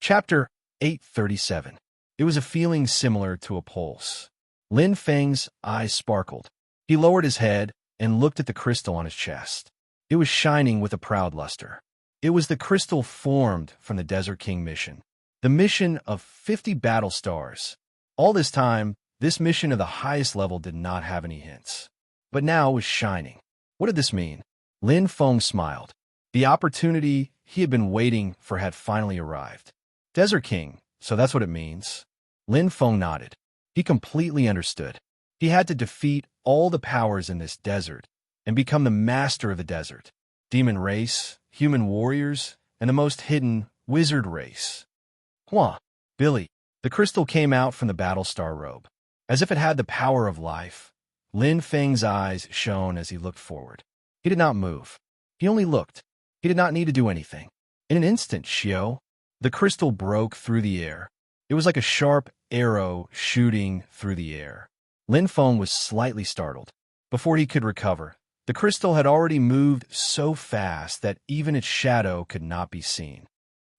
Chapter 837. It was a feeling similar to a pulse. Lin Feng's eyes sparkled. He lowered his head and looked at the crystal on his chest. It was shining with a proud luster. It was the crystal formed from the Desert King mission. The mission of 50 battle stars. All this time, this mission of the highest level did not have any hints. But now it was shining. What did this mean? Lin Feng smiled. The opportunity he had been waiting for had finally arrived. Desert King, so that's what it means. Lin Feng nodded. He completely understood. He had to defeat all the powers in this desert and become the master of the desert. Demon race, human warriors, and the most hidden wizard race. Hua, Billy. The crystal came out from the Battlestar robe. As if it had the power of life, Lin Feng's eyes shone as he looked forward. He did not move. He only looked. He did not need to do anything. In an instant, Xiao, the crystal broke through the air. It was like a sharp arrow shooting through the air. Lin Feng was slightly startled. Before he could recover, the crystal had already moved so fast that even its shadow could not be seen.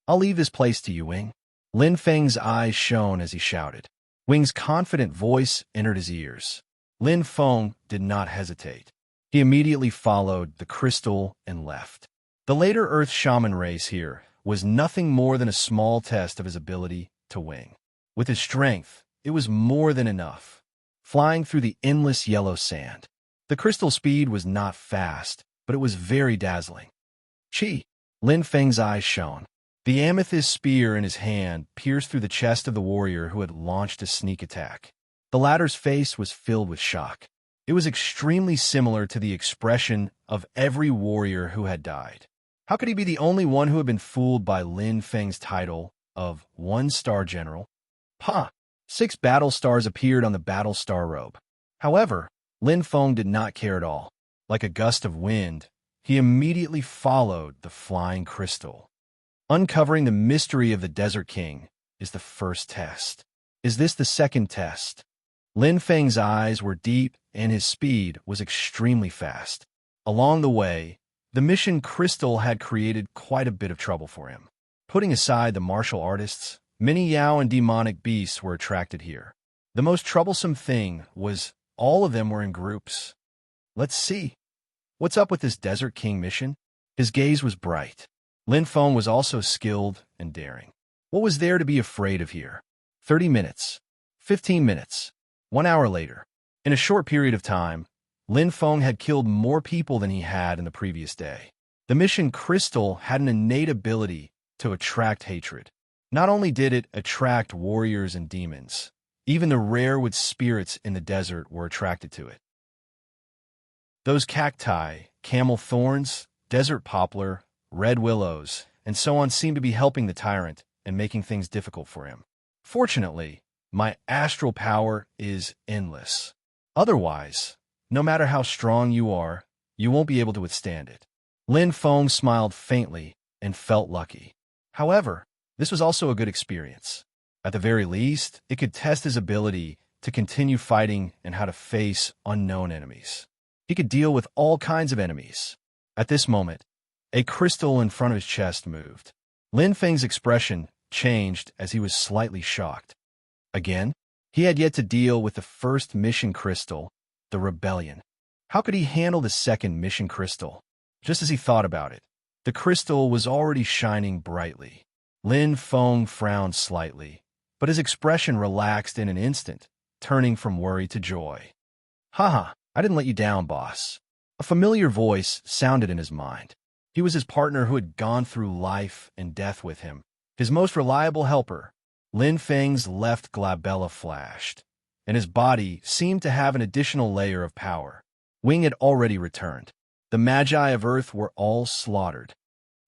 I'll leave this place to you, Wing. Lin Feng's eyes shone as he shouted. Wing's confident voice entered his ears. Lin Feng did not hesitate. He immediately followed the crystal and left. The later Earth Shaman race here was nothing more than a small test of his ability to wing. With his strength, it was more than enough. Flying through the endless yellow sand. The crystal speed was not fast, but it was very dazzling. Chi! Lin Feng's eyes shone. The amethyst spear in his hand pierced through the chest of the warrior who had launched a sneak attack. The latter's face was filled with shock. It was extremely similar to the expression of every warrior who had died. How could he be the only one who had been fooled by Lin Feng's title of one-star general? Pa! 6 battle stars appeared on the Battlestar robe. However, Lin Feng did not care at all. Like a gust of wind, he immediately followed the flying crystal. Uncovering the mystery of the Desert King is the first test. Is this the second test? Lin Feng's eyes were deep and his speed was extremely fast. Along the way, the mission crystal had created quite a bit of trouble for him. Putting aside the martial artists, many Yao and demonic beasts were attracted here. The most troublesome thing was all of them were in groups. Let's see. What's up with this Desert King mission? His gaze was bright. Lin Feng was also skilled and daring. What was there to be afraid of here? 30 minutes. 15 minutes. 1 hour later. In a short period of time, Lin Feng had killed more people than he had in the previous day. The mission crystal had an innate ability to attract hatred. Not only did it attract warriors and demons, even the rare wood spirits in the desert were attracted to it. Those cacti, camel thorns, desert poplar, red willows, and so on seemed to be helping the tyrant and making things difficult for him. Fortunately, my astral power is endless. Otherwise, no matter how strong you are, you won't be able to withstand it. Lin Feng smiled faintly and felt lucky. However, this was also a good experience. At the very least, it could test his ability to continue fighting and how to face unknown enemies. He could deal with all kinds of enemies. At this moment, a crystal in front of his chest moved. Lin Feng's expression changed as he was slightly shocked. Again, he had yet to deal with the first mission crystal, the rebellion. How could he handle the second mission crystal? Just as he thought about it, the crystal was already shining brightly. Lin Feng frowned slightly, but his expression relaxed in an instant, turning from worry to joy. Haha, I didn't let you down, boss. A familiar voice sounded in his mind. He was his partner who had gone through life and death with him, his most reliable helper. Lin Feng's left glabella flashed, and his body seemed to have an additional layer of power. Wing had already returned. The Magi of Earth were all slaughtered.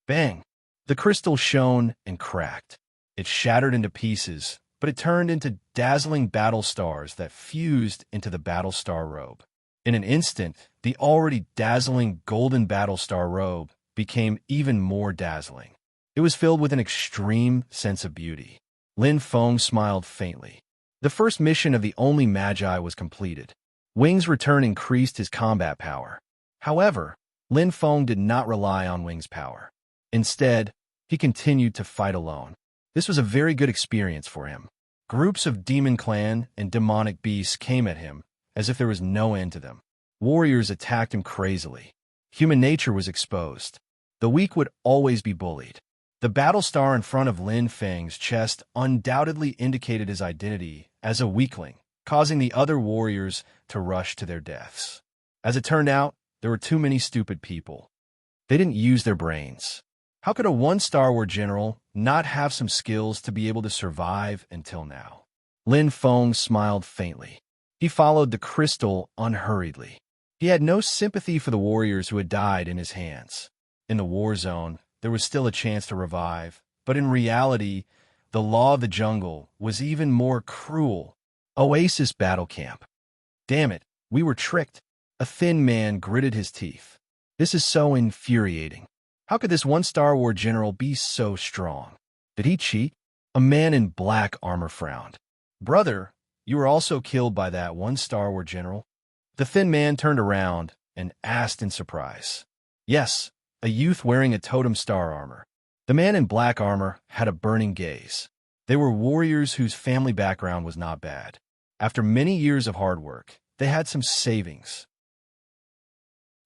Bang! The crystal shone and cracked. It shattered into pieces, but it turned into dazzling battle stars that fused into the Battlestar robe. In an instant, the already dazzling golden Battlestar robe became even more dazzling. It was filled with an extreme sense of beauty. Lin Feng smiled faintly. The first mission of the only Magi was completed. Wing's return increased his combat power. However, Lin Feng did not rely on Wing's power. Instead, he continued to fight alone. This was a very good experience for him. Groups of demon clan and demonic beasts came at him as if there was no end to them. Warriors attacked him crazily. Human nature was exposed. The weak would always be bullied. The battle star in front of Lin Feng's chest undoubtedly indicated his identity as a weakling, causing the other warriors to rush to their deaths. As it turned out, there were too many stupid people. They didn't use their brains. How could a one-star war general not have some skills to be able to survive until now? Lin Feng smiled faintly. He followed the crystal unhurriedly. He had no sympathy for the warriors who had died in his hands. In the war zone, there was still a chance to revive, but in reality, the law of the jungle was even more cruel. Oasis battle camp. Damn it, we were tricked. A thin man gritted his teeth. This is so infuriating. How could this one-star war general be so strong? Did he cheat? A man in black armor frowned. Brother, you were also killed by that one-star war general? The thin man turned around and asked in surprise. Yes, a youth wearing a totem star armor. The man in black armor had a burning gaze. They were warriors whose family background was not bad. After many years of hard work, they had some savings.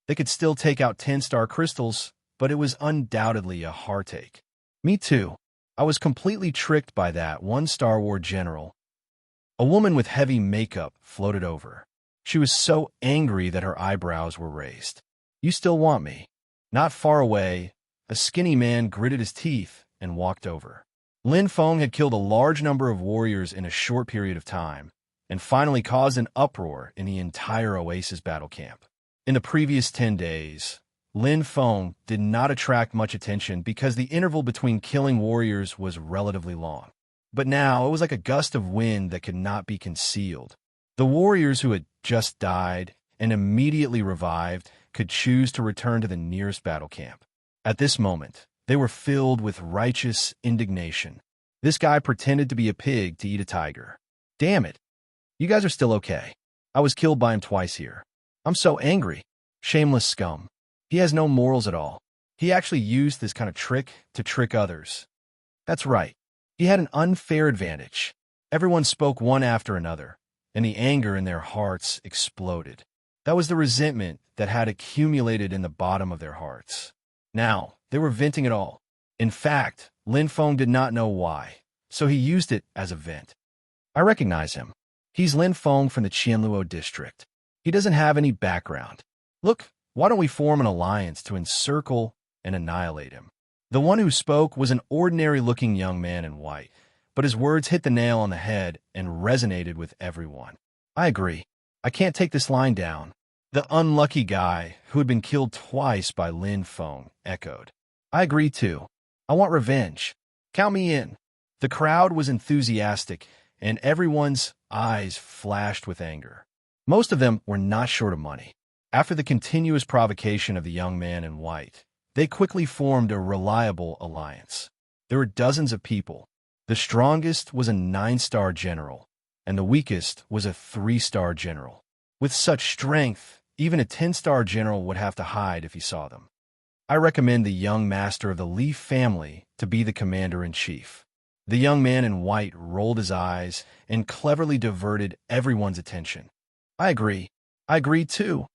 They could still take out 10-star crystals, but it was undoubtedly a heartache. Me too. I was completely tricked by that one-star war general. A woman with heavy makeup floated over. She was so angry that her eyebrows were raised. You still want me? Not far away, a skinny man gritted his teeth and walked over. Lin Feng had killed a large number of warriors in a short period of time, and finally caused an uproar in the entire Oasis battle camp. In the previous 10 days, Lin Feng did not attract much attention because the interval between killing warriors was relatively long. But now it was like a gust of wind that could not be concealed. The warriors who had just died and immediately revived could choose to return to the nearest battle camp. At this moment, they were filled with righteous indignation. This guy pretended to be a pig to eat a tiger. Damn it. You guys are still okay. I was killed by him twice here. I'm so angry. Shameless scum. He has no morals at all. He actually used this kind of trick to trick others. That's right. He had an unfair advantage. Everyone spoke one after another, and the anger in their hearts exploded. That was the resentment that had accumulated in the bottom of their hearts. Now, they were venting it all. In fact, Lin Feng did not know why, so he used it as a vent. I recognize him. He's Lin Feng from the Qianluo district. He doesn't have any background. Look, why don't we form an alliance to encircle and annihilate him? The one who spoke was an ordinary-looking young man in white, but his words hit the nail on the head and resonated with everyone. I agree. I can't take this line down. The unlucky guy who had been killed twice by Lin Feng echoed. I agree too. I want revenge. Count me in. The crowd was enthusiastic, and everyone's eyes flashed with anger. Most of them were not short of money. After the continuous provocation of the young man in white, they quickly formed a reliable alliance. There were dozens of people. The strongest was a 9-star general, and the weakest was a 3-star general. With such strength, even a 10-star general would have to hide if he saw them. I recommend the young master of the Li family to be the commander-in-chief. The young man in white rolled his eyes and cleverly diverted everyone's attention. I agree. I agree too.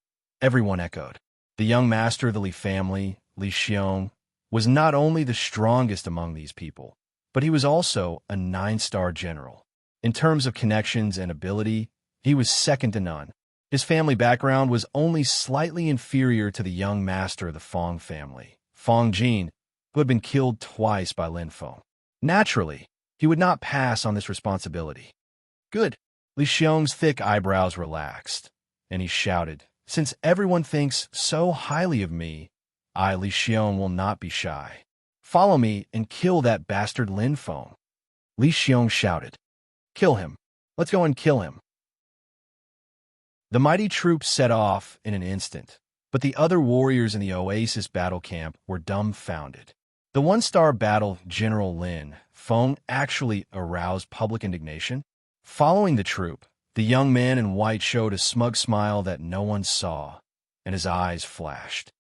Everyone echoed. The young master of the Li family, Li Xiong, was not only the strongest among these people, but he was also a 9-star general. In terms of connections and ability, he was second to none. His family background was only slightly inferior to the young master of the Fong family, Fong Jin, who had been killed twice by Lin Feng. Naturally, he would not pass on this responsibility. Good. Li Xiong's thick eyebrows relaxed, and he shouted, Since everyone thinks so highly of me, I, Li Xiong, will not be shy. Follow me and kill that bastard Lin Feng. Li Xiong shouted. Kill him. Let's go and kill him. The mighty troops set off in an instant, but the other warriors in the Oasis battle camp were dumbfounded. The 1-star battle General Lin Feng actually aroused public indignation. Following the troop, the young man in white showed a smug smile that no one saw, and his eyes flashed.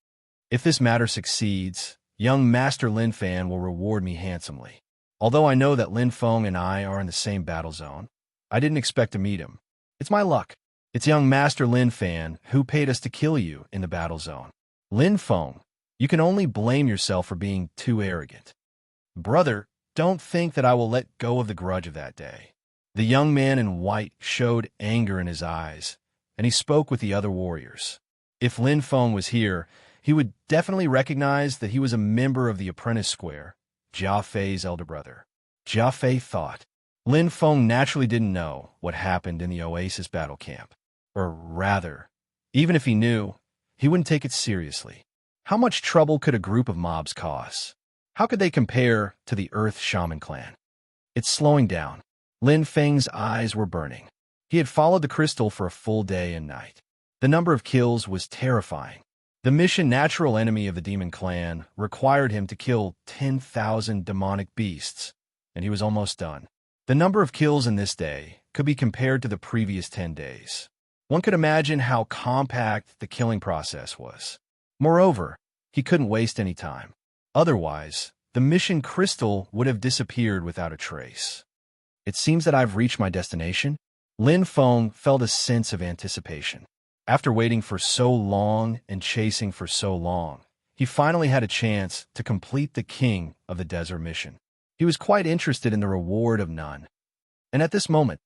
If this matter succeeds, young Master Lin Fan will reward me handsomely. Although I know that Lin Feng and I are in the same battle zone, I didn't expect to meet him. It's my luck. It's young Master Lin Fan who paid us to kill you in the battle zone. Lin Feng, you can only blame yourself for being too arrogant. Brother, don't think that I will let go of the grudge of that day. The young man in white showed anger in his eyes, and he spoke with the other warriors. If Lin Feng was here, he would definitely recognize that he was a member of the apprentice square, Jia Fei's elder brother. Jia Fei thought. Lin Feng naturally didn't know what happened in the Oasis battle camp. Or rather, even if he knew, he wouldn't take it seriously. How much trouble could a group of mobs cause? How could they compare to the Earth Shaman clan? It's slowing down. Lin Feng's eyes were burning. He had followed the crystal for a full day and night. The number of kills was terrifying. The mission natural enemy of the demon clan required him to kill 10,000 demonic beasts, and he was almost done. The number of kills in this day could be compared to the previous 10 days. One could imagine how compact the killing process was. Moreover, he couldn't waste any time. Otherwise, the mission crystal would have disappeared without a trace. It seems that I've reached my destination. Lin Feng felt a sense of anticipation. After waiting for so long and chasing for so long, he finally had a chance to complete the King of the Desert mission. He was quite interested in the reward of none. And at this moment,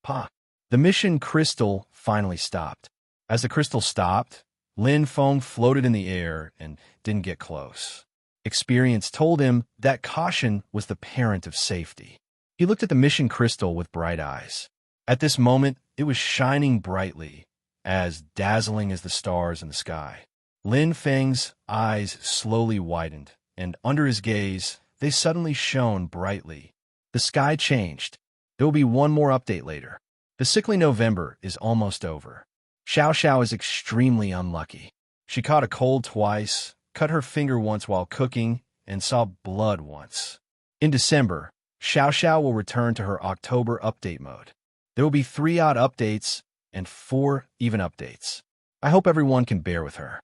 the mission crystal finally stopped. As the crystal stopped, Lin Feng floated in the air and didn't get close. Experience told him that caution was the parent of safety. He looked at the mission crystal with bright eyes. At this moment, it was shining brightly, as dazzling as the stars in the sky. Lin Feng's eyes slowly widened, and under his gaze, they suddenly shone brightly. The sky changed. There will be one more update later. The sickly November is almost over. Xiao Xiao is extremely unlucky. She caught a cold twice, cut her finger once while cooking, and saw blood once. In December, Xiao Xiao will return to her October update mode. There will be 3 odd updates and 4 even updates. I hope everyone can bear with her.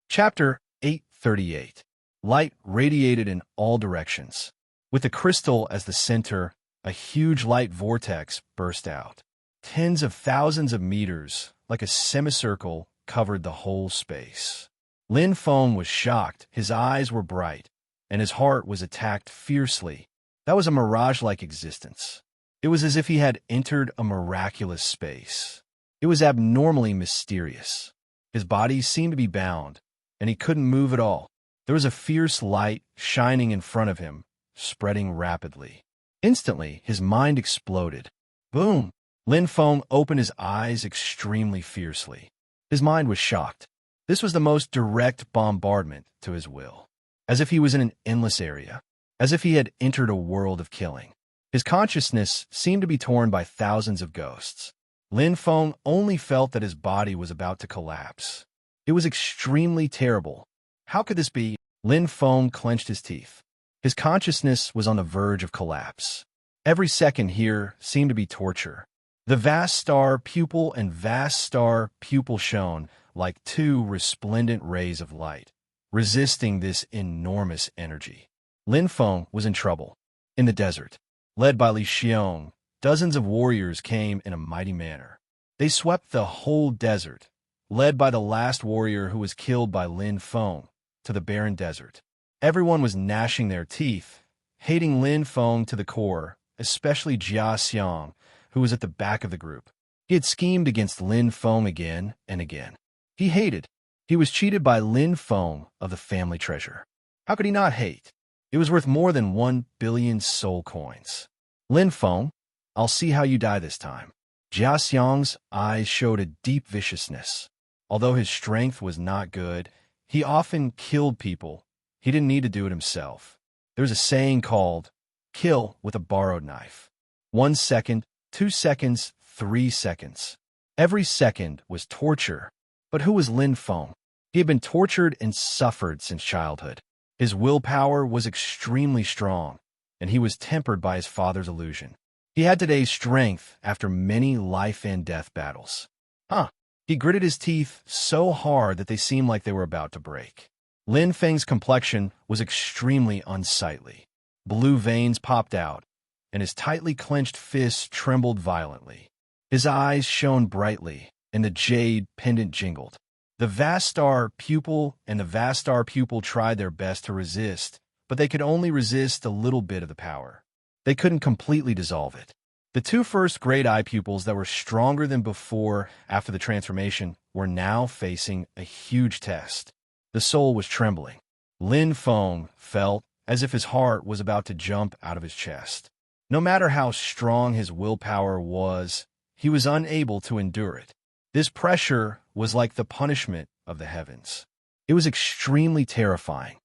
Chapter 838. Light radiated in all directions. With the crystal as the center, a huge light vortex burst out. Tens of thousands of meters, like a semicircle, covered the whole space. Lin Feng was shocked, his eyes were bright, and his heart was attacked fiercely. That was a mirage-like existence. It was as if he had entered a miraculous space. It was abnormally mysterious. His body seemed to be bound, and he couldn't move at all. There was a fierce light shining in front of him, spreading rapidly. Instantly, his mind exploded. Boom! Lin Feng opened his eyes extremely fiercely. His mind was shocked. This was the most direct bombardment to his will. As if he was in an endless area. As if he had entered a world of killing. His consciousness seemed to be torn by thousands of ghosts. Lin Feng only felt that his body was about to collapse. It was extremely terrible. How could this be? Lin Feng clenched his teeth. His consciousness was on the verge of collapse. Every second here seemed to be torture. The vast star pupil and vast star pupil shone like 2 resplendent rays of light, resisting this enormous energy. Lin Feng was in trouble. In the desert, led by Li Xiong, dozens of warriors came in a mighty manner. They swept the whole desert, led by the last warrior who was killed by Lin Feng, to the barren desert. Everyone was gnashing their teeth, hating Lin Feng to the core, especially Jia Xiong, who was at the back of the group. He had schemed against Lin Feng again and again. He hated. He was cheated by Lin Feng of the family treasure. How could he not hate? It was worth more than 1 billion soul coins. Lin Feng, I'll see how you die this time. Jia Xiong's eyes showed a deep viciousness. Although his strength was not good, he often killed people. He didn't need to do it himself. There's a saying called, kill with a borrowed knife. 1 second, 2 seconds, 3 seconds. Every second was torture. But who was Lin Feng? He had been tortured and suffered since childhood. His willpower was extremely strong, and he was tempered by his father's illusion. He had today's strength after many life and death battles. He gritted his teeth so hard that they seemed like they were about to break. Lin Feng's complexion was extremely unsightly. Blue veins popped out, and his tightly clenched fists trembled violently. His eyes shone brightly, and the jade pendant jingled. The vast star pupil and the vast star pupil tried their best to resist, but they could only resist a little bit of the power. They couldn't completely dissolve it. The two first great eye pupils that were stronger than before after the transformation were now facing a huge test. The soul was trembling. Lin Feng felt as if his heart was about to jump out of his chest. No matter how strong his willpower was, he was unable to endure it. This pressure was like the punishment of the heavens. It was extremely terrifying.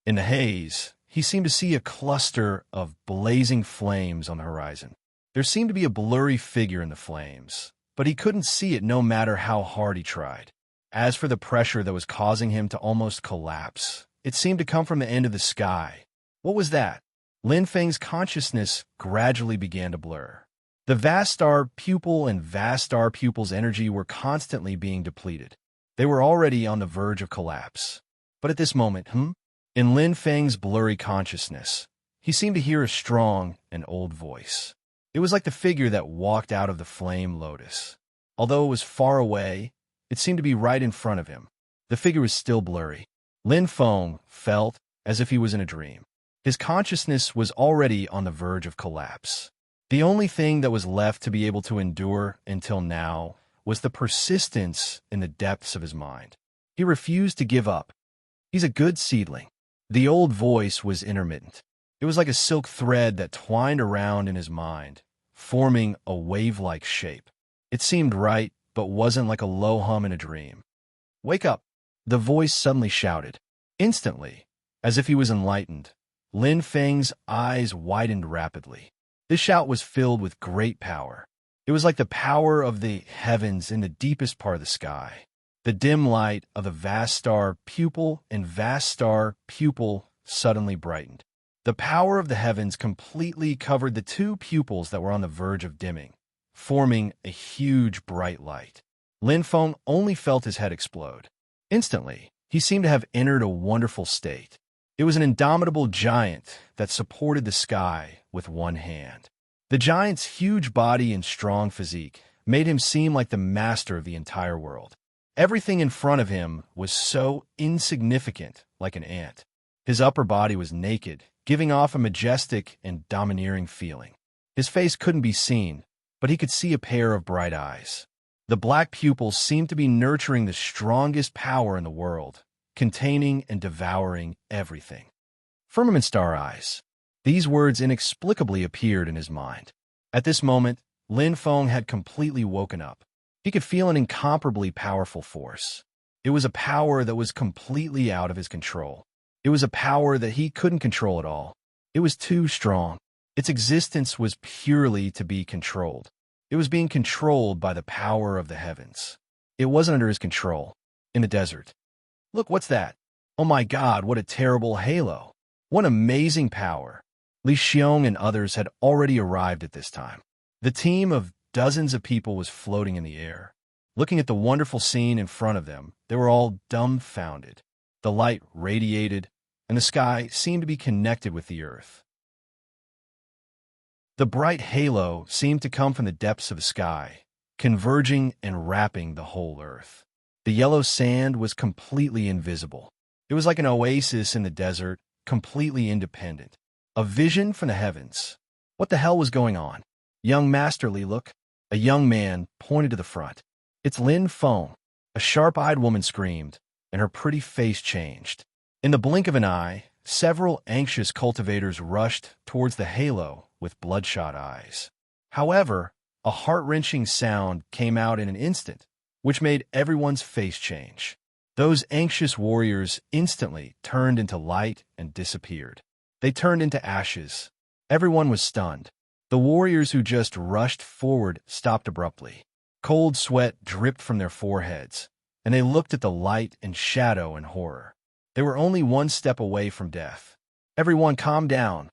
In the haze, he seemed to see a cluster of blazing flames on the horizon. There seemed to be a blurry figure in the flames, but he couldn't see it no matter how hard he tried. As for the pressure that was causing him to almost collapse, it seemed to come from the end of the sky. What was that? Lin Feng's consciousness gradually began to blur. The vast star pupil and vast star pupil's energy were constantly being depleted. They were already on the verge of collapse. But at this moment, in Lin Feng's blurry consciousness, he seemed to hear a strong and old voice. It was like the figure that walked out of the flame lotus. Although it was far away, it seemed to be right in front of him. The figure was still blurry. Lin Feng felt as if he was in a dream. His consciousness was already on the verge of collapse. The only thing that was left to be able to endure until now was the persistence in the depths of his mind. He refused to give up. He's a good seedling. The old voice was intermittent. It was like a silk thread that twined around in his mind, forming a wave-like shape. It seemed right, but wasn't like a low hum in a dream. "Wake up!" the voice suddenly shouted. Instantly, as if he was enlightened, Lin Feng's eyes widened rapidly. This shout was filled with great power. It was like the power of the heavens in the deepest part of the sky. The dim light of the vast star pupil and vast star pupil suddenly brightened. The power of the heavens completely covered the two pupils that were on the verge of dimming, forming a huge bright light. Lin Feng only felt his head explode. Instantly, he seemed to have entered a wonderful state. It was an indomitable giant that supported the sky with one hand. The giant's huge body and strong physique made him seem like the master of the entire world. Everything in front of him was so insignificant, like an ant. His upper body was naked, giving off a majestic and domineering feeling. His face couldn't be seen, but he could see a pair of bright eyes. The black pupils seemed to be nurturing the strongest power in the world, containing and devouring everything. Firmament star eyes. These words inexplicably appeared in his mind. At this moment, Lin Feng had completely woken up. He could feel an incomparably powerful force. It was a power that was completely out of his control. It was a power that he couldn't control at all. It was too strong. Its existence was purely to be controlled. It was being controlled by the power of the heavens. It wasn't under his control. In the desert. Look, what's that? Oh my God, what a terrible halo. What amazing power. Li Xiong and others had already arrived at this time. The team of dozens of people was floating in the air. Looking at the wonderful scene in front of them, they were all dumbfounded. The light radiated, and the sky seemed to be connected with the earth. The bright halo seemed to come from the depths of the sky, converging and wrapping the whole earth. The yellow sand was completely invisible. It was like an oasis in the desert, completely independent. A vision from the heavens. What the hell was going on? "Young Master Li, look." A young man pointed to the front. "It's Lin Feng." A sharp-eyed woman screamed, and her pretty face changed. In the blink of an eye, several anxious cultivators rushed towards the halo with bloodshot eyes. However, a heart-wrenching sound came out in an instant, which made everyone's face change. Those anxious warriors instantly turned into light and disappeared. They turned into ashes. Everyone was stunned. The warriors who just rushed forward stopped abruptly. Cold sweat dripped from their foreheads, and they looked at the light in shadow and horror. They were only one step away from death. "Everyone calm down."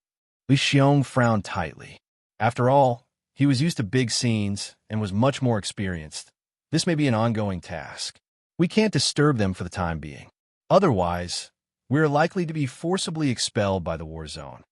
Li Xiong frowned tightly. After all, he was used to big scenes and was much more experienced. This may be an ongoing task. We can't disturb them for the time being. Otherwise, we are likely to be forcibly expelled by the war zone.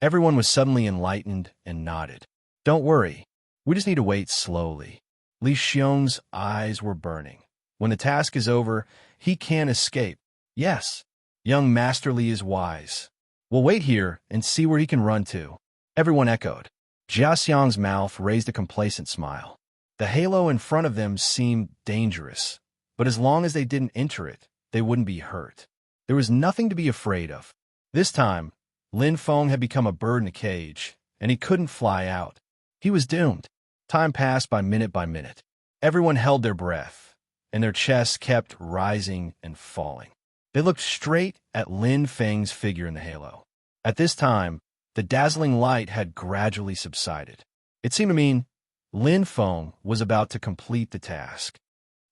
Everyone was suddenly enlightened and nodded. Don't worry. We just need to wait slowly. Li Xiong's eyes were burning. When the task is over, he can't escape. Yes, young Master Li is wise. We'll wait here and see where he can run to. Everyone echoed. Jia Xiang's mouth raised a complacent smile. The halo in front of them seemed dangerous, but as long as they didn't enter it, they wouldn't be hurt. There was nothing to be afraid of. This time, Lin Feng had become a bird in a cage, and he couldn't fly out. He was doomed. Time passed by minute. Everyone held their breath, and their chests kept rising and falling. They looked straight at Lin Feng's figure in the halo. At this time, the dazzling light had gradually subsided. It seemed to mean Lin Feng was about to complete the task.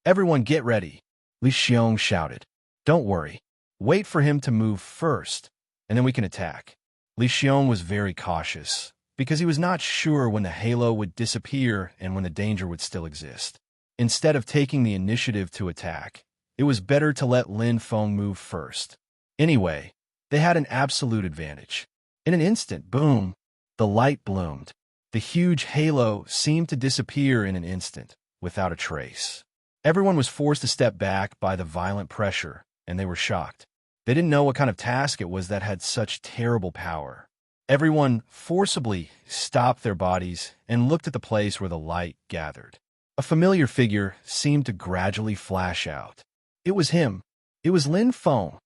Everyone get ready, Li Xiong shouted. Don't worry. Wait for him to move first, and then we can attack. Li Xiong was very cautious, because he was not sure when the halo would disappear and when the danger would still exist. Instead of taking the initiative to attack, it was better to let Lin Feng move first. Anyway, they had an absolute advantage. In an instant, boom, the light bloomed. The huge halo seemed to disappear in an instant, without a trace. Everyone was forced to step back by the violent pressure, and they were shocked. They didn't know what kind of task it was that had such terrible power. Everyone forcibly stopped their bodies and looked at the place where the light gathered. A familiar figure seemed to gradually flash out. It was him. It was Lin Feng.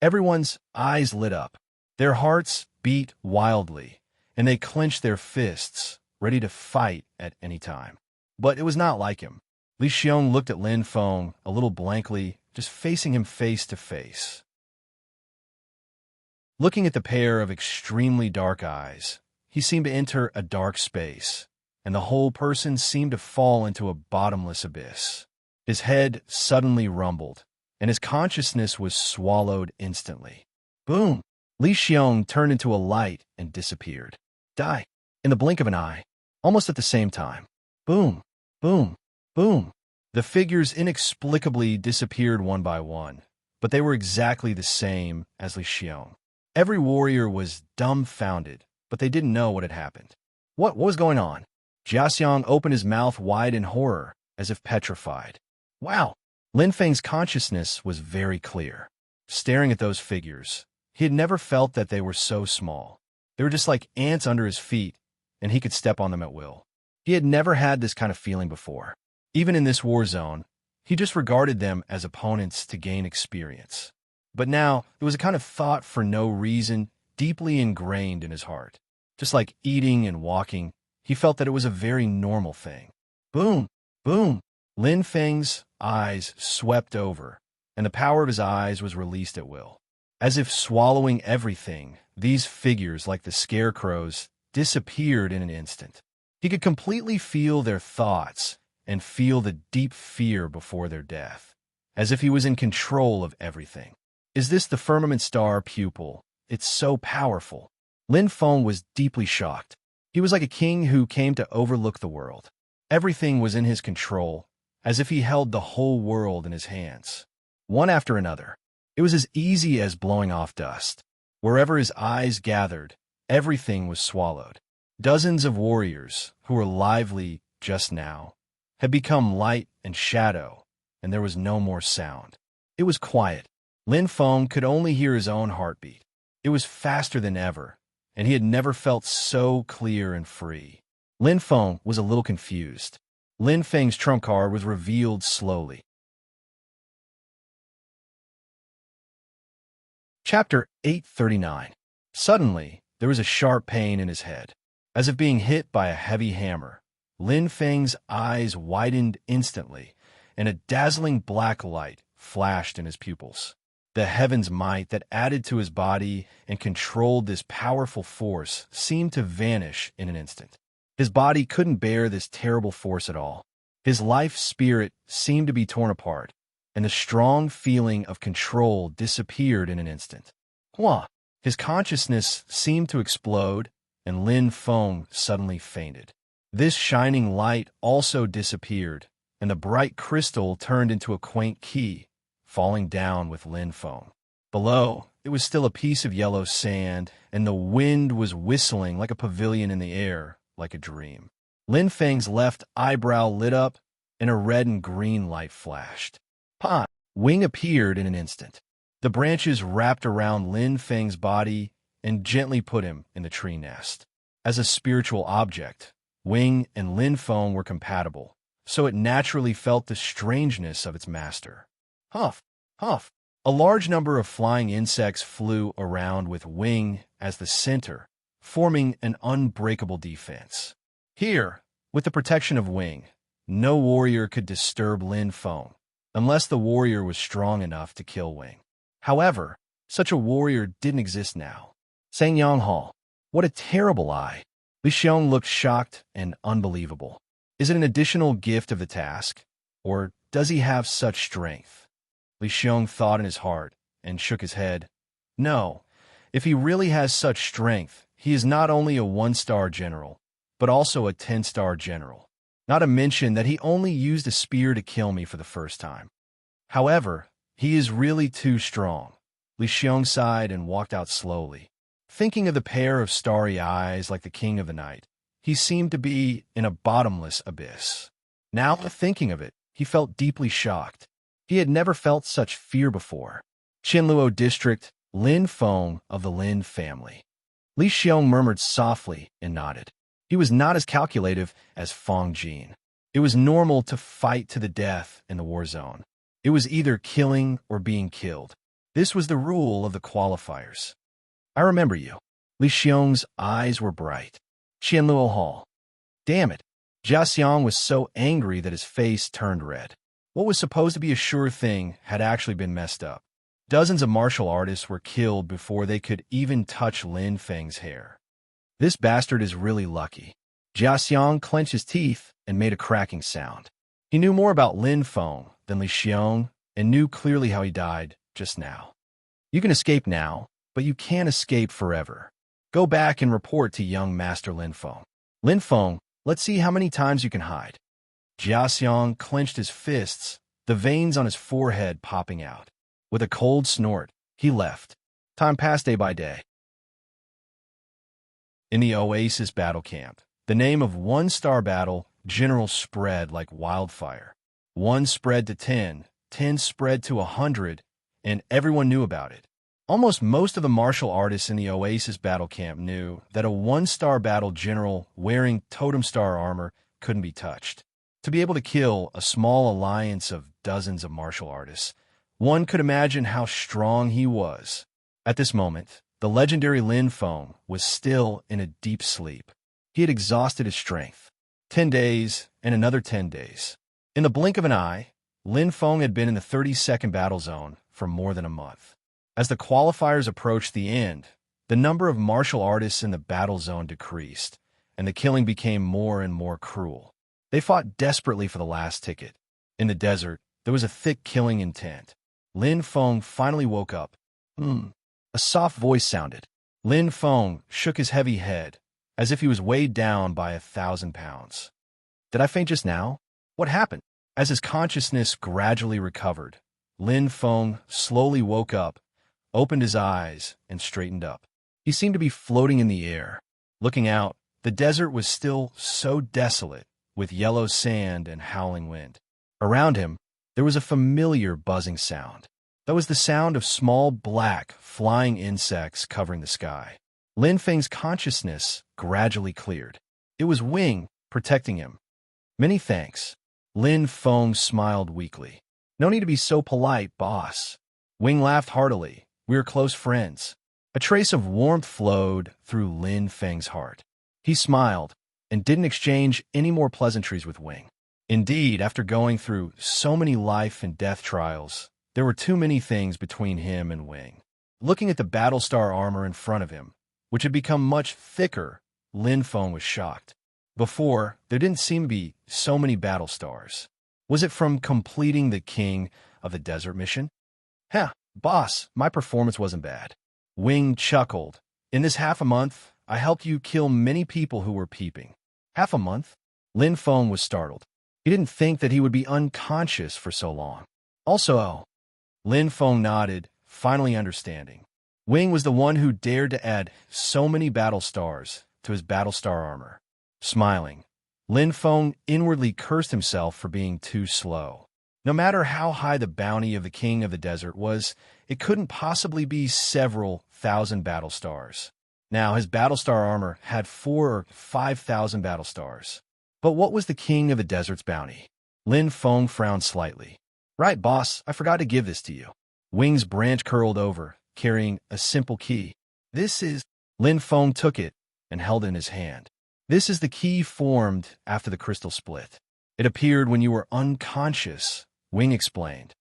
Everyone's eyes lit up. Their hearts beat wildly, and they clenched their fists, ready to fight at any time. But it was not like him. Li Xiong looked at Lin Feng a little blankly, just facing him face to face. Looking at the pair of extremely dark eyes, he seemed to enter a dark space, and the whole person seemed to fall into a bottomless abyss. His head suddenly rumbled, and his consciousness was swallowed instantly. Boom! Li Xiong turned into a light and disappeared. Die! In the blink of an eye, almost at the same time. Boom! Boom! Boom! The figures inexplicably disappeared one by one, but they were exactly the same as Li Xiong. Every warrior was dumbfounded, but they didn't know what had happened. What was going on? Jia Xiang opened his mouth wide in horror, as if petrified. Wow! Lin Feng's consciousness was very clear. Staring at those figures, he had never felt that they were so small. They were just like ants under his feet, and he could step on them at will. He had never had this kind of feeling before. Even in this war zone, he just regarded them as opponents to gain experience. But now, it was a kind of thought for no reason, deeply ingrained in his heart. Just like eating and walking, he felt that it was a very normal thing. Boom! Boom! Lin Feng's eyes swept over, and the power of his eyes was released at will. As if swallowing everything, these figures, like the scarecrows, disappeared in an instant. He could completely feel their thoughts and feel the deep fear before their death, as if he was in control of everything. Is this the firmament star pupil? It's so powerful. Lin Feng was deeply shocked. He was like a king who came to overlook the world. Everything was in his control, as if he held the whole world in his hands. One after another. It was as easy as blowing off dust. Wherever his eyes gathered, everything was swallowed. Dozens of warriors, who were lively just now, had become light and shadow, and there was no more sound. It was quiet. Lin Feng could only hear his own heartbeat. It was faster than ever, and he had never felt so clear and free. Lin Feng was a little confused. Lin Feng's trump card was revealed slowly. Chapter 839. Suddenly, there was a sharp pain in his head. As if being hit by a heavy hammer, Lin Feng's eyes widened instantly, and a dazzling black light flashed in his pupils. The heaven's might that added to his body and controlled this powerful force seemed to vanish in an instant. His body couldn't bear this terrible force at all. His life spirit seemed to be torn apart, and the strong feeling of control disappeared in an instant. Hua! His consciousness seemed to explode, and Lin Feng suddenly fainted. This shining light also disappeared, and the bright crystal turned into a quaint key, falling down with Lin Feng. Below, it was still a piece of yellow sand, and the wind was whistling like a pavilion in the air, like a dream. Lin Feng's left eyebrow lit up, and a red and green light flashed. Pah! Wing appeared in an instant. The branches wrapped around Lin Feng's body and gently put him in the tree nest. As a spiritual object, Wing and Lin Feng were compatible, so it naturally felt the strangeness of its master. Huff! Huff! A large number of flying insects flew around with Wing as the center, forming an unbreakable defense. Here, with the protection of Wing, no warrior could disturb Lin Feng, unless the warrior was strong enough to kill Wing. However, such a warrior didn't exist now. Sangyang Hall. What a terrible eye. Li Xiong looked shocked and unbelievable. Is it an additional gift of the task, or does he have such strength? Li Xiong thought in his heart and shook his head. No, if he really has such strength, he is not only a 1-star general, but also a 10-star general. Not to mention that he only used a spear to kill me for the first time. However, he is really too strong. Li Xiong sighed and walked out slowly. Thinking of the pair of starry eyes like the king of the night, he seemed to be in a bottomless abyss. Now, thinking of it, he felt deeply shocked. He had never felt such fear before. Qinluo District, Lin Feng of the Lin family. Li Xiong murmured softly and nodded. He was not as calculative as Feng Jin. It was normal to fight to the death in the war zone. It was either killing or being killed. This was the rule of the qualifiers. I remember you. Li Xiong's eyes were bright. Qianluo Hall. Damn it. Jia Xiang was so angry that his face turned red. What was supposed to be a sure thing had actually been messed up. Dozens of martial artists were killed before they could even touch Lin Feng's hair. This bastard is really lucky. Jia Xiang clenched his teeth and made a cracking sound. He knew more about Lin Feng than Li Xiong and knew clearly how he died just now. You can escape now, but you can't escape forever. Go back and report to young Master Lin Feng. Lin Feng, let's see how many times you can hide. Jia Xiang clenched his fists, the veins on his forehead popping out. With a cold snort, he left. Time passed day by day. In the Oasis battle camp, the name of 1-star battle general spread like wildfire. 1 spread to 10, 10 spread to 100, and everyone knew about it. Almost most of the martial artists in the Oasis battle camp knew that a 1-star battle general wearing totem star armor couldn't be touched. To be able to kill a small alliance of dozens of martial artists, one could imagine how strong he was. At this moment, the legendary Lin Feng was still in a deep sleep. He had exhausted his strength. 10 days and another 10 days. In the blink of an eye, Lin Feng had been in the 32nd battle zone for more than a month. As the qualifiers approached the end, the number of martial artists in the battle zone decreased, and the killing became more and more cruel. They fought desperately for the last ticket. In the desert, there was a thick killing intent. Lin Feng finally woke up. A soft voice sounded. Lin Feng shook his heavy head, as if he was weighed down by 1,000 pounds. Did I faint just now? What happened? As his consciousness gradually recovered, Lin Feng slowly woke up, opened his eyes, and straightened up. He seemed to be floating in the air. Looking out, the desert was still so desolate, with yellow sand and howling wind. Around him, there was a familiar buzzing sound. That was the sound of small black, flying insects covering the sky. Lin Feng's consciousness gradually cleared. It was Wing protecting him. Many thanks. Lin Feng smiled weakly. No need to be so polite, boss. Wing laughed heartily. We are close friends. A trace of warmth flowed through Lin Feng's heart. He smiled and didn't exchange any more pleasantries with Wing. Indeed, after going through so many life and death trials, there were too many things between him and Wing. Looking at the Battlestar armor in front of him, which had become much thicker, Lin Feng was shocked. Before, there didn't seem to be so many Battlestars. Was it from completing the King of the Desert mission? Boss, my performance wasn't bad. Wing chuckled. In this half a month, I helped you kill many people who were peeping. Half a month? Lin Feng was startled. He didn't think that he would be unconscious for so long. Also, Lin Feng nodded, finally understanding. Wing was the one who dared to add so many battle stars to his battle star armor. Smiling, Lin Feng inwardly cursed himself for being too slow. No matter how high the bounty of the king of the desert was, it couldn't possibly be several thousand battle stars. Now, his battle star armor had 4,000 or 5,000 battle stars. But what was the king of the desert's bounty? Lin Feng frowned slightly. Right, boss, I forgot to give this to you. Wing's branch curled over, carrying a simple key. This is... Lin Feng took it and held it in his hand. This is the key formed after the crystal split. It appeared when you were unconscious, Wing explained.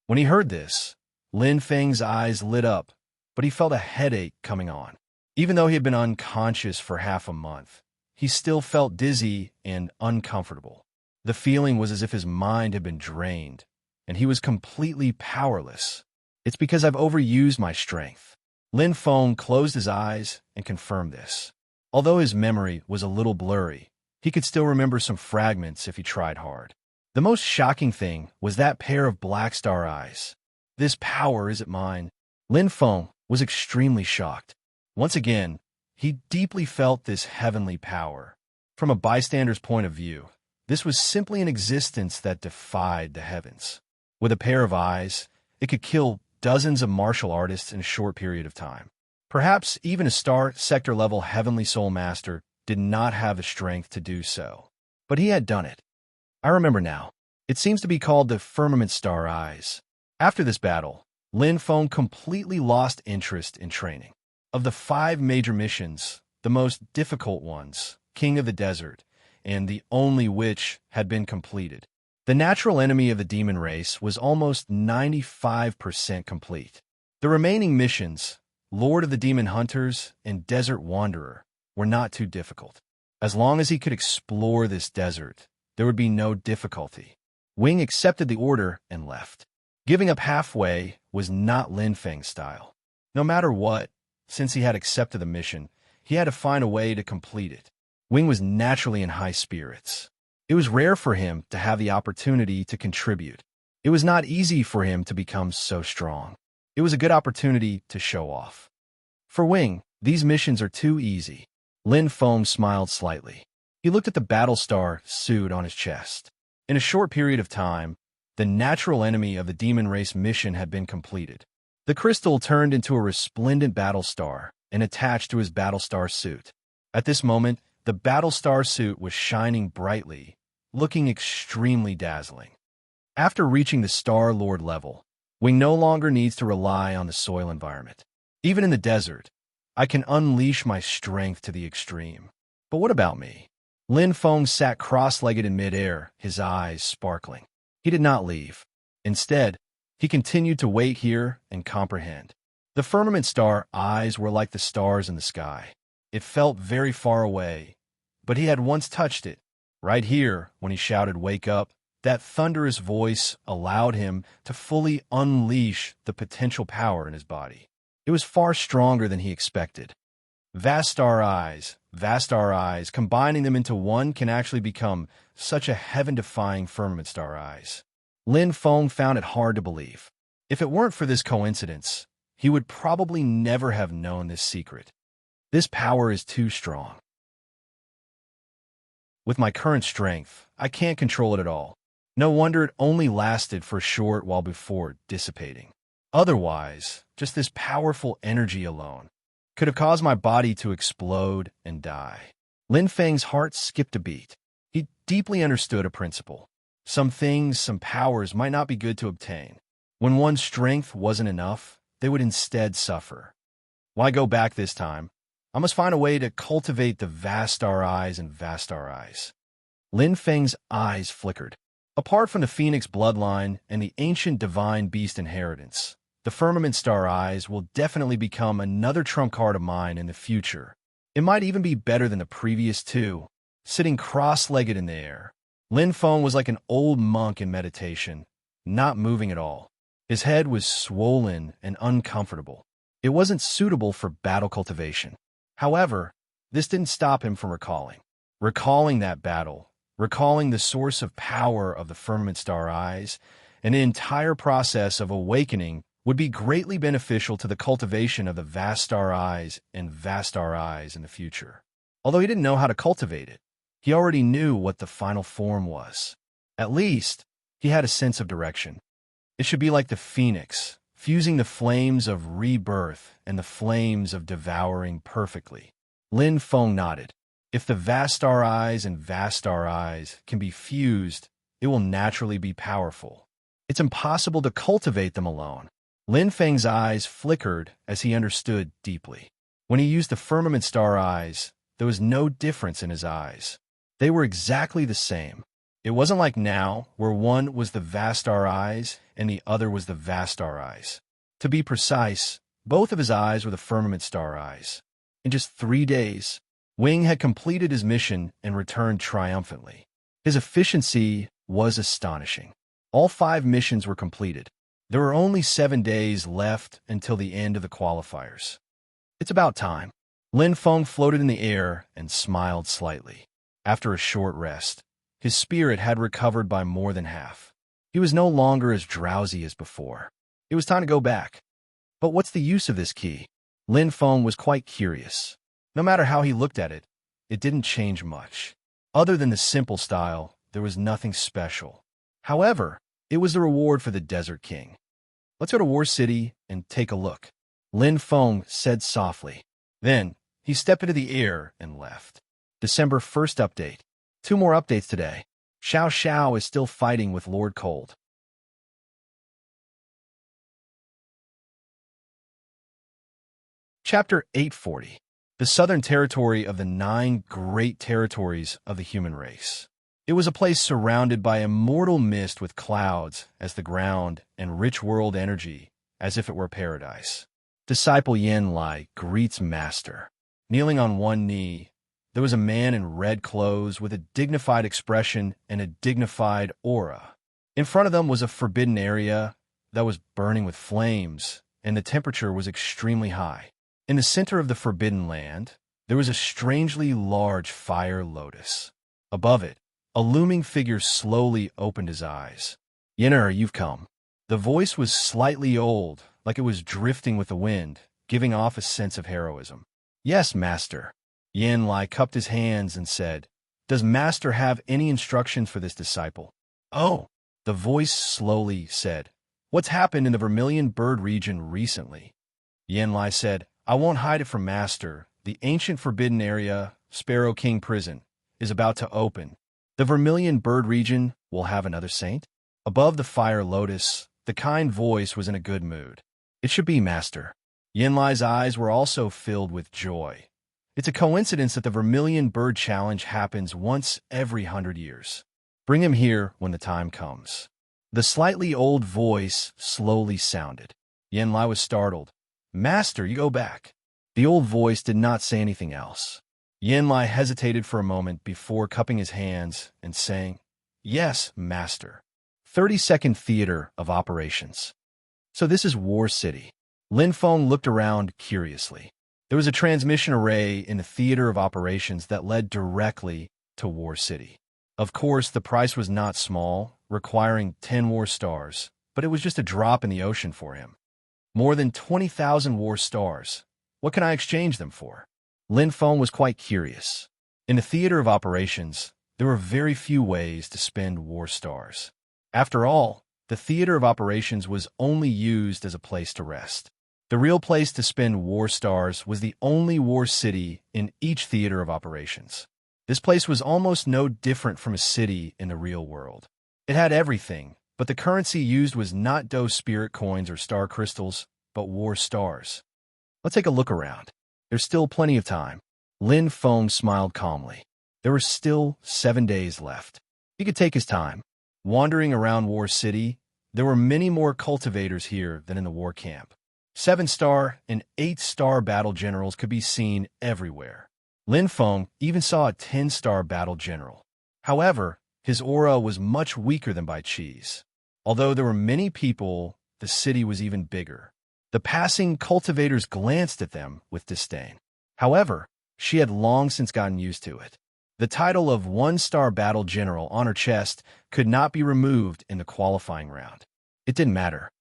When he heard this, Lin Feng's eyes lit up, but he felt a headache coming on. Even though he had been unconscious for half a month, he still felt dizzy and uncomfortable. The feeling was as if his mind had been drained, and he was completely powerless. It's because I've overused my strength. Lin Feng closed his eyes and confirmed this. Although his memory was a little blurry, he could still remember some fragments if he tried hard. The most shocking thing was that pair of black star eyes. This power isn't mine. Lin Feng was extremely shocked. Once again, he deeply felt this heavenly power. From a bystander's point of view, this was simply an existence that defied the heavens. With a pair of eyes, it could kill dozens of martial artists in a short period of time. Perhaps even a star sector-level heavenly soul master did not have the strength to do so. But he had done it. I remember now. It seems to be called the Firmament Star Eyes. After this battle, Lin Feng completely lost interest in training. Of the 5 major missions, the most difficult ones, King of the Desert, and the only which had been completed, the natural enemy of the demon race was almost 95% complete. The remaining missions, Lord of the Demon Hunters and Desert Wanderer, were not too difficult. As long as he could explore this desert, there would be no difficulty. Wing accepted the order and left. Giving up halfway was not Lin Feng's style. No matter what, since he had accepted the mission, he had to find a way to complete it. Wing was naturally in high spirits. It was rare for him to have the opportunity to contribute. It was not easy for him to become so strong. It was a good opportunity to show off. For Wing, these missions are too easy. Lin Feng smiled slightly. He looked at the battle star suit on his chest. In a short period of time, the natural enemy of the demon race mission had been completed. The crystal turned into a resplendent battle star and attached to his battle star suit. At this moment, the battle star suit was shining brightly, looking extremely dazzling. After reaching the Star Lord level, Wing no longer needs to rely on the soil environment. Even in the desert, I can unleash my strength to the extreme. But what about me? Lin Feng sat cross-legged in midair, his eyes sparkling. He did not leave. Instead, he continued to wait here and comprehend. The firmament star eyes were like the stars in the sky. It felt very far away, but he had once touched it. Right here, when he shouted, "Wake up," that thunderous voice allowed him to fully unleash the potential power in his body. It was far stronger than he expected. Vast star eyes, combining them into one can actually become such a heaven-defying firmament star eyes. Lin Feng found it hard to believe. If it weren't for this coincidence, he would probably never have known this secret. This power is too strong. With my current strength, I can't control it at all. No wonder it only lasted for a short while before dissipating. Otherwise, just this powerful energy alone could have caused my body to explode and die. Lin Feng's heart skipped a beat. He deeply understood a principle. Some things, some powers might not be good to obtain. When one's strength wasn't enough, they would instead suffer. Why go back this time? I must find a way to cultivate the vast star eyes and vast star eyes. Lin Feng's eyes flickered. Apart from the Phoenix bloodline and the ancient divine beast inheritance, the Firmament Star Eyes will definitely become another trump card of mine in the future. It might even be better than the previous 2. Sitting cross-legged in the air, Lin Feng was like an old monk in meditation, not moving at all. His head was swollen and uncomfortable. It wasn't suitable for battle cultivation. However, this didn't stop him from recalling that battle, recalling the source of power of the Firmament Star Eyes, and the entire process of awakening would be greatly beneficial to the cultivation of the vast star eyes and vast star eyes in the future. Although he didn't know how to cultivate it, he already knew what the final form was. At least, he had a sense of direction. It should be like the phoenix, fusing the flames of rebirth and the flames of devouring perfectly. Lin Feng nodded. If the vast star eyes and vast star eyes can be fused, it will naturally be powerful. It's impossible to cultivate them alone. Lin Feng's eyes flickered as he understood deeply. When he used the firmament star eyes, there was no difference in his eyes. They were exactly the same. It wasn't like now, where one was the vast star eyes and the other was the vast star eyes. To be precise, both of his eyes were the firmament star eyes. In just 3 days, Wing had completed his mission and returned triumphantly. His efficiency was astonishing. All 5 missions were completed. There were only 7 days left until the end of the qualifiers. It's about time. Lin Feng floated in the air and smiled slightly. After a short rest, his spirit had recovered by more than half. He was no longer as drowsy as before. It was time to go back. But what's the use of this key? Lin Feng was quite curious. No matter how he looked at it, it didn't change much. Other than the simple style, there was nothing special. However, it was the reward for the Desert King. Let's go to War City and take a look, Lin Feng said softly. Then, he stepped into the air and left. December 1st update. 2 more updates today. Xiao Xiao is still fighting with Lord Cold. Chapter 840. The Southern Territory of the 9 Great Territories of the Human Race. It was a place surrounded by immortal mist with clouds as the ground and rich world energy, as if it were paradise. Disciple Yen Lai greets Master. Kneeling on one knee, there was a man in red clothes with a dignified expression and a dignified aura. In front of them was a forbidden area that was burning with flames, and the temperature was extremely high. In the center of the Forbidden Land, there was a strangely large fire lotus. Above it, a looming figure slowly opened his eyes. Yenner, you've come. The voice was slightly old, like it was drifting with the wind, giving off a sense of heroism. Yes, Master. Yen Lai cupped his hands and said, Does Master have any instructions for this disciple? Oh, the voice slowly said, What's happened in the Vermilion Bird region recently? Yen Lai said, I won't hide it from Master. The ancient forbidden area, Sparrow King Prison, is about to open. The Vermilion Bird region will have another saint. Above the fire lotus, the kind voice was in a good mood. It should be, Master. Yen Lai's eyes were also filled with joy. It's a coincidence that the Vermilion Bird Challenge happens once every 100 years. Bring him here when the time comes. The slightly old voice slowly sounded. Yen Lai was startled. Master, you go back. The old voice did not say anything else. Yen Lai hesitated for a moment before cupping his hands and saying, Yes, Master. 32nd Theater of Operations. So this is War City. Lin Feng looked around curiously. There was a transmission array in the Theater of Operations that led directly to War City. Of course, the price was not small, requiring 10 war stars, but it was just a drop in the ocean for him. More than 20,000 war stars. What can I exchange them for? Lin Feng was quite curious. In the Theater of Operations, there were very few ways to spend war stars. After all, the Theater of Operations was only used as a place to rest. The real place to spend war stars was the only war city in each Theater of Operations. This place was almost no different from a city in the real world. It had everything, but the currency used was not those spirit coins or star crystals, but war stars. Let's take a look around. There's still plenty of time. Lin Feng smiled calmly. There were still 7 days left. He could take his time. Wandering around War City, there were many more cultivators here than in the war camp. 7-star and 8-star battle generals could be seen everywhere. Lin Feng even saw a 10-star battle general. However, his aura was much weaker than Bai Qi's. Although there were many people, the city was even bigger. The passing cultivators glanced at them with disdain. However, she had long since gotten used to it. The title of 1-star battle general on her chest could not be removed in the qualifying round. It didn't matter.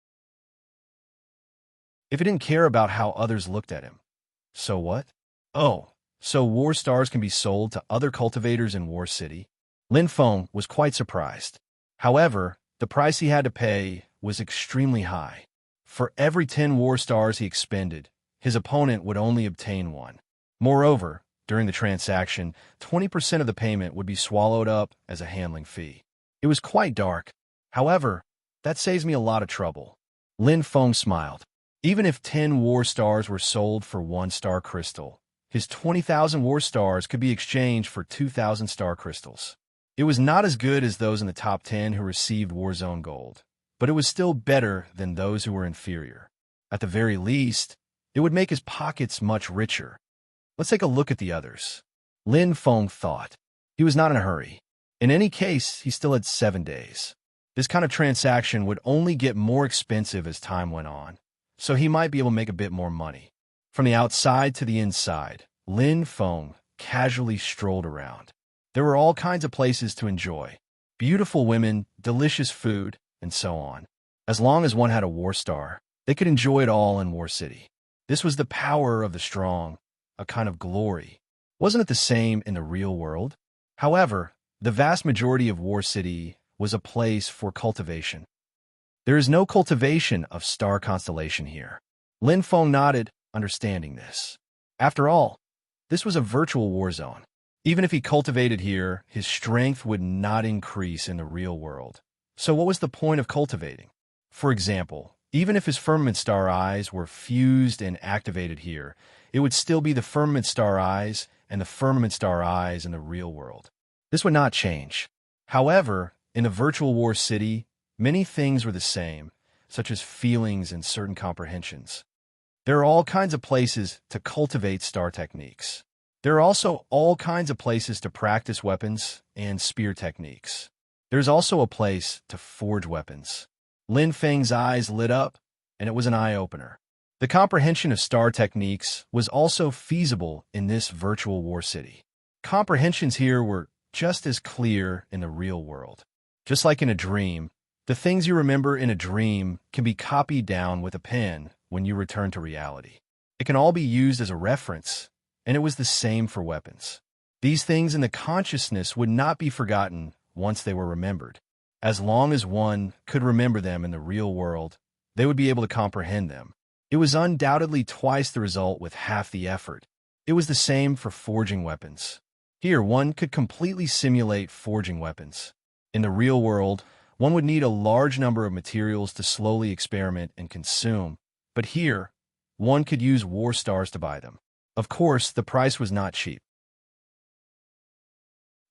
If he didn't care about how others looked at him. So what? Oh, so war stars can be sold to other cultivators in War City? Lin Feng was quite surprised. However, the price he had to pay was extremely high. For every 10 war stars he expended, his opponent would only obtain one. Moreover, during the transaction, 20% of the payment would be swallowed up as a handling fee. It was quite dark. However, that saves me a lot of trouble. Lin Feng smiled. Even if 10 war stars were sold for 1 star crystal, his 20,000 war stars could be exchanged for 2,000 star crystals. It was not as good as those in the top 10 who received Warzone Gold, but it was still better than those who were inferior. At the very least, it would make his pockets much richer. Let's take a look at the others. Lin Feng thought. He was not in a hurry. In any case, he still had 7 days. This kind of transaction would only get more expensive as time went on, so he might be able to make a bit more money. From the outside to the inside, Lin Feng casually strolled around. There were all kinds of places to enjoy. Beautiful women, delicious food, and so on. As long as one had a war star, they could enjoy it all in War City. This was the power of the strong, a kind of glory. Wasn't it the same in the real world? However, the vast majority of War City was a place for cultivation. There is no cultivation of star constellation here. Lin Feng nodded, understanding this. After all, this was a virtual war zone. Even if he cultivated here, his strength would not increase in the real world. So what was the point of cultivating? For example, even if his firmament star eyes were fused and activated here, it would still be the firmament star eyes and the firmament star eyes in the real world. This would not change. However, in a virtual war city, many things were the same, such as feelings and certain comprehensions. There are all kinds of places to cultivate star techniques. There are also all kinds of places to practice weapons and spear techniques. There's also a place to forge weapons. Lin Feng's eyes lit up, and it was an eye-opener. The comprehension of star techniques was also feasible in this virtual war city. Comprehensions here were just as clear in the real world. Just like in a dream, the things you remember in a dream can be copied down with a pen when you return to reality. It can all be used as a reference, and it was the same for weapons. These things in the consciousness would not be forgotten once they were remembered. As long as one could remember them in the real world, they would be able to comprehend them. It was undoubtedly twice the result with half the effort. It was the same for forging weapons. Here, one could completely simulate forging weapons. In the real world, one would need a large number of materials to slowly experiment and consume, but here, one could use war stars to buy them. Of course, the price was not cheap.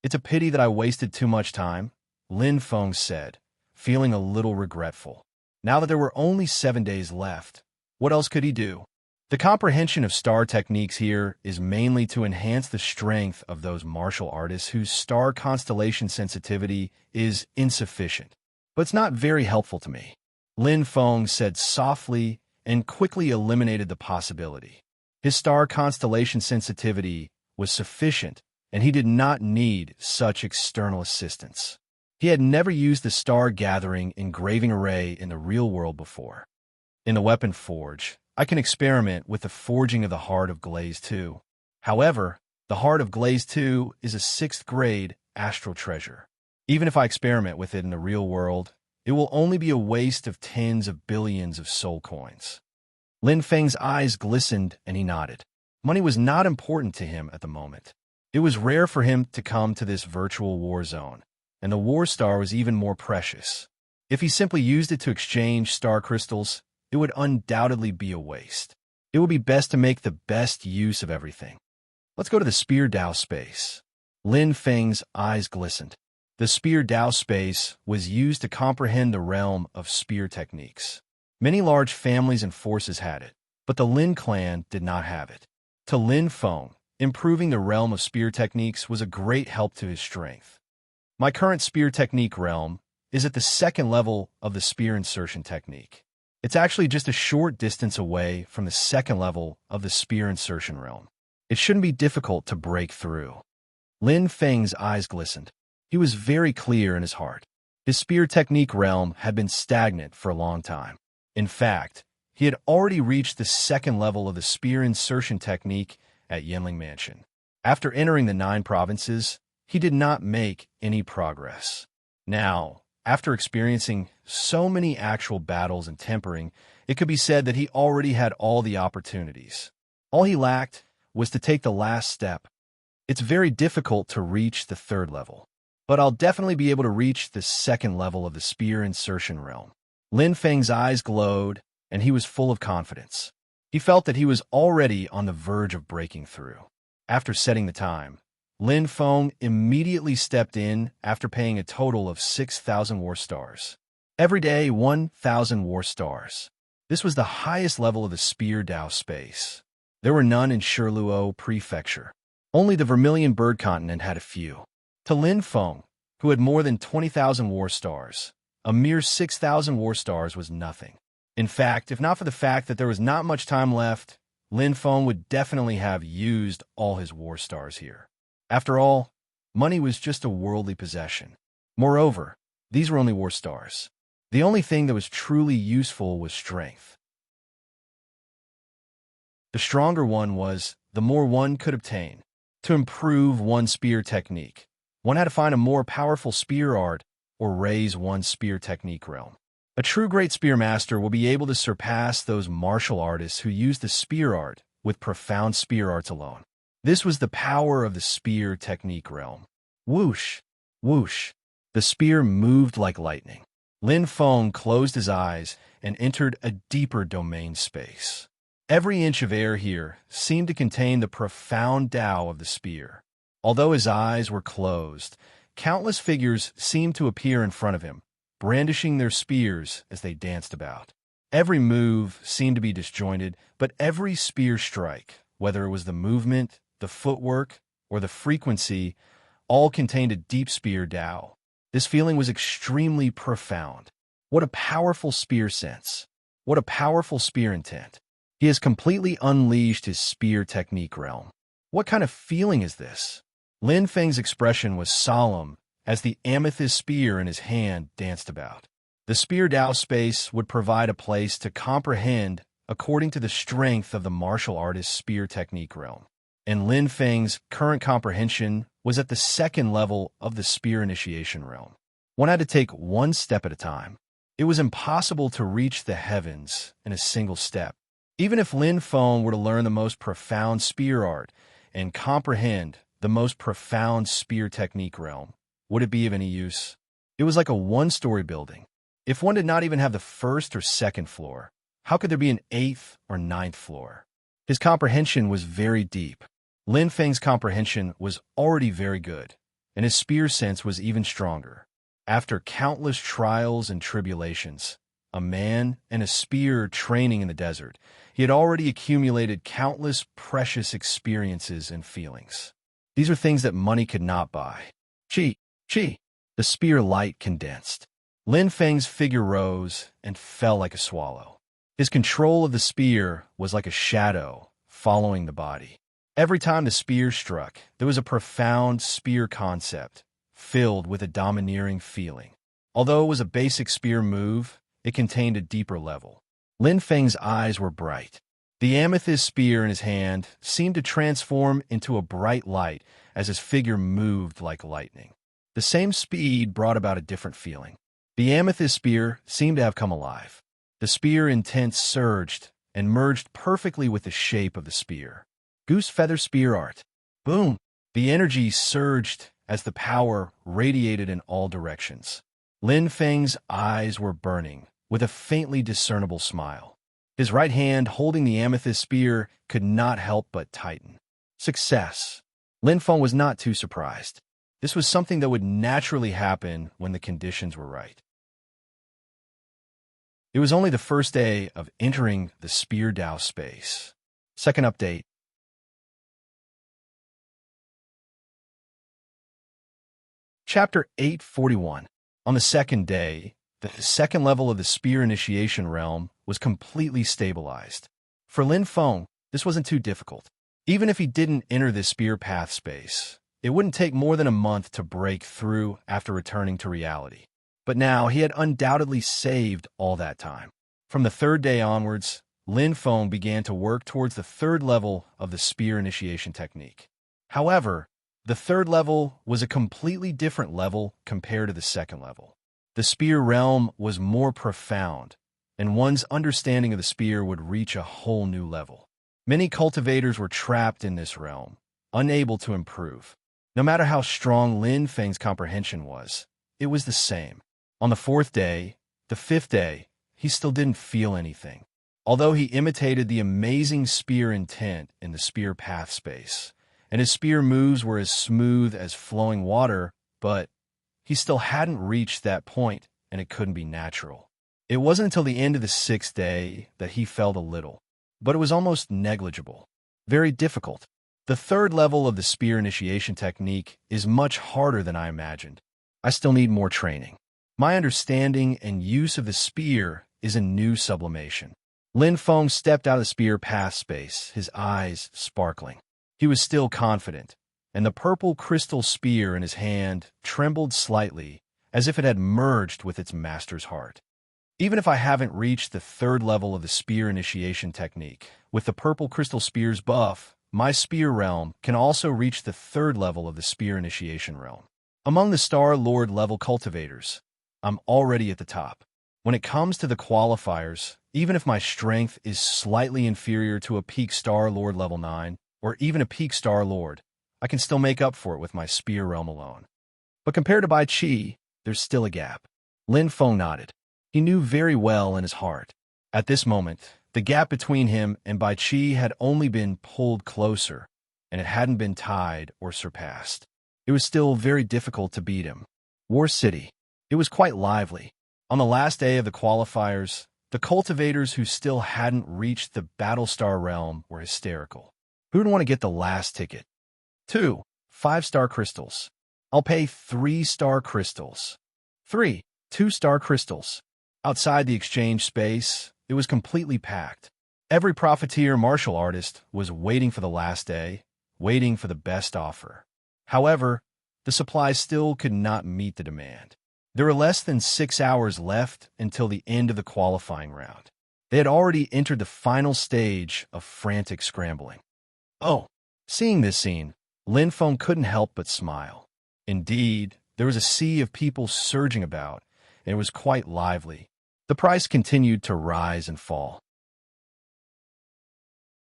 It's a pity that I wasted too much time, Lin Feng said, feeling a little regretful. Now that there were only 7 days left, what else could he do? The comprehension of star techniques here is mainly to enhance the strength of those martial artists whose star constellation sensitivity is insufficient. But it's not very helpful to me, Lin Feng said softly and quickly eliminated the possibility. His star constellation sensitivity was sufficient, and he did not need such external assistance. He had never used the star-gathering engraving array in the real world before. In the weapon forge, I can experiment with the forging of the Heart of Glaze 2. However, the Heart of Glaze 2 is a 6th grade astral treasure. Even if I experiment with it in the real world, it will only be a waste of tens of billions of soul coins. Lin Feng's eyes glistened and he nodded. Money was not important to him at the moment. It was rare for him to come to this virtual war zone, and the war star was even more precious. If he simply used it to exchange star crystals, it would undoubtedly be a waste. It would be best to make the best use of everything. Let's go to the Spear Dao space. Lin Feng's eyes glistened. The Spear Dao space was used to comprehend the realm of spear techniques. Many large families and forces had it, but the Lin clan did not have it. To Lin Feng, improving the realm of spear techniques was a great help to his strength. My current spear technique realm is at the 2nd level of the spear insertion technique. It's actually just a short distance away from the 2nd level of the spear insertion realm. It shouldn't be difficult to break through. Lin Feng's eyes glistened. He was very clear in his heart. His spear technique realm had been stagnant for a long time. In fact, he had already reached the second level of the spear insertion technique at Yinling Mansion. After entering the 9 provinces, he did not make any progress. Now, after experiencing so many actual battles and tempering, it could be said that he already had all the opportunities. All he lacked was to take the last step. It's very difficult to reach the 3rd level, but I'll definitely be able to reach the 2nd level of the spear insertion realm. Lin Feng's eyes glowed, and he was full of confidence. He felt that he was already on the verge of breaking through. After setting the time, Lin Feng immediately stepped in after paying a total of 6,000 war stars. Every day, 1,000 war stars. This was the highest level of the Spear Dao space. There were none in Shiluo Prefecture. Only the Vermilion Bird Continent had a few. To Lin Feng, who had more than 20,000 war stars, a mere 6,000 war stars was nothing. In fact, if not for the fact that there was not much time left, Lin Feng would definitely have used all his war stars here. After all, money was just a worldly possession. Moreover, these were only war stars. The only thing that was truly useful was strength. The stronger one was, the more one could obtain. To improve one's spear technique, one had to find a more powerful spear art or raise one's spear technique realm. A true great spear master will be able to surpass those martial artists who use the spear art with profound spear arts alone. This was the power of the spear technique realm. Whoosh, whoosh. The spear moved like lightning. Lin Feng closed his eyes and entered a deeper domain space. Every inch of air here seemed to contain the profound Tao of the spear. Although his eyes were closed, countless figures seemed to appear in front of him, brandishing their spears as they danced about. Every move seemed to be disjointed, but every spear strike, whether it was the movement, the footwork, or the frequency, all contained a deep spear Tao. This feeling was extremely profound. What a powerful spear sense. What a powerful spear intent. He has completely unleashed his spear technique realm. What kind of feeling is this? Lin Feng's expression was solemn as the amethyst spear in his hand danced about. The spear Dao space would provide a place to comprehend according to the strength of the martial artist's spear technique realm. And Lin Feng's current comprehension was at the 2nd level of the spear initiation realm. One had to take one step at a time. It was impossible to reach the heavens in a single step. Even if Lin Feng were to learn the most profound spear art and comprehend the most profound spear technique realm, would it be of any use? It was like a one-story building. If one did not even have the 1st or 2nd floor, how could there be an 8th or 9th floor? His comprehension was very deep. Lin Feng's comprehension was already very good, and his spear sense was even stronger. After countless trials and tribulations, a man and a spear training in the desert, he had already accumulated countless precious experiences and feelings. These are things that money could not buy. Chi. The spear light condensed. Lin Feng's figure rose and fell like a swallow. His control of the spear was like a shadow following the body. Every time the spear struck, there was a profound spear concept, filled with a domineering feeling. Although it was a basic spear move, it contained a deeper level. Lin Feng's eyes were bright. The amethyst spear in his hand seemed to transform into a bright light as his figure moved like lightning. The same speed brought about a different feeling. The amethyst spear seemed to have come alive. The spear intent surged and merged perfectly with the shape of the spear. Goose feather spear art. Boom! The energy surged as the power radiated in all directions. Lin Feng's eyes were burning, with a faintly discernible smile. His right hand holding the amethyst spear could not help but tighten. Success. Lin Feng was not too surprised. This was something that would naturally happen when the conditions were right. It was only the first day of entering the Spear Dao space. Second update. Chapter 841. On the second day, the 2nd level of the spear initiation realm was completely stabilized. For Lin Feng, this wasn't too difficult. Even if he didn't enter the spear path space, it wouldn't take more than a month to break through after returning to reality. But now he had undoubtedly saved all that time. From the third day onwards, Lin Feng began to work towards the third level of the spear initiation technique. However, the third level was a completely different level compared to the second level. The spear realm was more profound, and one's understanding of the spear would reach a whole new level. Many cultivators were trapped in this realm, unable to improve. No matter how strong Lin Feng's comprehension was, it was the same. On the fourth day, the fifth day, he still didn't feel anything. Although he imitated the amazing spear intent in the spear path space, and his spear moves were as smooth as flowing water, but he still hadn't reached that point, and it couldn't be natural. It wasn't until the end of the sixth day that he felt a little, but it was almost negligible. Very difficult. The third level of the spear initiation technique is much harder than I imagined. I still need more training. My understanding and use of the spear is a new sublimation. Lin Feng stepped out of the spear path space, his eyes sparkling. He was still confident, and the purple crystal spear in his hand trembled slightly, as if it had merged with its master's heart. Even if I haven't reached the third level of the spear initiation technique, with the purple crystal spear's buff, my spear realm can also reach the third level of the spear initiation realm. Among the Star Lord level cultivators, I'm already at the top. When it comes to the qualifiers, even if my strength is slightly inferior to a peak Star Lord level 9, or even a peak Star Lord, I can still make up for it with my spear realm alone. But compared to Bai Qi, there's still a gap. Lin Feng nodded. He knew very well in his heart. At this moment, the gap between him and Bai Qi had only been pulled closer, and it hadn't been tied or surpassed. It was still very difficult to beat him. War City. It was quite lively. On the last day of the qualifiers, the cultivators who still hadn't reached the Battlestar realm were hysterical. Who would want to get the last ticket? 2 5-star crystals. I'll pay 3-star crystals. 3 2-star crystals. Outside the exchange space, it was completely packed. Every profiteer martial artist was waiting for the last day, waiting for the best offer. However, the supply still could not meet the demand. There were less than 6 hours left until the end of the qualifying round. They had already entered the final stage of frantic scrambling. Oh, seeing this scene, Lin Feng couldn't help but smile. Indeed, there was a sea of people surging about, and it was quite lively. The price continued to rise and fall.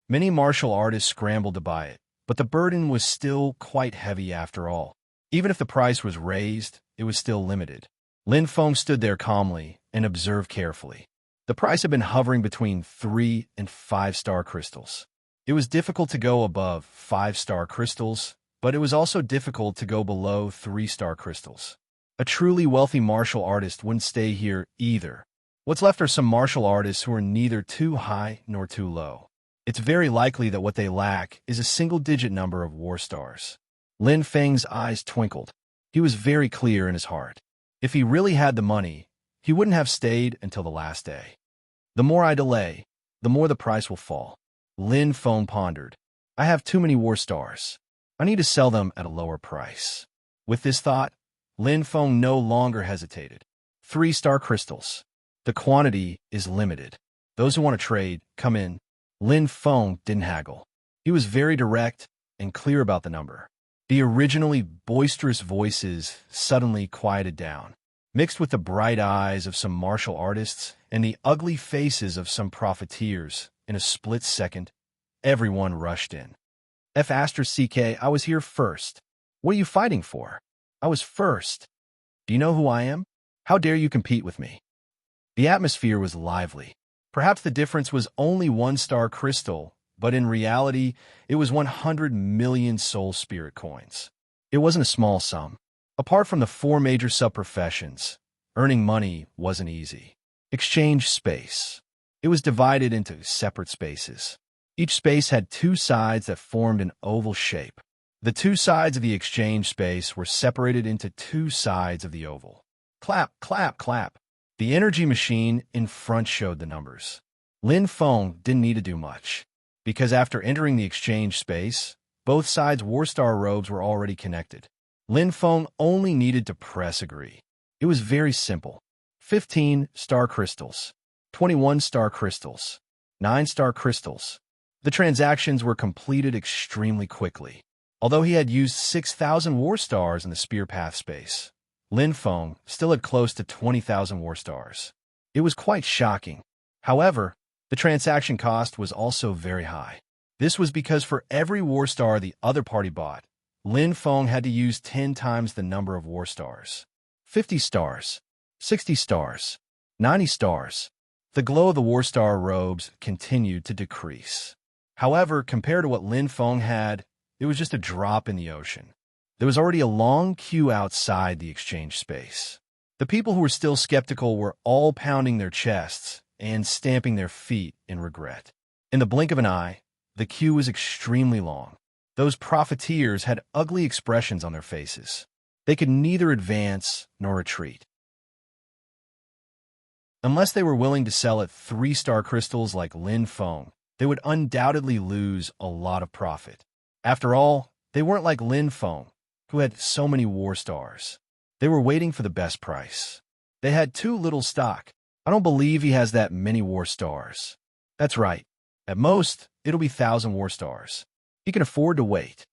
Many martial artists scrambled to buy it, but the burden was still quite heavy after all. Even if the price was raised, it was still limited. Lin Feng stood there calmly and observed carefully. The price had been hovering between 3 and 5-star crystals. It was difficult to go above 5-star crystals, but it was also difficult to go below 3-star crystals. A truly wealthy martial artist wouldn't stay here either. What's left are some martial artists who are neither too high nor too low. It's very likely that what they lack is a single-digit number of war stars. Lin Feng's eyes twinkled. He was very clear in his heart. If he really had the money, he wouldn't have stayed until the last day. The more I delay, the more the price will fall. Lin Feng pondered. I have too many war stars. I need to sell them at a lower price. With this thought, Lin Feng no longer hesitated. 3-star crystals. The quantity is limited. Those who want to trade, come in. Lin Feng didn't haggle. He was very direct and clear about the number. The originally boisterous voices suddenly quieted down. Mixed with the bright eyes of some martial artists and the ugly faces of some profiteers, in a split second, everyone rushed in. CK, I was here first. What are you fighting for? I was first. Do you know who I am? How dare you compete with me? The atmosphere was lively. Perhaps the difference was only 1-star crystal, but in reality, it was 100 million soul spirit coins. It wasn't a small sum. Apart from the 4 major sub-professions, earning money wasn't easy. Exchange space. It was divided into separate spaces. Each space had 2 sides that formed an oval shape. The 2 sides of the exchange space were separated into 2 sides of the oval. Clap, clap, clap. The energy machine in front showed the numbers. Lin Feng didn't need to do much, because after entering the exchange space, both sides' Warstar robes were already connected. Lin Feng only needed to press agree. It was very simple. 15 star crystals, 21 star crystals, 9 star crystals. The transactions were completed extremely quickly. Although he had used 6,000 war stars in the spear path space, Lin Feng still had close to 20,000 war stars. It was quite shocking. However, the transaction cost was also very high. This was because for every war star the other party bought, Lin Feng had to use 10 times the number of war stars. 50 stars, 60 stars, 90 stars. The glow of the war star robes continued to decrease. However, compared to what Lin Feng had, it was just a drop in the ocean. There was already a long queue outside the exchange space. The people who were still skeptical were all pounding their chests and stamping their feet in regret. In the blink of an eye, the queue was extremely long. Those profiteers had ugly expressions on their faces. They could neither advance nor retreat. Unless they were willing to sell at 3-star crystals like Lin Feng, they would undoubtedly lose a lot of profit. After all, they weren't like Lin Feng, who had so many war stars. They were waiting for the best price. They had too little stock. I don't believe he has that many war stars. That's right. At most, it'll be 1,000 war stars. He can afford to wait.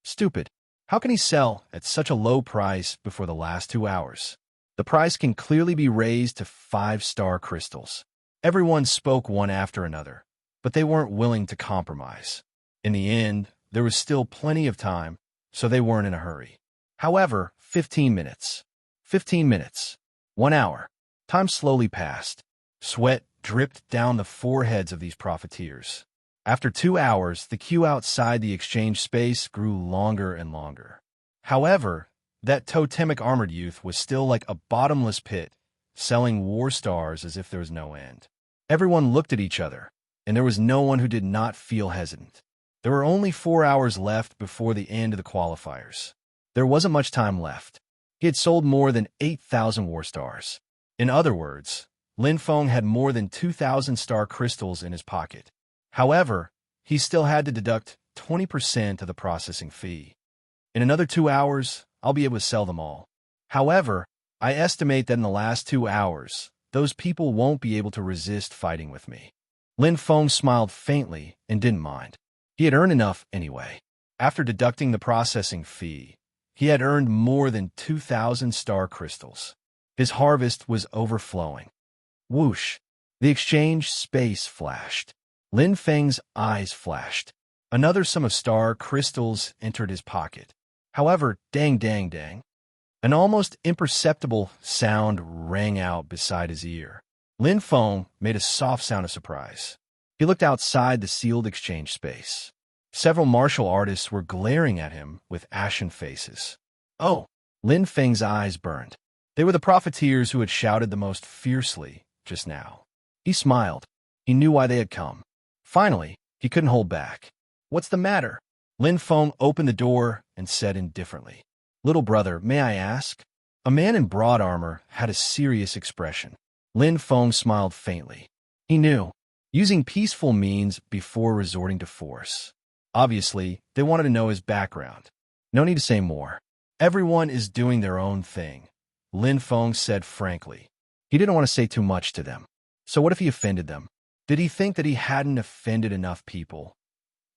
Stupid. How can he sell at such a low price before the last 2 hours? The price can clearly be raised to 5-star crystals. Everyone spoke one after another, but they weren't willing to compromise. In the end, there was still plenty of time, so they weren't in a hurry. However, 15 minutes. 15 minutes. 1 hour. Time slowly passed. Sweat dripped down the foreheads of these profiteers. After 2 hours, the queue outside the exchange space grew longer and longer. However, that totemic armored youth was still like a bottomless pit, selling war stars as if there was no end. Everyone looked at each other, and there was no one who did not feel hesitant. There were only 4 hours left before the end of the qualifiers. There wasn't much time left. He had sold more than 8,000 war stars. In other words, Lin Feng had more than 2,000 star crystals in his pocket. However, he still had to deduct 20% of the processing fee. In another 2 hours, I'll be able to sell them all. However, I estimate that in the last 2 hours, those people won't be able to resist fighting with me. Lin Feng smiled faintly and didn't mind. He had earned enough anyway. After deducting the processing fee, he had earned more than 2,000 star crystals. His harvest was overflowing. Whoosh! The exchange space flashed. Lin Feng's eyes flashed. Another sum of star crystals entered his pocket. However, dang, dang, dang. An almost imperceptible sound rang out beside his ear. Lin Feng made a soft sound of surprise. He looked outside the sealed exchange space. Several martial artists were glaring at him with ashen faces. Oh! Lin Feng's eyes burned. They were the profiteers who had shouted the most fiercely just now. He smiled. He knew why they had come. Finally, he couldn't hold back. What's the matter? Lin Feng opened the door and said indifferently, "Little brother, may I ask?" A man in broad armor had a serious expression. Lin Feng smiled faintly. He knew, using peaceful means before resorting to force. Obviously, they wanted to know his background. No need to say more. Everyone is doing their own thing, Lin Feng said frankly. He didn't want to say too much to them. So what if he offended them? Did he think that he hadn't offended enough people?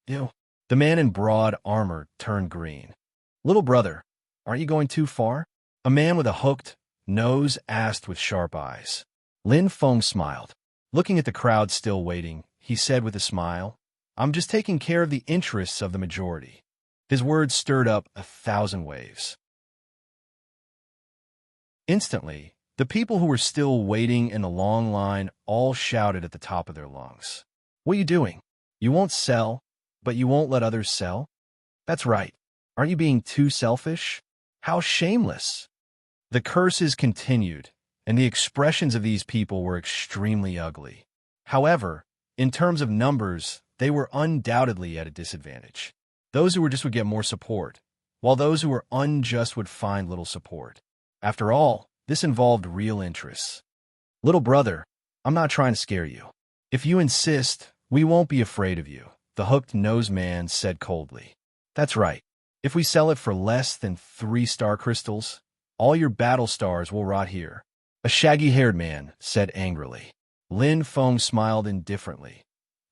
Ew. The man in broad armor turned green. Little brother, aren't you going too far? A man with a hooked nose asked with sharp eyes. Lin Feng smiled. Looking at the crowd still waiting, he said with a smile, "I'm just taking care of the interests of the majority." His words stirred up 1,000 waves. Instantly, the people who were still waiting in the long line all shouted at the top of their lungs. "What are you doing? You won't sell, but you won't let others sell? That's right. Aren't you being too selfish? How shameless!" The curses continued, and the expressions of these people were extremely ugly. However, in terms of numbers, they were undoubtedly at a disadvantage. Those who were just would get more support, while those who were unjust would find little support. After all, this involved real interests. Little brother, I'm not trying to scare you. If you insist, we won't be afraid of you, the hooked-nosed man said coldly. That's right. If we sell it for less than 3 star crystals, All your battle stars will rot here. A shaggy-haired man said angrily. Lin Feng smiled indifferently.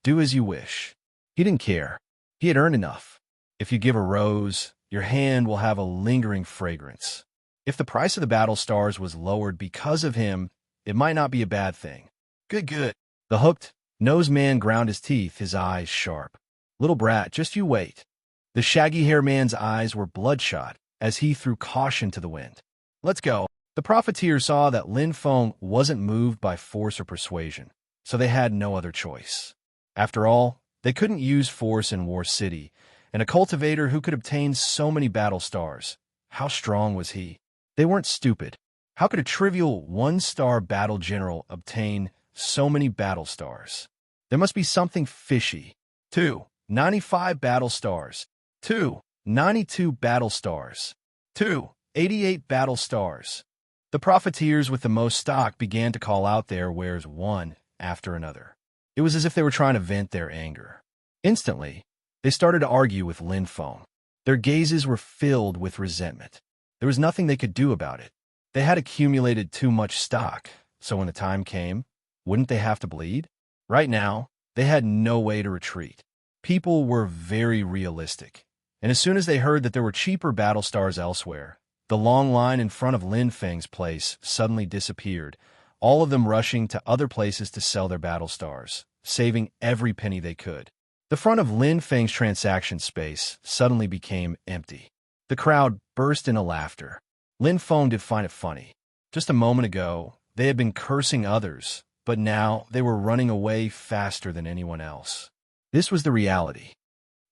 Do as you wish. He didn't care. He had earned enough. If you give a rose, your hand will have a lingering fragrance. If the price of the battle stars was lowered because of him, it might not be a bad thing. Good, good. The hooked-nosed man ground his teeth, his eyes sharp. Little brat, just you wait. The shaggy-haired man's eyes were bloodshot as he threw caution to the wind. Let's go. The profiteer saw that Lin Feng wasn't moved by force or persuasion, so they had no other choice. After all, they couldn't use force in War City, and a cultivator who could obtain so many battle stars, how strong was he? They weren't stupid. How could a trivial one-star battle general obtain so many battle stars? There must be something fishy. 95 battle stars. 92 battle stars. 88 battle stars. The profiteers with the most stock began to call out their wares one after another. It was as if they were trying to vent their anger. Instantly, they started to argue with Lin Feng. Their gazes were filled with resentment. There was nothing they could do about it. They had accumulated too much stock, so when the time came, wouldn't they have to bleed? Right now, they had no way to retreat. People were very realistic, and as soon as they heard that there were cheaper battle stars elsewhere, the long line in front of Lin Feng's place suddenly disappeared, all of them rushing to other places to sell their battle stars, saving every penny they could. The front of Lin Feng's transaction space suddenly became empty. The crowd burst into laughter. Lin Feng did find it funny. Just a moment ago, they had been cursing others, but now they were running away faster than anyone else. This was the reality.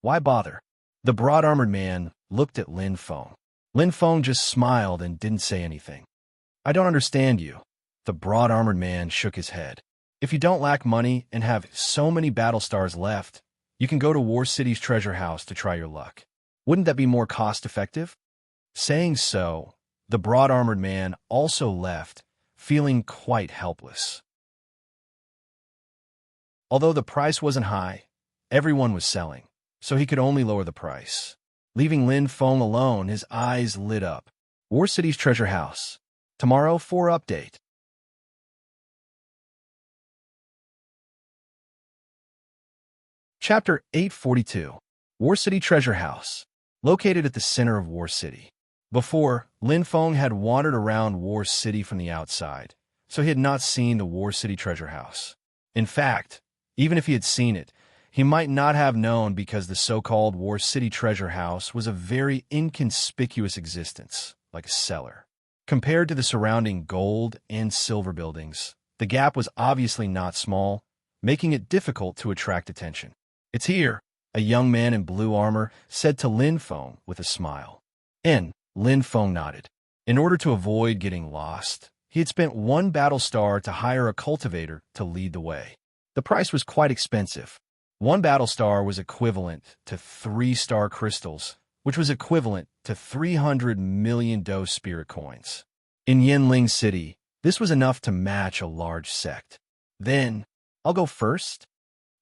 Why bother? The broad-armored man looked at Lin Feng. Lin Feng just smiled and didn't say anything. I don't understand you. The broad-armored man shook his head. If you don't lack money and have so many battle stars left, you can go to War City's treasure house to try your luck. Wouldn't that be more cost-effective? Saying so, the broad-armored man also left, feeling quite helpless. Although the price wasn't high, everyone was selling, so he could only lower the price. Leaving Lin Feng alone, his eyes lit up. War City's treasure house. Tomorrow for update. Chapter 842. War City Treasure House. Located at the center of War City. Before, Lin Feng had wandered around War City from the outside, so he had not seen the War City Treasure House. In fact, even if he had seen it, he might not have known because the so-called War City Treasure House was a very inconspicuous existence, like a cellar. Compared to the surrounding gold and silver buildings, the gap was obviously not small, making it difficult to attract attention. It's here, a young man in blue armor said to Lin Feng with a smile. Lin Feng nodded. In order to avoid getting lost, he had spent 1 battle star to hire a cultivator to lead the way. The price was quite expensive. 1 battle star was equivalent to 3 star crystals, which was equivalent to 300 million Do spirit coins. In Yanling City, this was enough to match a large sect. Then, I'll go first?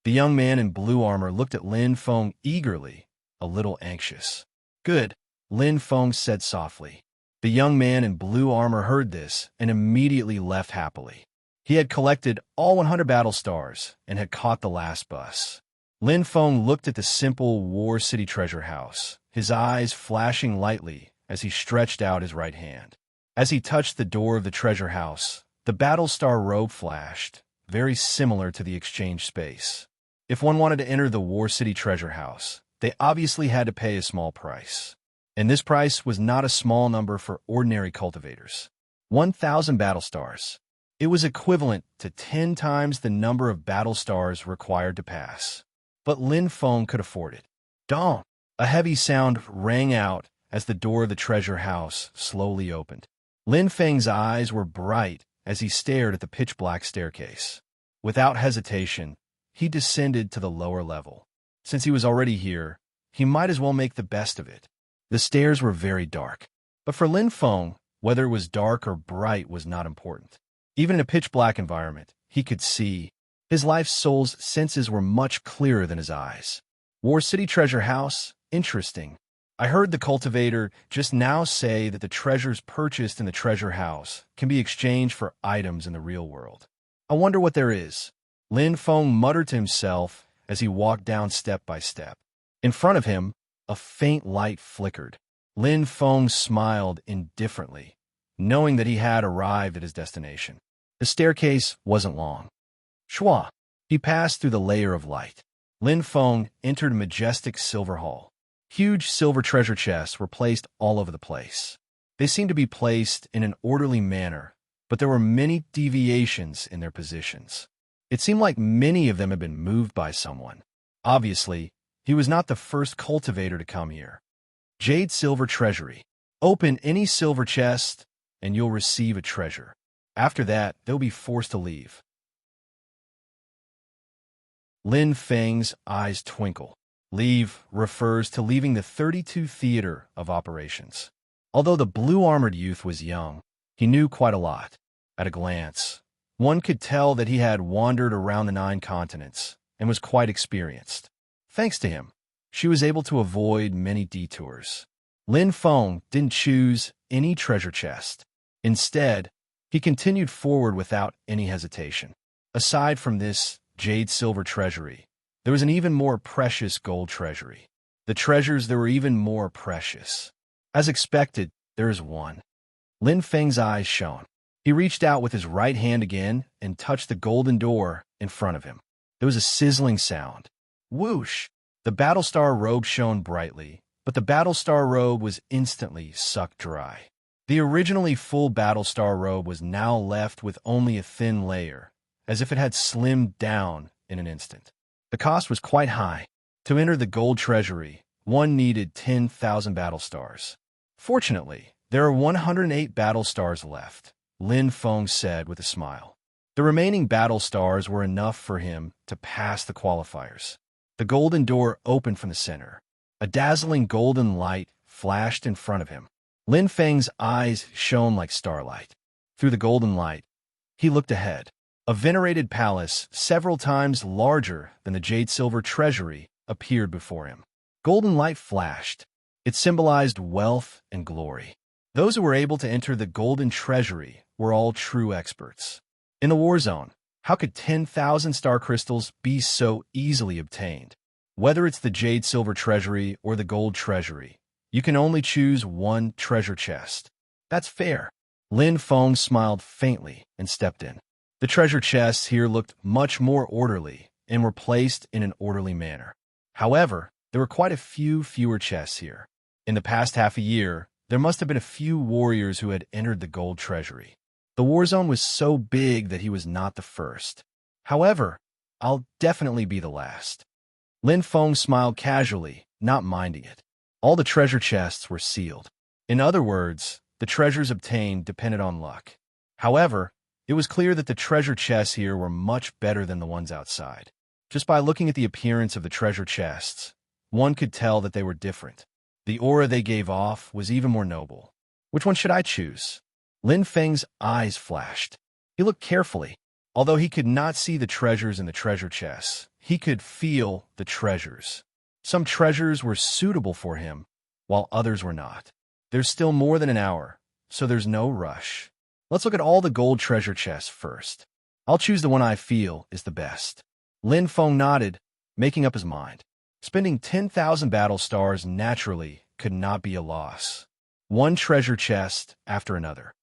The young man in blue armor looked at Lin Feng eagerly, a little anxious. Good, Lin Feng said softly. The young man in blue armor heard this and immediately left happily. He had collected all 100 battle stars and had caught the last bus. Lin Feng looked at the simple War City treasure house, his eyes flashing lightly as he stretched out his right hand. As he touched the door of the treasure house, the battle star robe flashed, very similar to the exchange space. If one wanted to enter the War City treasure house, they obviously had to pay a small price. And this price was not a small number for ordinary cultivators. 1,000 battle stars. It was equivalent to 10 times the number of battle stars required to pass. But Lin Feng could afford it. Dong! A heavy sound rang out as the door of the treasure house slowly opened. Lin Feng's eyes were bright as he stared at the pitch-black staircase. Without hesitation, he descended to the lower level. Since he was already here, he might as well make the best of it. The stairs were very dark. But for Lin Feng, whether it was dark or bright was not important. Even in a pitch-black environment, he could see. His life's soul's senses were much clearer than his eyes. War City Treasure House? Interesting. I heard the cultivator just now say that the treasures purchased in the treasure house can be exchanged for items in the real world. I wonder what there is. Lin Feng muttered to himself as he walked down step by step. In front of him, a faint light flickered. Lin Feng smiled indifferently, knowing that he had arrived at his destination. The staircase wasn't long. Shua! He passed through the layer of light. Lin Feng entered a majestic silver hall. Huge silver treasure chests were placed all over the place. They seemed to be placed in an orderly manner, but there were many deviations in their positions. It seemed like many of them had been moved by someone. Obviously, he was not the first cultivator to come here. Jade Silver Treasury. Open any silver chest, and you'll receive a treasure. After that, they'll be forced to leave. Lin Feng's eyes twinkle. Leave refers to leaving the 32 theater of operations. Although the blue-armored youth was young, he knew quite a lot. At a glance, one could tell that he had wandered around the 9 continents and was quite experienced. Thanks to him, she was able to avoid many detours. Lin Feng didn't choose any treasure chest. Instead, he continued forward without any hesitation. Aside from this Jade Silver Treasury, there was an even more precious gold treasury. The treasures that were even more precious. As expected, there is one. Lin Feng's eyes shone. He reached out with his right hand again and touched the golden door in front of him. There was a sizzling sound. Whoosh! The Battlestar robe shone brightly, but the Battlestar robe was instantly sucked dry. The originally full Battlestar robe was now left with only a thin layer, as if it had slimmed down in an instant. The cost was quite high. To enter the gold treasury, one needed 10,000 battle stars. Fortunately, there are 108 battle stars left, Lin Feng said with a smile. The remaining battle stars were enough for him to pass the qualifiers. The golden door opened from the center. A dazzling golden light flashed in front of him. Lin Feng's eyes shone like starlight. Through the golden light, he looked ahead. A venerated palace, several times larger than the Jade Silver Treasury, appeared before him. Golden light flashed. It symbolized wealth and glory. Those who were able to enter the Golden Treasury were all true experts. In the war zone, how could 10,000 star crystals be so easily obtained? Whether it's the Jade Silver Treasury or the Gold Treasury, you can only choose one treasure chest. That's fair. Lin Feng smiled faintly and stepped in. The treasure chests here looked much more orderly and were placed in an orderly manner. However, there were quite a few fewer chests here. In the past half a year, there must have been a few warriors who had entered the gold treasury. The war zone was so big that he was not the first. However, I'll definitely be the last. Lin Feng smiled casually, not minding it. All the treasure chests were sealed. In other words, the treasures obtained depended on luck. However, it was clear that the treasure chests here were much better than the ones outside. Just by looking at the appearance of the treasure chests, one could tell that they were different. The aura they gave off was even more noble. Which one should I choose? Lin Feng's eyes flashed. He looked carefully. Although he could not see the treasures in the treasure chests, he could feel the treasures. Some treasures were suitable for him, while others were not. There's still more than an hour, so there's no rush. Let's look at all the gold treasure chests first. I'll choose the one I feel is the best. Lin Feng nodded, making up his mind. Spending 10,000 battle stars naturally could not be a loss. One treasure chest after another.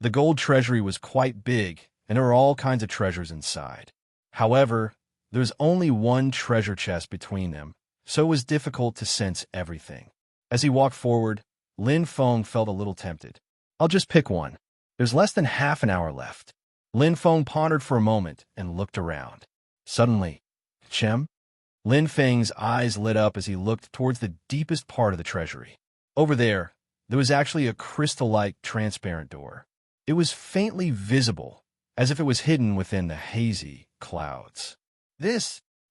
The gold treasury was quite big, and there were all kinds of treasures inside. However, there was only one treasure chest between them, so it was difficult to sense everything. As he walked forward, Lin Feng felt a little tempted. I'll just pick one. There's less than half an hour left. Lin Feng pondered for a moment and looked around. Suddenly, Chem? Lin Feng's eyes lit up as he looked towards the deepest part of the treasury. Over there was actually a crystal-like transparent door. It was faintly visible, as if it was hidden within the hazy clouds.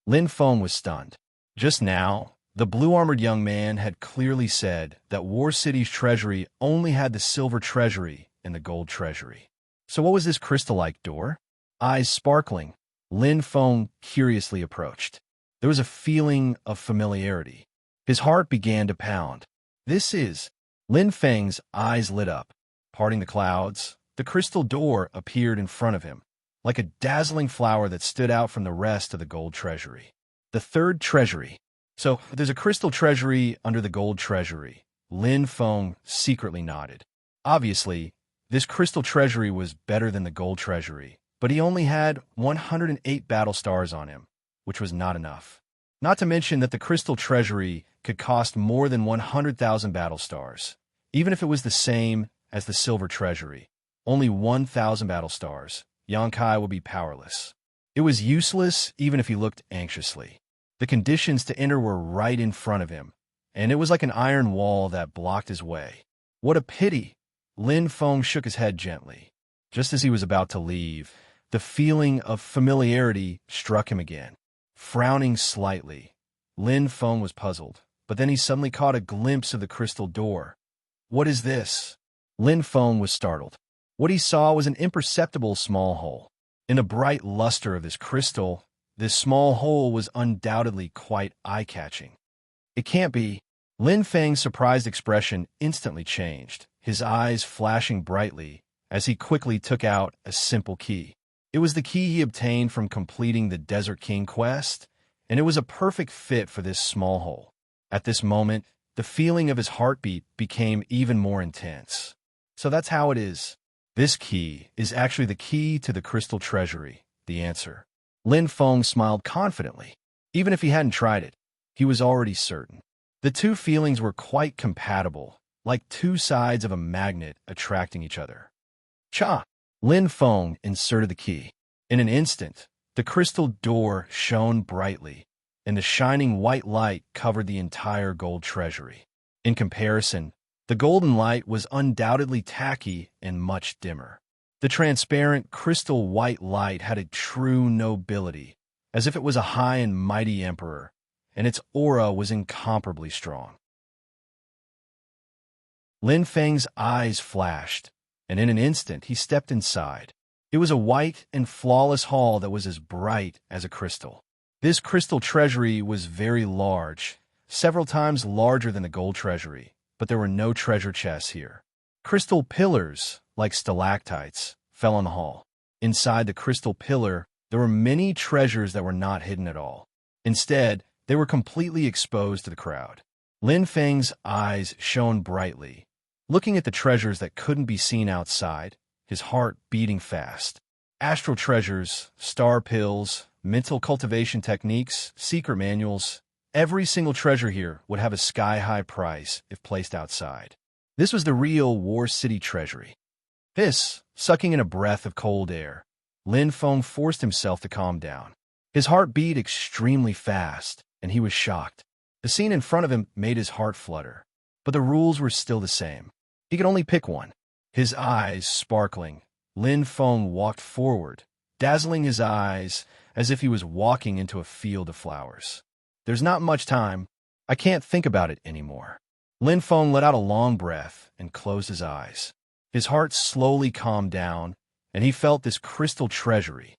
Lin Feng was stunned. Just now, the blue-armored young man had clearly said that War City's treasury only had the silver treasury and the gold treasury. So what was this crystal-like door? Eyes sparkling, Lin Feng curiously approached. There was a feeling of familiarity. His heart began to pound. This is... Lin Feng's eyes lit up. Parting the clouds, the crystal door appeared in front of him, like a dazzling flower that stood out from the rest of the gold treasury. The third treasury. So, there's a crystal treasury under the gold treasury. Lin Feng secretly nodded. Obviously, this crystal treasury was better than the gold treasury, but he only had 108 battle stars on him, which was not enough. Not to mention that the crystal treasury could cost more than 100,000 battle stars. Even if it was the same as the silver treasury, only 1,000 battle stars, Yang Kai would be powerless. It was useless even if he looked anxiously. The conditions to enter were right in front of him, and it was like an iron wall that blocked his way. What a pity! Lin Feng shook his head gently. Just as he was about to leave, the feeling of familiarity struck him again. Frowning slightly, Lin Feng was puzzled, but then he suddenly caught a glimpse of the crystal door. What is this? Lin Feng was startled. What he saw was an imperceptible small hole. In the bright luster of this crystal, this small hole was undoubtedly quite eye-catching. It can't be. Lin Feng's surprised expression instantly changed, his eyes flashing brightly as he quickly took out a simple key. It was the key he obtained from completing the Desert King quest, and it was a perfect fit for this small hole. At this moment, the feeling of his heartbeat became even more intense. So that's how it is. This key is actually the key to the crystal treasury, the answer. Lin Feng smiled confidently. Even if he hadn't tried it, he was already certain. The two feelings were quite compatible, like two sides of a magnet attracting each other. Cha! Lin Feng inserted the key. In an instant, the crystal door shone brightly, and the shining white light covered the entire gold treasury. In comparison, the golden light was undoubtedly tacky and much dimmer. The transparent crystal white light had a true nobility, as if it was a high and mighty emperor, and its aura was incomparably strong. Lin Feng's eyes flashed, and in an instant he stepped inside. It was a white and flawless hall that was as bright as a crystal. This crystal treasury was very large, several times larger than the gold treasury, but there were no treasure chests here. Crystal pillars, like stalactites, fell on the hall. Inside the crystal pillar, there were many treasures that were not hidden at all. Instead, they were completely exposed to the crowd. Lin Feng's eyes shone brightly, looking at the treasures that couldn't be seen outside, his heart beating fast. Astral treasures, star pills, mental cultivation techniques, secret manuals. Every single treasure here would have a sky-high price if placed outside. This was the real War City treasury. Sucking in a breath of cold air, Lin Feng forced himself to calm down. His heart beat extremely fast, and he was shocked. The scene in front of him made his heart flutter, but the rules were still the same. He could only pick one. His eyes sparkling, Lin Feng walked forward, dazzling his eyes as if he was walking into a field of flowers. There's not much time. I can't think about it anymore. Lin Feng let out a long breath and closed his eyes. His heart slowly calmed down, and he felt this crystal treasury.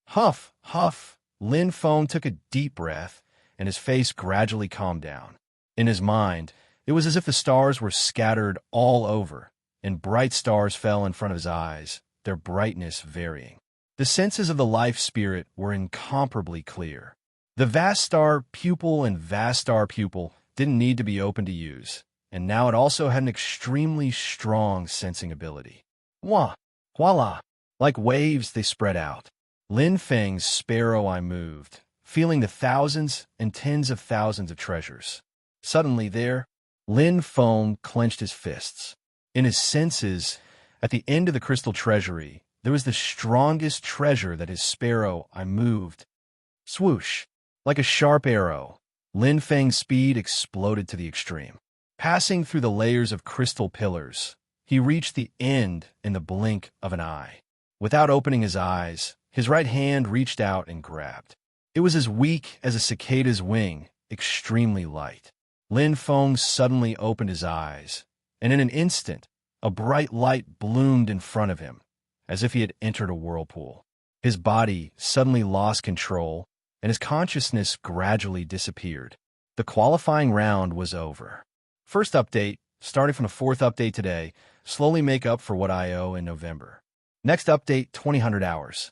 Huff, huff, Lin Feng took a deep breath, and his face gradually calmed down. In his mind, it was as if the stars were scattered all over, and bright stars fell in front of his eyes, their brightness varying. The senses of the life spirit were incomparably clear. The vast star pupil and vast star pupil didn't need to be open to use, and now it also had an extremely strong sensing ability. Voila! Like waves, they spread out. Lin Feng's sparrow eye moved, feeling the thousands and tens of thousands of treasures. Suddenly there, Lin Feng clenched his fists. In his senses, at the end of the crystal treasury, there was the strongest treasure that his sparrow eye moved. Swoosh! Like a sharp arrow, Lin Feng's speed exploded to the extreme. Passing through the layers of crystal pillars, he reached the end in the blink of an eye. Without opening his eyes, his right hand reached out and grabbed. It was as weak as a cicada's wing, extremely light. Lin Feng suddenly opened his eyes, and in an instant, a bright light bloomed in front of him, as if he had entered a whirlpool. His body suddenly lost control, and his consciousness gradually disappeared. The qualifying round was over. First update, starting from the fourth update today, slowly make up for what I owe in November. Next update, 2000 hours.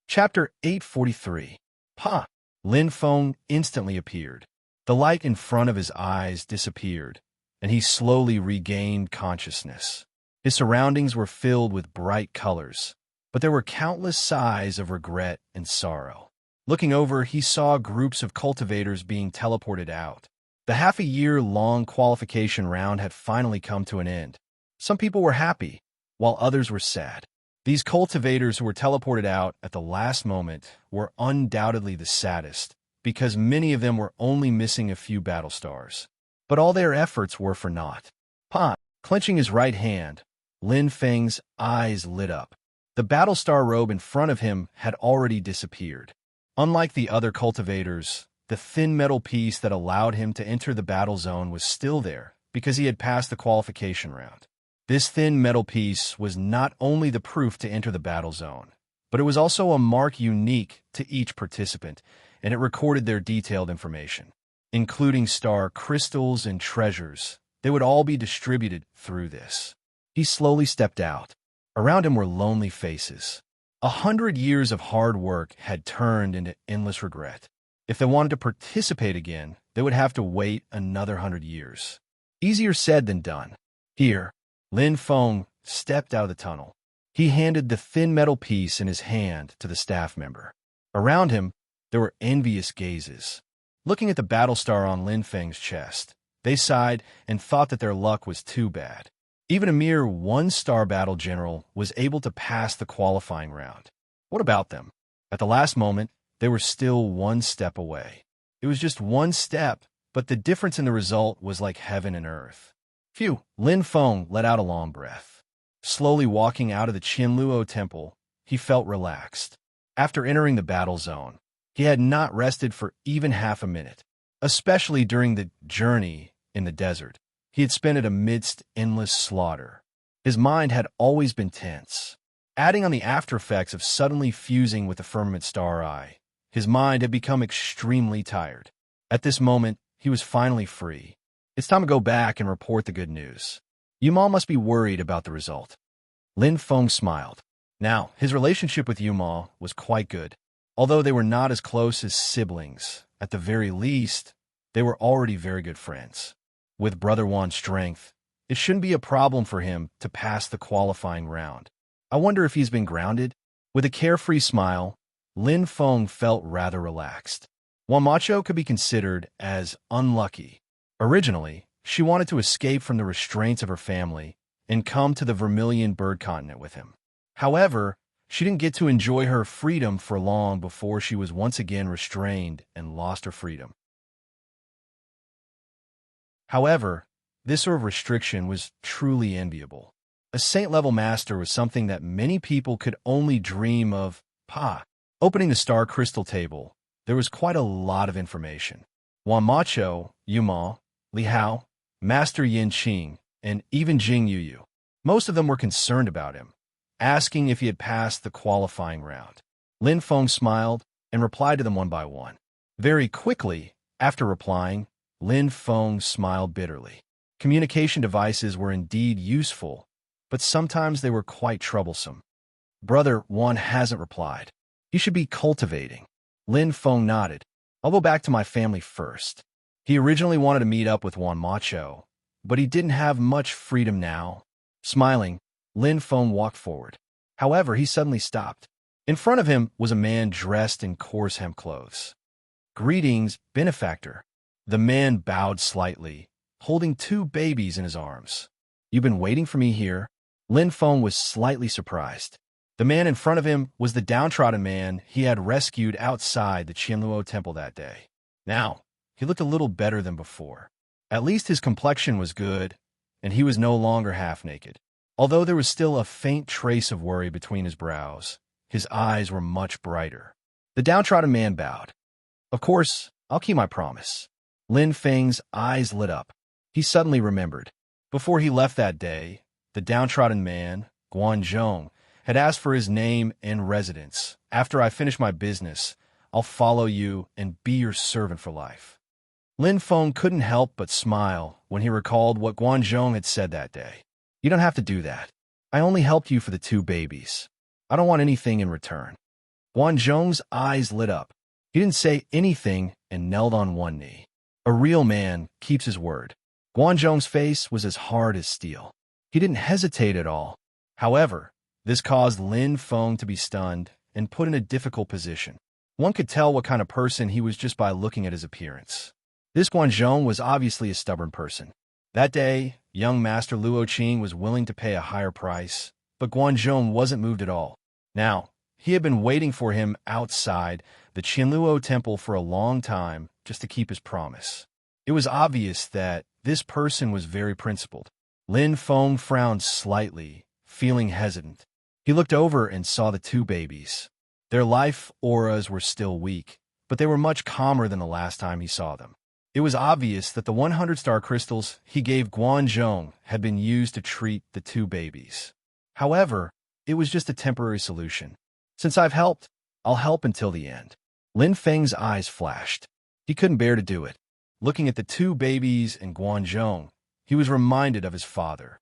Chapter 843. Pa! Lin Feng instantly appeared. The light in front of his eyes disappeared, and he slowly regained consciousness. His surroundings were filled with bright colors, but there were countless sighs of regret and sorrow. Looking over, he saw groups of cultivators being teleported out. The half-a-year-long qualification round had finally come to an end. Some people were happy, while others were sad. These cultivators who were teleported out at the last moment were undoubtedly the saddest, because many of them were only missing a few battle stars. But all their efforts were for naught. Pa! Clenching his right hand, Lin Feng's eyes lit up. The battlestar robe in front of him had already disappeared. Unlike the other cultivators, the thin metal piece that allowed him to enter the battle zone was still there because he had passed the qualification round. This thin metal piece was not only the proof to enter the battle zone, but it was also a mark unique to each participant, and it recorded their detailed information, including star crystals and treasures. They would all be distributed through this. He slowly stepped out. Around him were lonely faces. 100 years of hard work had turned into endless regret. If they wanted to participate again, they would have to wait another 100 years. Easier said than done. Here, Lin Feng stepped out of the tunnel. He handed the thin metal piece in his hand to the staff member. Around him, there were envious gazes. Looking at the battle star on Lin Feng's chest, they sighed and thought that their luck was too bad. Even a mere one-star battle general was able to pass the qualifying round. What about them? At the last moment, they were still one step away. It was just one step, but the difference in the result was like heaven and earth. Phew! Lin Feng let out a long breath. Slowly walking out of the Qianluo temple, he felt relaxed. After entering the battle zone, he had not rested for even half a minute, especially during the journey in the desert. He had spent it amidst endless slaughter. His mind had always been tense. Adding on the after effects of suddenly fusing with the firmament star eye, his mind had become extremely tired. At this moment, he was finally free. It's time to go back and report the good news. Yuma must be worried about the result. Lin Feng smiled. Now, his relationship with Yuma was quite good. Although they were not as close as siblings, at the very least, they were already very good friends. With Brother Wan's strength, it shouldn't be a problem for him to pass the qualifying round. I wonder if he's been grounded? With a carefree smile, Lin Feng felt rather relaxed. Wan Macho could be considered as unlucky. Originally, she wanted to escape from the restraints of her family and come to the Vermilion Bird Continent with him. However, she didn't get to enjoy her freedom for long before she was once again restrained and lost her freedom. However, this sort of restriction was truly enviable. A saint-level master was something that many people could only dream of. Opening the star crystal table, there was quite a lot of information. Wan Macho, Yuma, Li Hao, Master Yin Qing, and even Jing Yuyu. Most of them were concerned about him, asking if he had passed the qualifying round. Lin Feng smiled and replied to them one by one. Very quickly, after replying, Lin Feng smiled bitterly. Communication devices were indeed useful, but sometimes they were quite troublesome. Brother Wan hasn't replied. He should be cultivating. Lin Feng nodded. I'll go back to my family first. He originally wanted to meet up with Wan Macho, but he didn't have much freedom now. Smiling, Lin Feng walked forward. However, he suddenly stopped. In front of him was a man dressed in coarse hemp clothes. Greetings, benefactor. The man bowed slightly, holding two babies in his arms. You've been waiting for me here? Lin Feng was slightly surprised. The man in front of him was the downtrodden man he had rescued outside the Qianluo temple that day. Now, he looked a little better than before. At least his complexion was good, and he was no longer half-naked. Although there was still a faint trace of worry between his brows, his eyes were much brighter. The downtrodden man bowed. Of course, I'll keep my promise. Lin Feng's eyes lit up. He suddenly remembered. Before he left that day, the downtrodden man, Guanzhong, had asked for his name and residence. After I finish my business, I'll follow you and be your servant for life. Lin Feng couldn't help but smile when he recalled what Guanzhong had said that day. You don't have to do that. I only helped you for the 2 babies. I don't want anything in return. Guanzhong's eyes lit up. He didn't say anything and knelt on one knee. A real man keeps his word. Guanzhong's face was as hard as steel. He didn't hesitate at all. However, this caused Lin Feng to be stunned and put in a difficult position. One could tell what kind of person he was just by looking at his appearance. This Guanzhong was obviously a stubborn person. That day, young Master Luo Qing was willing to pay a higher price, but Guanzhong wasn't moved at all. Now, he had been waiting for him outside the Qianluo temple for a long time just to keep his promise. It was obvious that this person was very principled. Lin Feng frowned slightly, feeling hesitant. He looked over and saw the 2 babies. Their life auras were still weak, but they were much calmer than the last time he saw them. It was obvious that the 100 star crystals he gave Guanzhong had been used to treat the 2 babies. However, it was just a temporary solution. Since I've helped, I'll help until the end. Lin Feng's eyes flashed. He couldn't bear to do it. Looking at the 2 babies and Guanzhong, he was reminded of his father.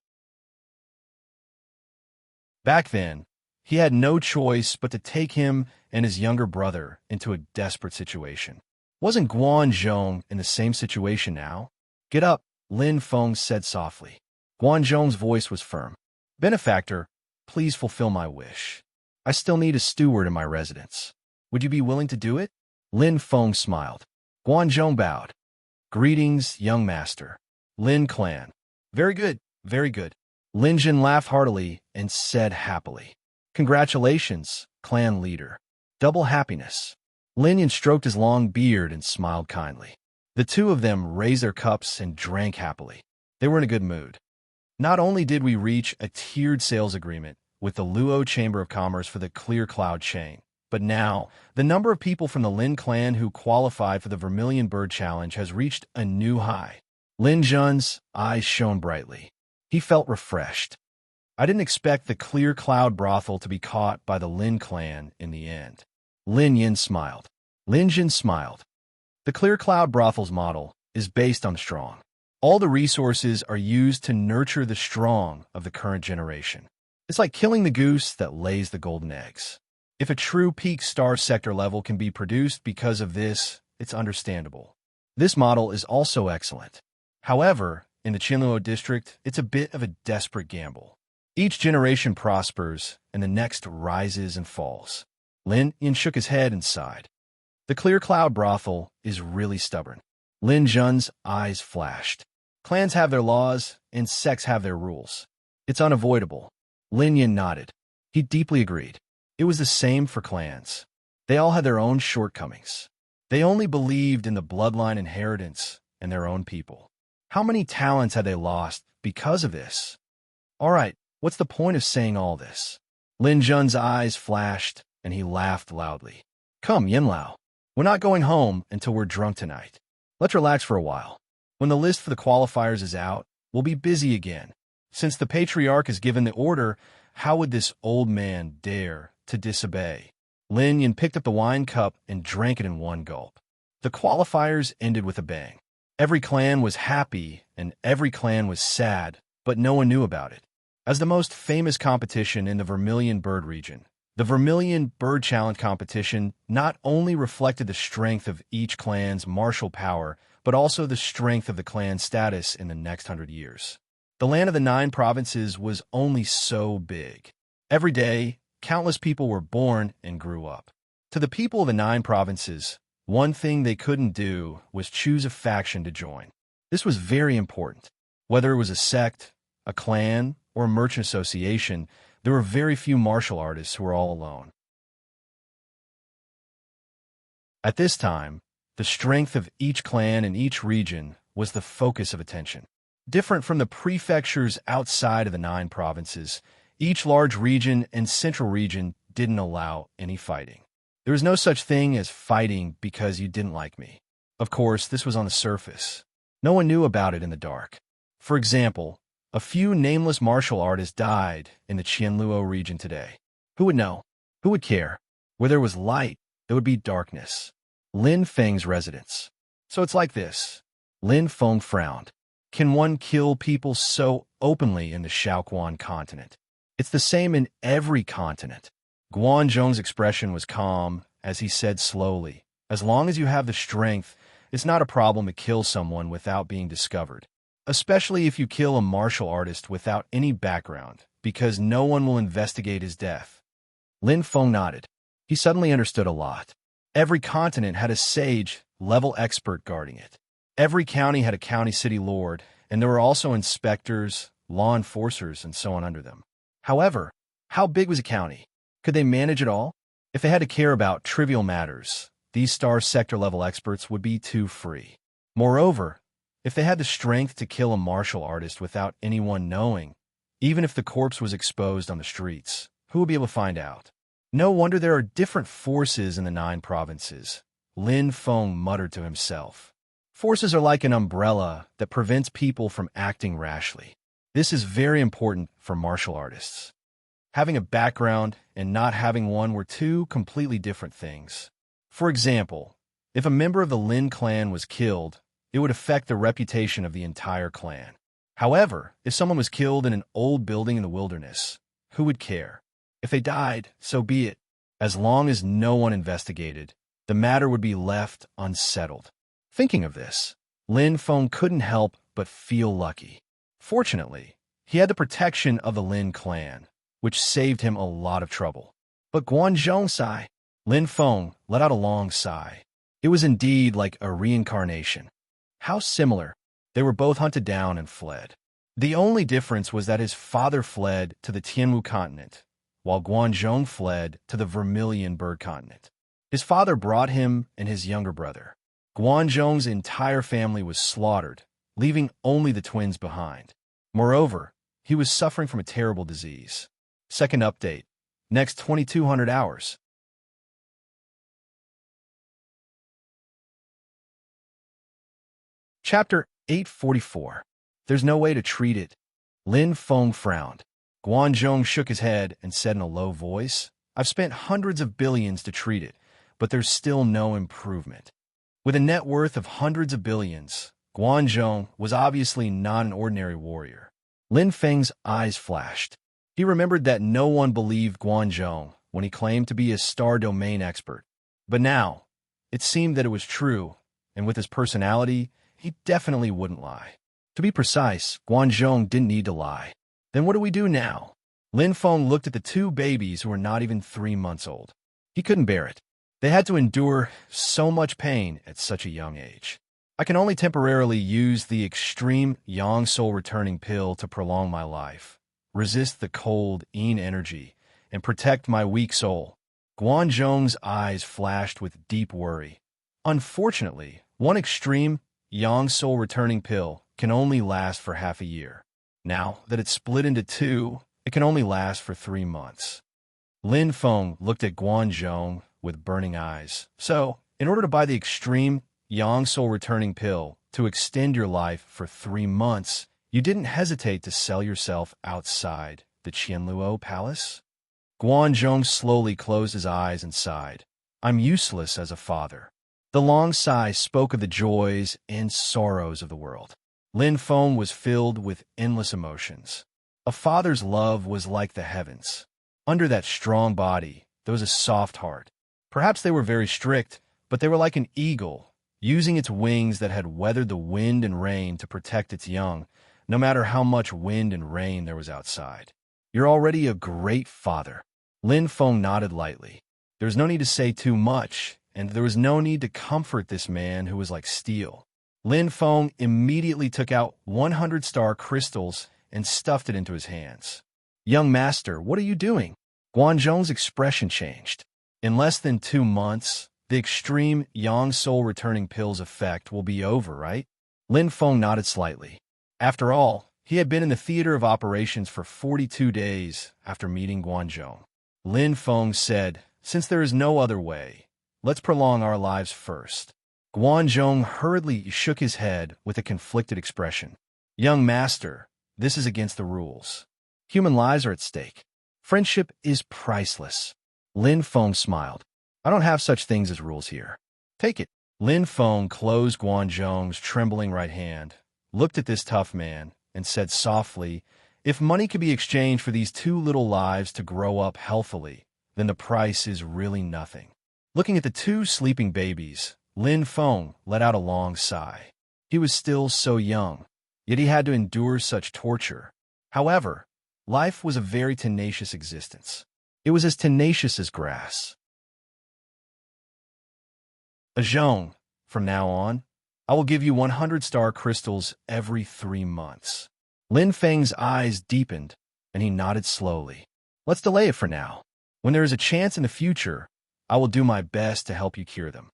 Back then, he had no choice but to take him and his younger brother into a desperate situation. Wasn't Guanzhong in the same situation now? Get up, Lin Feng said softly. Guanzhong's voice was firm. Benefactor, please fulfill my wish. I still need a steward in my residence. Would you be willing to do it? Lin Feng smiled. Guanzhong bowed. Greetings, young master. Lin clan. Very good, very good. Lin Jin laughed heartily and said happily. Congratulations, clan leader. Double happiness. Lin Yin stroked his long beard and smiled kindly. The 2 of them raised their cups and drank happily. They were in a good mood. Not only did we reach a tiered sales agreement with the Luo Chamber of Commerce for the Clear Cloud chain, but now the number of people from the Lin clan who qualified for the Vermilion Bird Challenge has reached a new high. Lin Jun's eyes shone brightly. He felt refreshed. I didn't expect the Clear Cloud brothel to be caught by the Lin clan in the end. Lin Yin smiled. Lin Jin smiled. The Clear Cloud brothel's model is based on the strong. All the resources are used to nurture the strong of the current generation. It's like killing the goose that lays the golden eggs. If a true peak star sector level can be produced because of this, it's understandable. This model is also excellent. However, in the Qianluo district, it's a bit of a desperate gamble. Each generation prospers, and the next rises and falls. Lin Yin shook his head and sighed. The Clear Cloud brothel is really stubborn. Lin Jun's eyes flashed. Clans have their laws, and sects have their rules. It's unavoidable. Lin Yin nodded. He deeply agreed. It was the same for clans. They all had their own shortcomings. They only believed in the bloodline inheritance and their own people. How many talents had they lost because of this? All right, what's the point of saying all this? Lin Jun's eyes flashed, and he laughed loudly. Come, Yinlao. We're not going home until we're drunk tonight. Let's relax for a while. When the list for the qualifiers is out, we'll be busy again. Since the patriarch has given the order, how would this old man dare to disobey? Lin Yin picked up the wine cup and drank it in one gulp. The qualifiers ended with a bang. Every clan was happy and every clan was sad, but no one knew about it. As the most famous competition in the Vermilion Bird region, the Vermilion Bird Challenge competition not only reflected the strength of each clan's martial power, but also the strength of the clan's status in the next 100 years. The land of the 9 provinces was only so big. Every day, countless people were born and grew up. To the people of the 9 provinces, one thing they couldn't do was choose a faction to join. This was very important. Whether it was a sect, a clan, or a merchant association, there were very few martial artists who were all alone. At this time, the strength of each clan in each region was the focus of attention. Different from the prefectures outside of the 9 provinces, each large region and central region didn't allow any fighting. There was no such thing as fighting because you didn't like me. Of course, this was on the surface. No one knew about it in the dark. For example, a few nameless martial artists died in the Qianluo region today. Who would know? Who would care? Where there was light, there would be darkness. Lin Feng's residence. So it's like this. Lin Feng frowned. Can one kill people so openly in the Shaoquan continent? It's the same in every continent. Guanzhong's expression was calm as he said slowly, as long as you have the strength, it's not a problem to kill someone without being discovered. Especially if you kill a martial artist without any background, because no one will investigate his death. Lin Feng nodded. He suddenly understood a lot. Every continent had a sage-level expert guarding it. Every county had a county city lord, and there were also inspectors, law enforcers, and so on under them. However, how big was a county? Could they manage it all? If they had to care about trivial matters, these star sector-level experts would be too free. Moreover, if they had the strength to kill a martial artist without anyone knowing, even if the corpse was exposed on the streets, who would be able to find out? No wonder there are different forces in the 9 provinces, Lin Feng muttered to himself. Forces are like an umbrella that prevents people from acting rashly. This is very important for martial artists. Having a background and not having one were two completely different things. For example, if a member of the Lin clan was killed, it would affect the reputation of the entire clan. However, if someone was killed in an old building in the wilderness, who would care? If they died, so be it. As long as no one investigated, the matter would be left unsettled. Thinking of this, Lin Feng couldn't help but feel lucky. Fortunately, he had the protection of the Lin clan, which saved him a lot of trouble. But Guanzhong sighed. Lin Feng let out a long sigh. It was indeed like a reincarnation. How similar. They were both hunted down and fled. The only difference was that his father fled to the Tianwu continent, while Guanzhong fled to the Vermilion Bird continent. His father brought him and his younger brother. Guanzhong's entire family was slaughtered, leaving only the twins behind. Moreover, he was suffering from a terrible disease. Second update. Next 2200 hours. Chapter 844. There's no way to treat it. Lin Feng frowned. Guanzhong shook his head and said in a low voice, I've spent hundreds of billions to treat it, but there's still no improvement. With a net worth of hundreds of billions, Guanzhong was obviously not an ordinary warrior. Lin Feng's eyes flashed. He remembered that no one believed Guanzhong when he claimed to be a star domain expert. But now, it seemed that it was true, and with his personality, he definitely wouldn't lie. To be precise, Guanzhong didn't need to lie. Then what do we do now? Lin Feng looked at the 2 babies who were not even 3 months old. He couldn't bear it. They had to endure so much pain at such a young age. I can only temporarily use the extreme Yang Soul returning pill to prolong my life, resist the cold Yin energy, and protect my weak soul. Guanzhong's eyes flashed with deep worry. Unfortunately, one extreme Yang Soul returning pill can only last for half a year. Now that it's split into 2, it can only last for 3 months. Lin Feng looked at Guanzhong with burning eyes. So, in order to buy the extreme Yang Soul returning pill to extend your life for 3 months, you didn't hesitate to sell yourself outside the Qianluo palace? Guanzhong slowly closed his eyes and sighed. I'm useless as a father. The long sigh spoke of the joys and sorrows of the world. Lin Feng was filled with endless emotions. A father's love was like the heavens. Under that strong body, there was a soft heart. Perhaps they were very strict, but they were like an eagle, using its wings that had weathered the wind and rain to protect its young, no matter how much wind and rain there was outside. You're already a great father. Lin Feng nodded lightly. There was no need to say too much, and there was no need to comfort this man who was like steel. Lin Feng immediately took out 100 star crystals and stuffed it into his hands. Young master, what are you doing? Guanzhong's expression changed. In less than 2 months, the extreme Yang Soul returning pill's effect will be over, right? Lin Feng nodded slightly. After all, he had been in the theater of operations for 42 days after meeting Guanzhong. Lin Feng said, since there is no other way, let's prolong our lives first. Guanzhong hurriedly shook his head with a conflicted expression. Young master, this is against the rules. Human lives are at stake. Friendship is priceless. Lin Feng smiled. I don't have such things as rules here. Take it. Lin Feng closed Guanzhong's trembling right hand, looked at this tough man, and said softly, if money could be exchanged for these two little lives to grow up healthily, then the price is really nothing. Looking at the two sleeping babies, Lin Feng let out a long sigh. He was still so young, yet he had to endure such torture. However, life was a very tenacious existence. It was as tenacious as grass. Zhong, from now on, I will give you 100 star crystals every 3 months. Lin Feng's eyes deepened, and he nodded slowly. Let's delay it for now. When there is a chance in the future, I will do my best to help you cure them.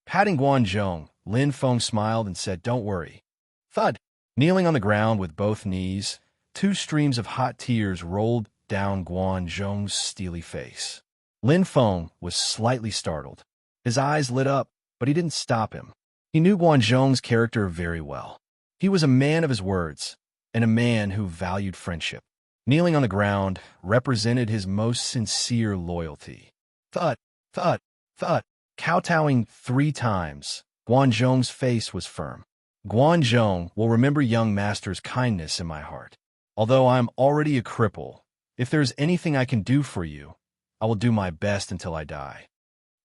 Patting Guanzhong, Lin Feng smiled and said, don't worry. Thud. Kneeling on the ground with both knees, 2 streams of hot tears rolled down Guanzhong's steely face. Lin Feng was slightly startled. His eyes lit up, but he didn't stop him. He knew Guanzhong's character very well. He was a man of his words, and a man who valued friendship. Kneeling on the ground represented his most sincere loyalty. Thud, thud, thud. Kowtowing 3 times, Guanzhong's face was firm. Guanzhong will remember young master's kindness in my heart. Although I am already a cripple, if there is anything I can do for you, I will do my best until I die.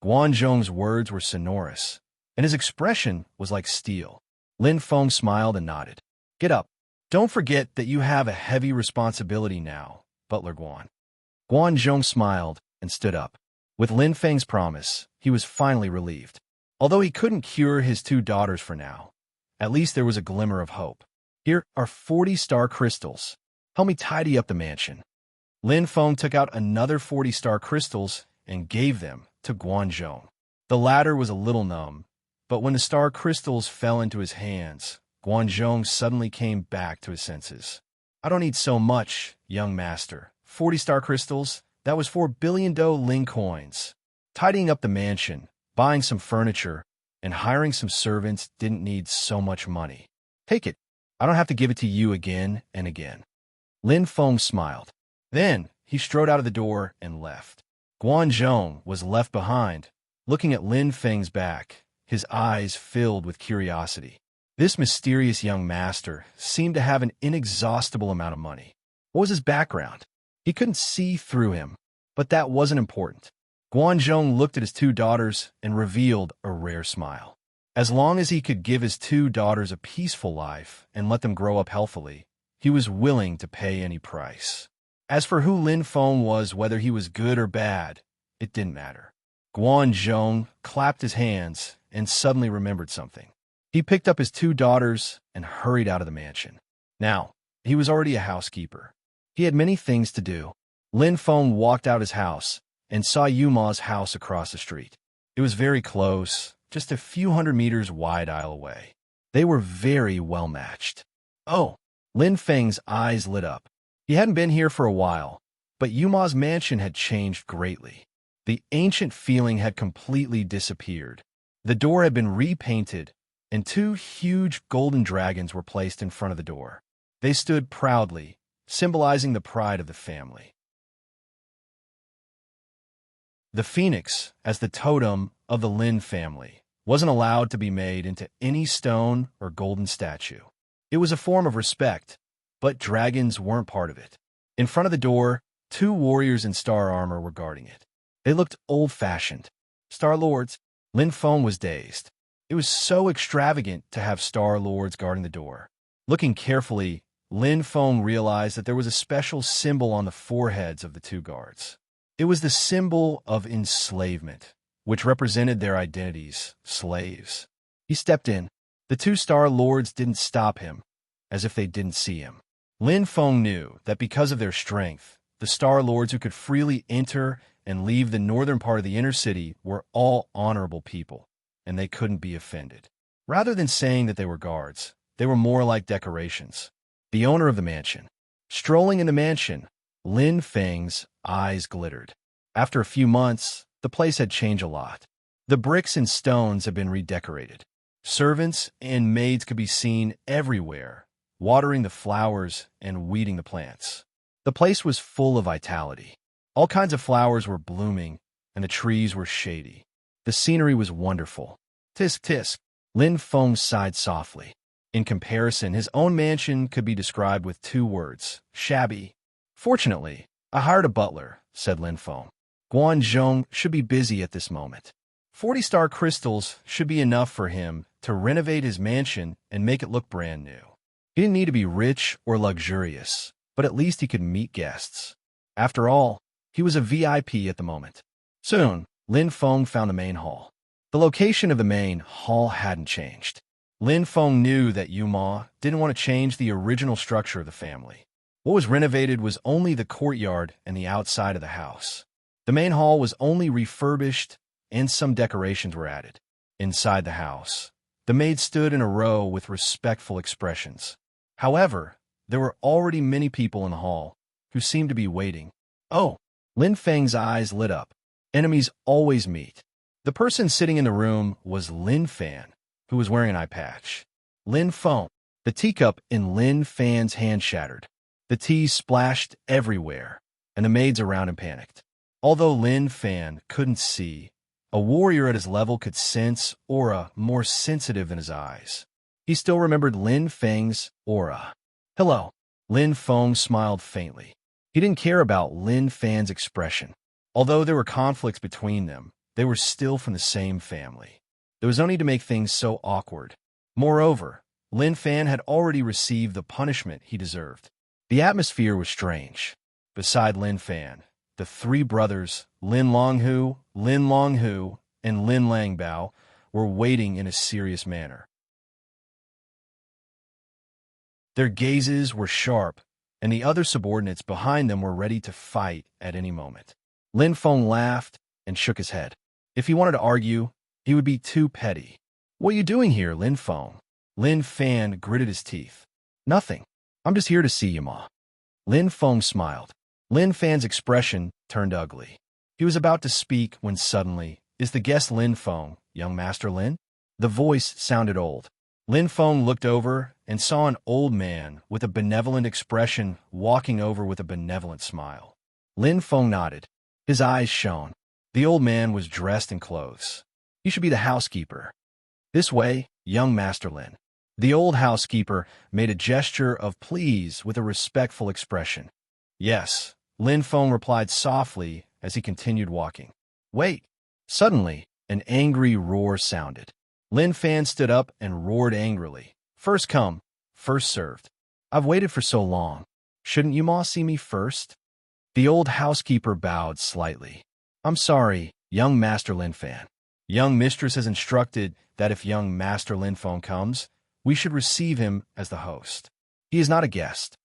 Guanzhong's words were sonorous, and his expression was like steel. Lin Feng smiled and nodded. Get up. Don't forget that you have a heavy responsibility now, Butler Guan. Guanzhong smiled and stood up. With Lin Feng's promise, he was finally relieved. Although he couldn't cure his 2 daughters for now, at least there was a glimmer of hope. Here are 40 star crystals. Help me tidy up the mansion. Lin Feng took out another 40 star crystals and gave them to Guanzhong. The latter was a little numb, but when the star crystals fell into his hands, Guanzhong suddenly came back to his senses. I don't need so much, young master. 40 star crystals? That was 4 billion Do Ling coins. Tidying up the mansion, buying some furniture, and hiring some servants didn't need so much money. Take it. I don't have to give it to you again and again. Lin Feng smiled. Then he strode out of the door and left. Guanzhong was left behind, looking at Lin Feng's back, his eyes filled with curiosity. This mysterious young master seemed to have an inexhaustible amount of money. What was his background? He couldn't see through him, but that wasn't important. Guanzhong looked at his 2 daughters and revealed a rare smile. As long as he could give his 2 daughters a peaceful life and let them grow up healthily, he was willing to pay any price. As for who Lin Feng was, whether he was good or bad, it didn't matter. Guanzhong clapped his hands and suddenly remembered something. He picked up his 2 daughters and hurried out of the mansion. Now, he was already a housekeeper. He had many things to do. Lin Feng walked out his house and saw Yuma's house across the street. It was very close, just a few hundred meters wide aisle away. They were very well matched. Oh, Lin Feng's eyes lit up. He hadn't been here for a while, but Yuma's mansion had changed greatly. The ancient feeling had completely disappeared. The door had been repainted, and 2 huge golden dragons were placed in front of the door. They stood proudly, symbolizing the pride of the family. The phoenix, as the totem of the Lin family, wasn't allowed to be made into any stone or golden statue. It was a form of respect, but dragons weren't part of it. In front of the door, 2 warriors in star armor were guarding it. They looked old-fashioned. Star Lords. Lin Feng was dazed. It was so extravagant to have Star Lords guarding the door. Looking carefully, Lin Feng realized that there was a special symbol on the foreheads of the 2 guards. It was the symbol of enslavement, which represented their identities, slaves. He stepped in. The 2 Star Lords didn't stop him, as if they didn't see him. Lin Feng knew that because of their strength, the Star Lords who could freely enter and leave the northern part of the inner city were all honorable people, and they couldn't be offended. Rather than saying that they were guards, they were more like decorations. The owner of the mansion. Strolling in the mansion, Lin Feng's eyes glittered. After a few months, the place had changed a lot. The bricks and stones had been redecorated. Servants and maids could be seen everywhere, watering the flowers and weeding the plants. The place was full of vitality. All kinds of flowers were blooming, and the trees were shady. The scenery was wonderful. Tisk tisk. Lin Feng sighed softly. In comparison, his own mansion could be described with 2 words: shabby. Fortunately, I hired a butler, said Lin Feng. Guan Zhong should be busy at this moment. 40-star crystals should be enough for him to renovate his mansion and make it look brand new. He didn't need to be rich or luxurious, but at least he could meet guests. After all, he was a VIP at the moment. Soon, Lin Feng found the main hall. The location of the main hall hadn't changed. Lin Feng knew that Yuma didn't want to change the original structure of the family. What was renovated was only the courtyard and the outside of the house. The main hall was only refurbished and some decorations were added. Inside the house, the maids stood in a row with respectful expressions. However, there were already many people in the hall who seemed to be waiting. Oh, Lin Feng's eyes lit up. Enemies always meet. The person sitting in the room was Lin Fan, who was wearing an eye patch. Lin Feng. The teacup in Lin Fan's hand shattered. The tea splashed everywhere, and the maids around him panicked. Although Lin Fan couldn't see, a warrior at his level could sense aura more sensitive than his eyes. He still remembered Lin Feng's aura. Hello. Lin Feng smiled faintly. He didn't care about Lin Fan's expression. Although there were conflicts between them, they were still from the same family. There was no need to make things so awkward. Moreover, Lin Fan had already received the punishment he deserved. The atmosphere was strange. Beside Lin Fan, the 3 brothers, Lin Longhu, and Lin Langbao, were waiting in a serious manner. Their gazes were sharp, and the other subordinates behind them were ready to fight at any moment. Lin Feng laughed and shook his head. If he wanted to argue, he would be too petty. What are you doing here, Lin Feng? Lin Fan gritted his teeth. Nothing. I'm just here to see you, Ma. Lin Feng smiled. Lin Fan's expression turned ugly. He was about to speak when suddenly, is the guest Lin Feng, young Master Lin? The voice sounded old. Lin Feng looked over and saw an old man with a benevolent expression walking over with a benevolent smile. Lin Feng nodded. His eyes shone. The old man was dressed in clothes. You should be the housekeeper. This way, young Master Lin. The old housekeeper made a gesture of please with a respectful expression. Yes, Lin Feng replied softly as he continued walking. Wait. Suddenly, an angry roar sounded. Lin Fan stood up and roared angrily. First come, first served. I've waited for so long. Shouldn't you Ma see me first? The old housekeeper bowed slightly. I'm sorry, young Master Lin Fan. Young mistress has instructed that if young Master Lin Feng comes, we should receive him as the host. He is not a guest.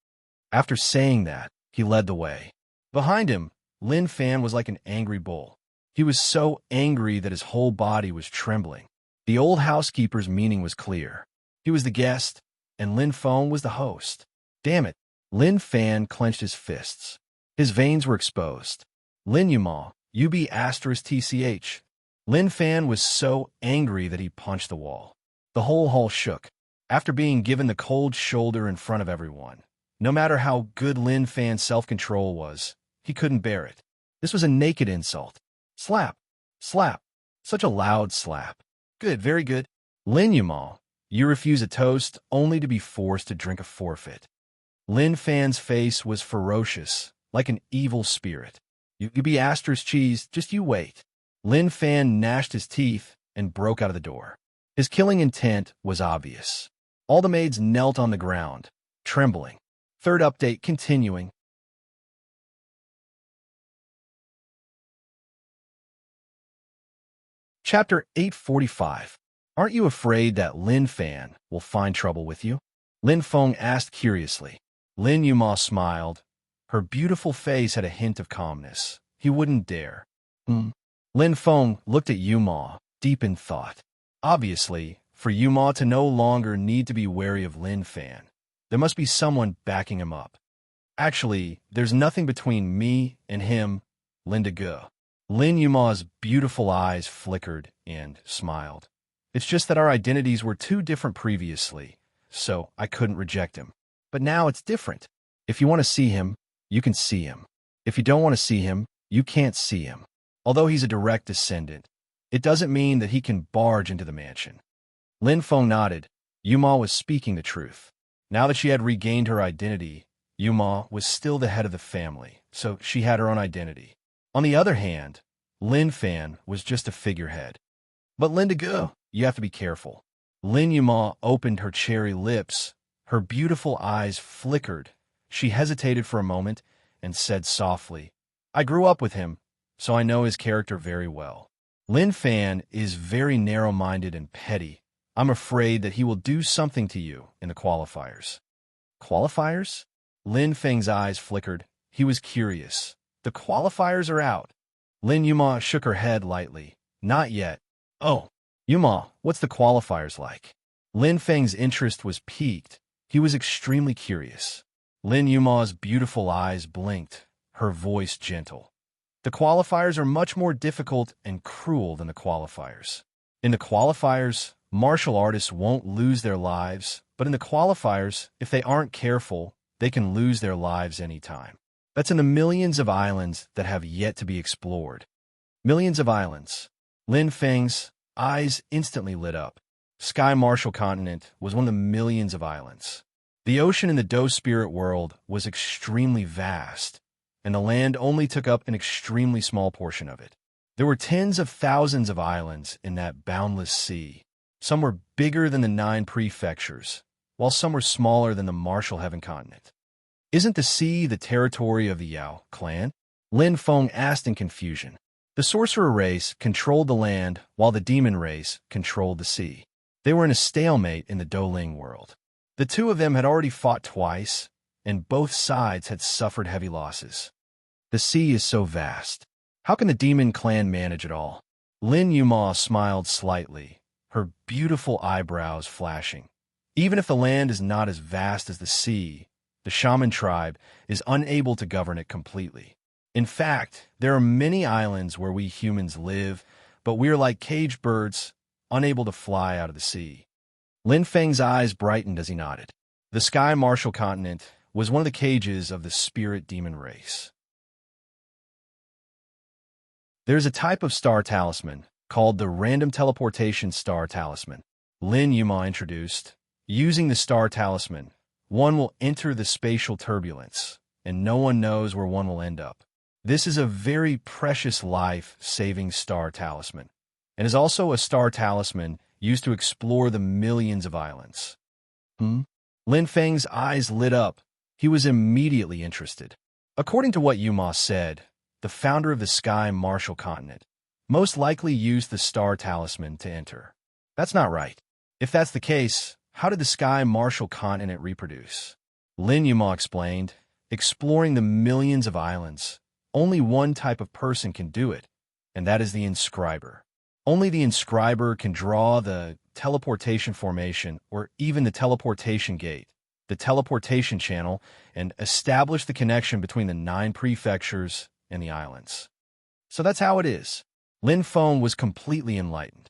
After saying that, he led the way. Behind him, Lin Fan was like an angry bull. He was so angry that his whole body was trembling. The old housekeeper's meaning was clear. He was the guest, and Lin Feng was the host. Damn it. Lin Fan clenched his fists. His veins were exposed. Lin Yuma, UB asterisk TCH. Lin Fan was so angry that he punched the wall. The whole hall shook. After being given the cold shoulder in front of everyone, no matter how good Lin Fan's self-control was, he couldn't bear it. This was a naked insult. Slap. Slap. Such a loud slap. Good, very good. Lin Yuma, you refuse a toast only to be forced to drink a forfeit. Lin Fan's face was ferocious, like an evil spirit. You could be asterisk cheese, just you wait. Lin Fan gnashed his teeth and broke out of the door. His killing intent was obvious. All the maids knelt on the ground, trembling. Third update continuing. Chapter 845. Aren't you afraid that Lin Fan will find trouble with you? Lin Feng asked curiously. Lin Yuma smiled. Her beautiful face had a hint of calmness. He wouldn't dare. Lin Feng looked at Yuma, deep in thought. Obviously, for Yuma to no longer need to be wary of Lin Fan, there must be someone backing him up. Actually, there's nothing between me and him, Linda Ge. Lin Yuma's beautiful eyes flickered and smiled. It's just that our identities were too different previously, so I couldn't reject him. But now it's different. If you want to see him, you can see him. If you don't want to see him, You can't see him. Although he's a direct descendant, it doesn't mean that he can barge into the mansion. Lin Feng nodded. Yuma was speaking the truth. Now that she had regained her identity, Yuma was still the head of the family, so she had her own identity. On the other hand, Lin Fan was just a figurehead. But Linda go, you have to be careful. Lin Yuma opened her cherry lips. Her beautiful eyes flickered. She hesitated for a moment and said softly, I grew up with him, so I know his character very well. Lin Fan is very narrow-minded and petty. I'm afraid that he will do something to you in the qualifiers. Qualifiers? Lin Feng's eyes flickered. He was curious. The qualifiers are out. Lin Yuma shook her head lightly. Not yet. Oh, Yuma, what's the qualifiers like? Lin Feng's interest was piqued. He was extremely curious. Lin Yuma's beautiful eyes blinked, her voice gentle. The qualifiers are much more difficult and cruel than the qualifiers. In the qualifiers, martial artists won't lose their lives, but in the qualifiers, if they aren't careful, they can lose their lives anytime. That's in the millions of islands that have yet to be explored. Millions of islands. Lin Feng's eyes instantly lit up. Sky Martial Continent was one of the millions of islands. The ocean in the Do Spirit world was extremely vast, and the land only took up an extremely small portion of it. There were tens of thousands of islands in that boundless sea. Some were bigger than the 9 prefectures, while some were smaller than the Martial Heaven continent. Isn't the sea the territory of the Yao clan? Lin Feng asked in confusion. The sorcerer race controlled the land, while the demon race controlled the sea. They were in a stalemate in the Doling world. The two of them had already fought twice, and both sides had suffered heavy losses. The sea is so vast. How can the demon clan manage it all? Lin Yuma smiled slightly, her beautiful eyebrows flashing. Even if the land is not as vast as the sea, the shaman tribe is unable to govern it completely. In fact, there are many islands where we humans live, but we are like caged birds, unable to fly out of the sea. Lin Feng's eyes brightened as he nodded. The Sky Martial Continent was one of the cages of the spirit demon race. There's a type of star talisman called the Random Teleportation Star Talisman. Lin Yuma introduced. Using the star talisman, one will enter the spatial turbulence, and no one knows where one will end up. This is a very precious life-saving star talisman, and is also a star talisman used to explore the millions of islands. Lin Feng's eyes lit up. He was immediately interested. According to what Yuma said, the founder of the Sky Martial Continent most likely used the star talisman to enter. That's not right. If that's the case, how did the Sky Martial Continent reproduce? Lin Yuma explained, exploring the millions of islands, only one type of person can do it, and that is the inscriber. Only the inscriber can draw the teleportation formation or even the teleportation gate, the teleportation channel, and establish the connection between the 9 prefectures and the islands. So that's how it is. Lin Feng was completely enlightened.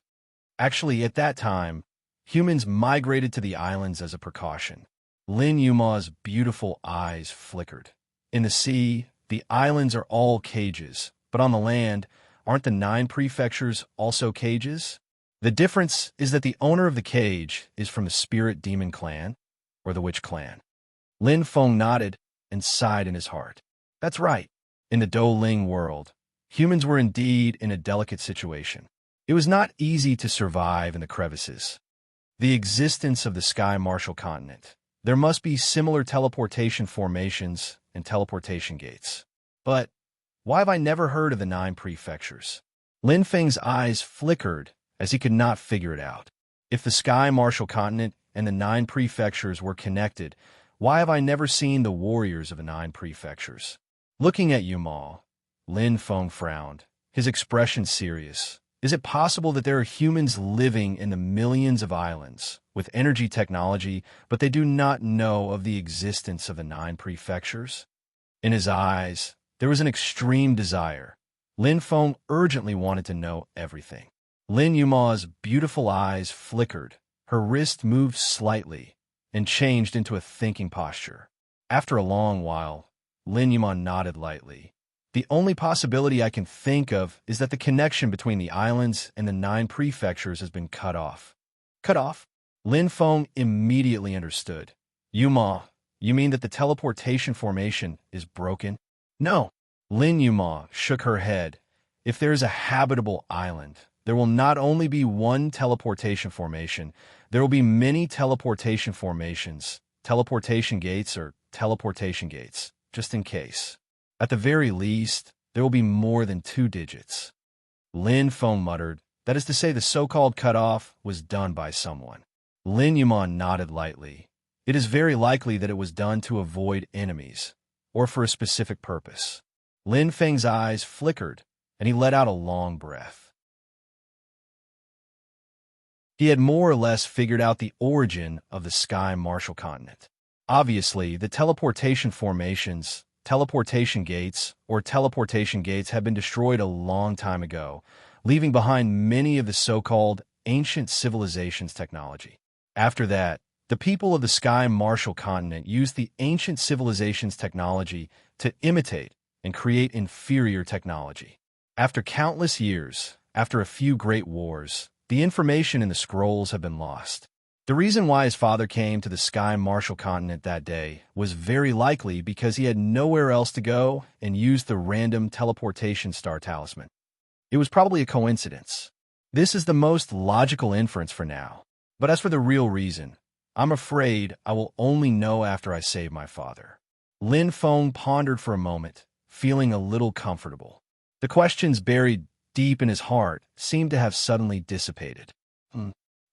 Actually, at that time, humans migrated to the islands as a precaution. Lin Yuma's beautiful eyes flickered. In the sea, the islands are all cages, but on the land, aren't the 9 prefectures also cages? The difference is that the owner of the cage is from the spirit demon clan or the witch clan. Lin Feng nodded and sighed in his heart. That's right. In the Doling world, humans were indeed in a delicate situation. It was not easy to survive in the crevices. The existence of the Sky Martial Continent. There must be similar teleportation formations and teleportation gates. But why have I never heard of the 9 prefectures? Lin Feng's eyes flickered as he could not figure it out. If the Sky Martial Continent and the 9 prefectures were connected, why have I never seen the warriors of the 9 prefectures? Looking at Yuma, Lin Feng frowned, his expression serious. Is it possible that there are humans living in the millions of islands with energy technology, but they do not know of the existence of the 9 prefectures? In his eyes, there was an extreme desire. Lin Feng urgently wanted to know everything. Lin Yuma's beautiful eyes flickered. Her wrist moved slightly and changed into a thinking posture. After a long while, Lin Yuma nodded lightly. The only possibility I can think of is that the connection between the islands and the 9 prefectures has been cut off. Cut off? Lin Feng immediately understood. Yuma, you mean that the teleportation formation is broken? No. Lin Yuma shook her head. If there is a habitable island, there will not only be one teleportation formation, there will be many teleportation formations, teleportation gates or teleportation gates, just in case. At the very least, there will be more than 2 digits. Lin Feng muttered, that is to say the so-called cutoff was done by someone. Lin Yuman nodded lightly. It is very likely that it was done to avoid enemies, or for a specific purpose. Lin Feng's eyes flickered, and he let out a long breath. He had more or less figured out the origin of the Sky Martial Continent. Obviously, the teleportation formations, teleportation gates, or teleportation gates have been destroyed a long time ago, leaving behind many of the so-called ancient civilizations' technology. After that, the people of the Sky Martial Continent used the ancient civilizations' technology to imitate and create inferior technology. After countless years, after a few great wars, the information in the scrolls have been lost. The reason why his father came to the Sky Martial Continent that day was very likely because he had nowhere else to go and used the random teleportation star talisman. It was probably a coincidence. This is the most logical inference for now. But as for the real reason, I'm afraid I will only know after I save my father. Lin Feng pondered for a moment, feeling a little comfortable. The questions buried deep in his heart seemed to have suddenly dissipated.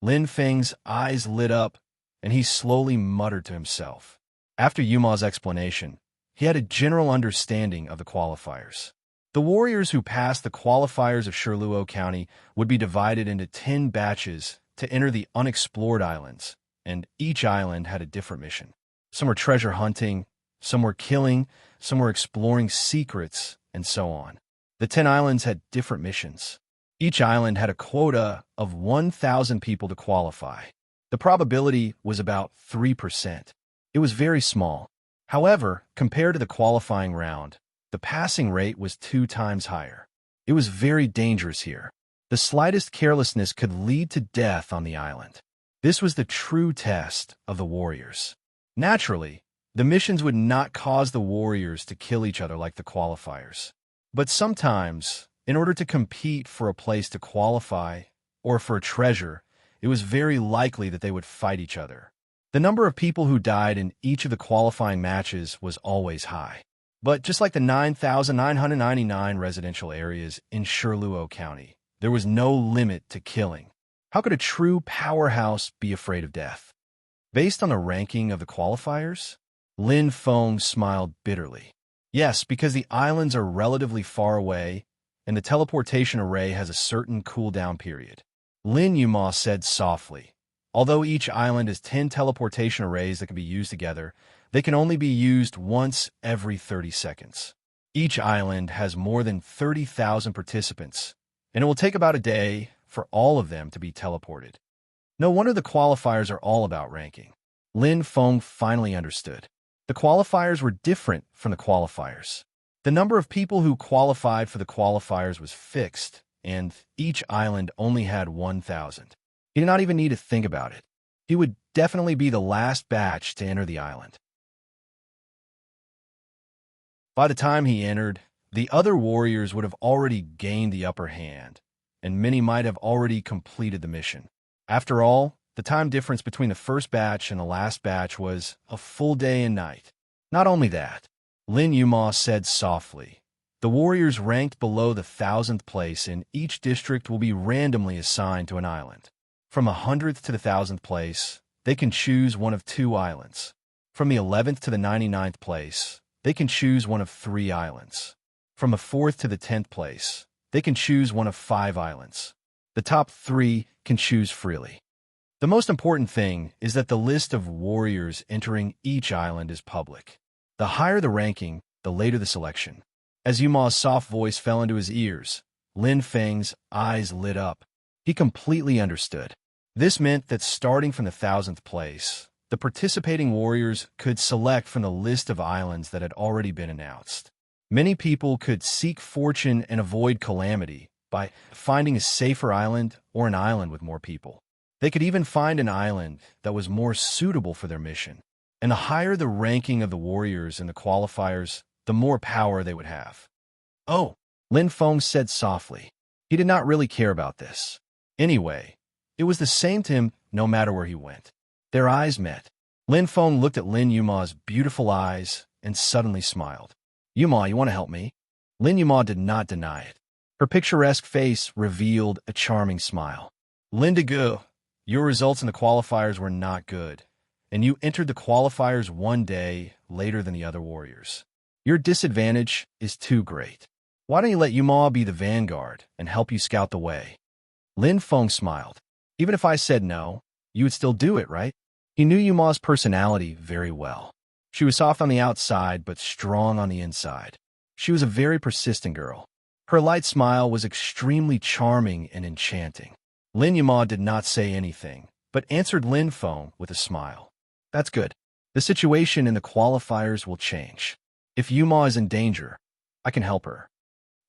Lin Feng's eyes lit up, and he slowly muttered to himself. After Yuma's explanation, he had a general understanding of the qualifiers. The warriors who passed the qualifiers of Shirluo County would be divided into 10 batches to enter the unexplored islands, and each island had a different mission. Some were treasure hunting, some were killing, some were exploring secrets, and so on. The 10 islands had different missions. Each island had a quota of 1,000 people to qualify. The probability was about 3%. It was very small. However, compared to the qualifying round, the passing rate was 2 times higher. It was very dangerous here. The slightest carelessness could lead to death on the island. This was the true test of the warriors. Naturally, the missions would not cause the warriors to kill each other like the qualifiers. But sometimes, in order to compete for a place to qualify, or for a treasure, it was very likely that they would fight each other. The number of people who died in each of the qualifying matches was always high. But just like the 9,999 residential areas in Shirluo County, there was no limit to killing. How could a true powerhouse be afraid of death? Based on the ranking of the qualifiers, Lin Feng smiled bitterly. Yes, because the islands are relatively far away, and the teleportation array has a certain cooldown period. Lin Yuma said softly, although each island has 10 teleportation arrays that can be used together, they can only be used once every 30 seconds. Each island has more than 30,000 participants, and it will take about a day for all of them to be teleported. No wonder the qualifiers are all about ranking. Lin Feng finally understood. The qualifiers were different from the qualifiers. The number of people who qualified for the qualifiers was fixed, and each island only had 1,000. He did not even need to think about it. He would definitely be the last batch to enter the island. By the time he entered, the other warriors would have already gained the upper hand, and many might have already completed the mission. After all, the time difference between the first batch and the last batch was a full day and night. Not only that, Lin Yuma said softly, the warriors ranked below the 1,000th place in each district will be randomly assigned to an island. From the 100th to the 1,000th place, they can choose one of 2 islands. From the 11th to the 99th place, they can choose one of 3 islands. From the 4th to the 10th place, they can choose one of 5 islands. The top 3 can choose freely. The most important thing is that the list of warriors entering each island is public. The higher the ranking, the later the selection. As Yuma's soft voice fell into his ears, Lin Feng's eyes lit up. He completely understood. This meant that starting from the 1,000th place, the participating warriors could select from the list of islands that had already been announced. Many people could seek fortune and avoid calamity by finding a safer island or an island with more people. They could even find an island that was more suitable for their mission. And the higher the ranking of the warriors in the qualifiers, the more power they would have. Oh, Lin Feng said softly. He did not really care about this. Anyway, it was the same to him no matter where he went. Their eyes met. Lin Feng looked at Lin Yuma's beautiful eyes and suddenly smiled. Yuma, you want to help me? Lin Yuma did not deny it. Her picturesque face revealed a charming smile. Lindigo, your results in the qualifiers were not good, and you entered the qualifiers one day later than the other warriors. Your disadvantage is too great. Why don't you let Yuma be the vanguard and help you scout the way? Lin Feng smiled. Even if I said no, you would still do it, right? He knew Yuma's personality very well. She was soft on the outside, but strong on the inside. She was a very persistent girl. Her light smile was extremely charming and enchanting. Lin Yuma did not say anything, but answered Lin Feng with a smile. That's good. The situation in the qualifiers will change. If Yuma is in danger, I can help her.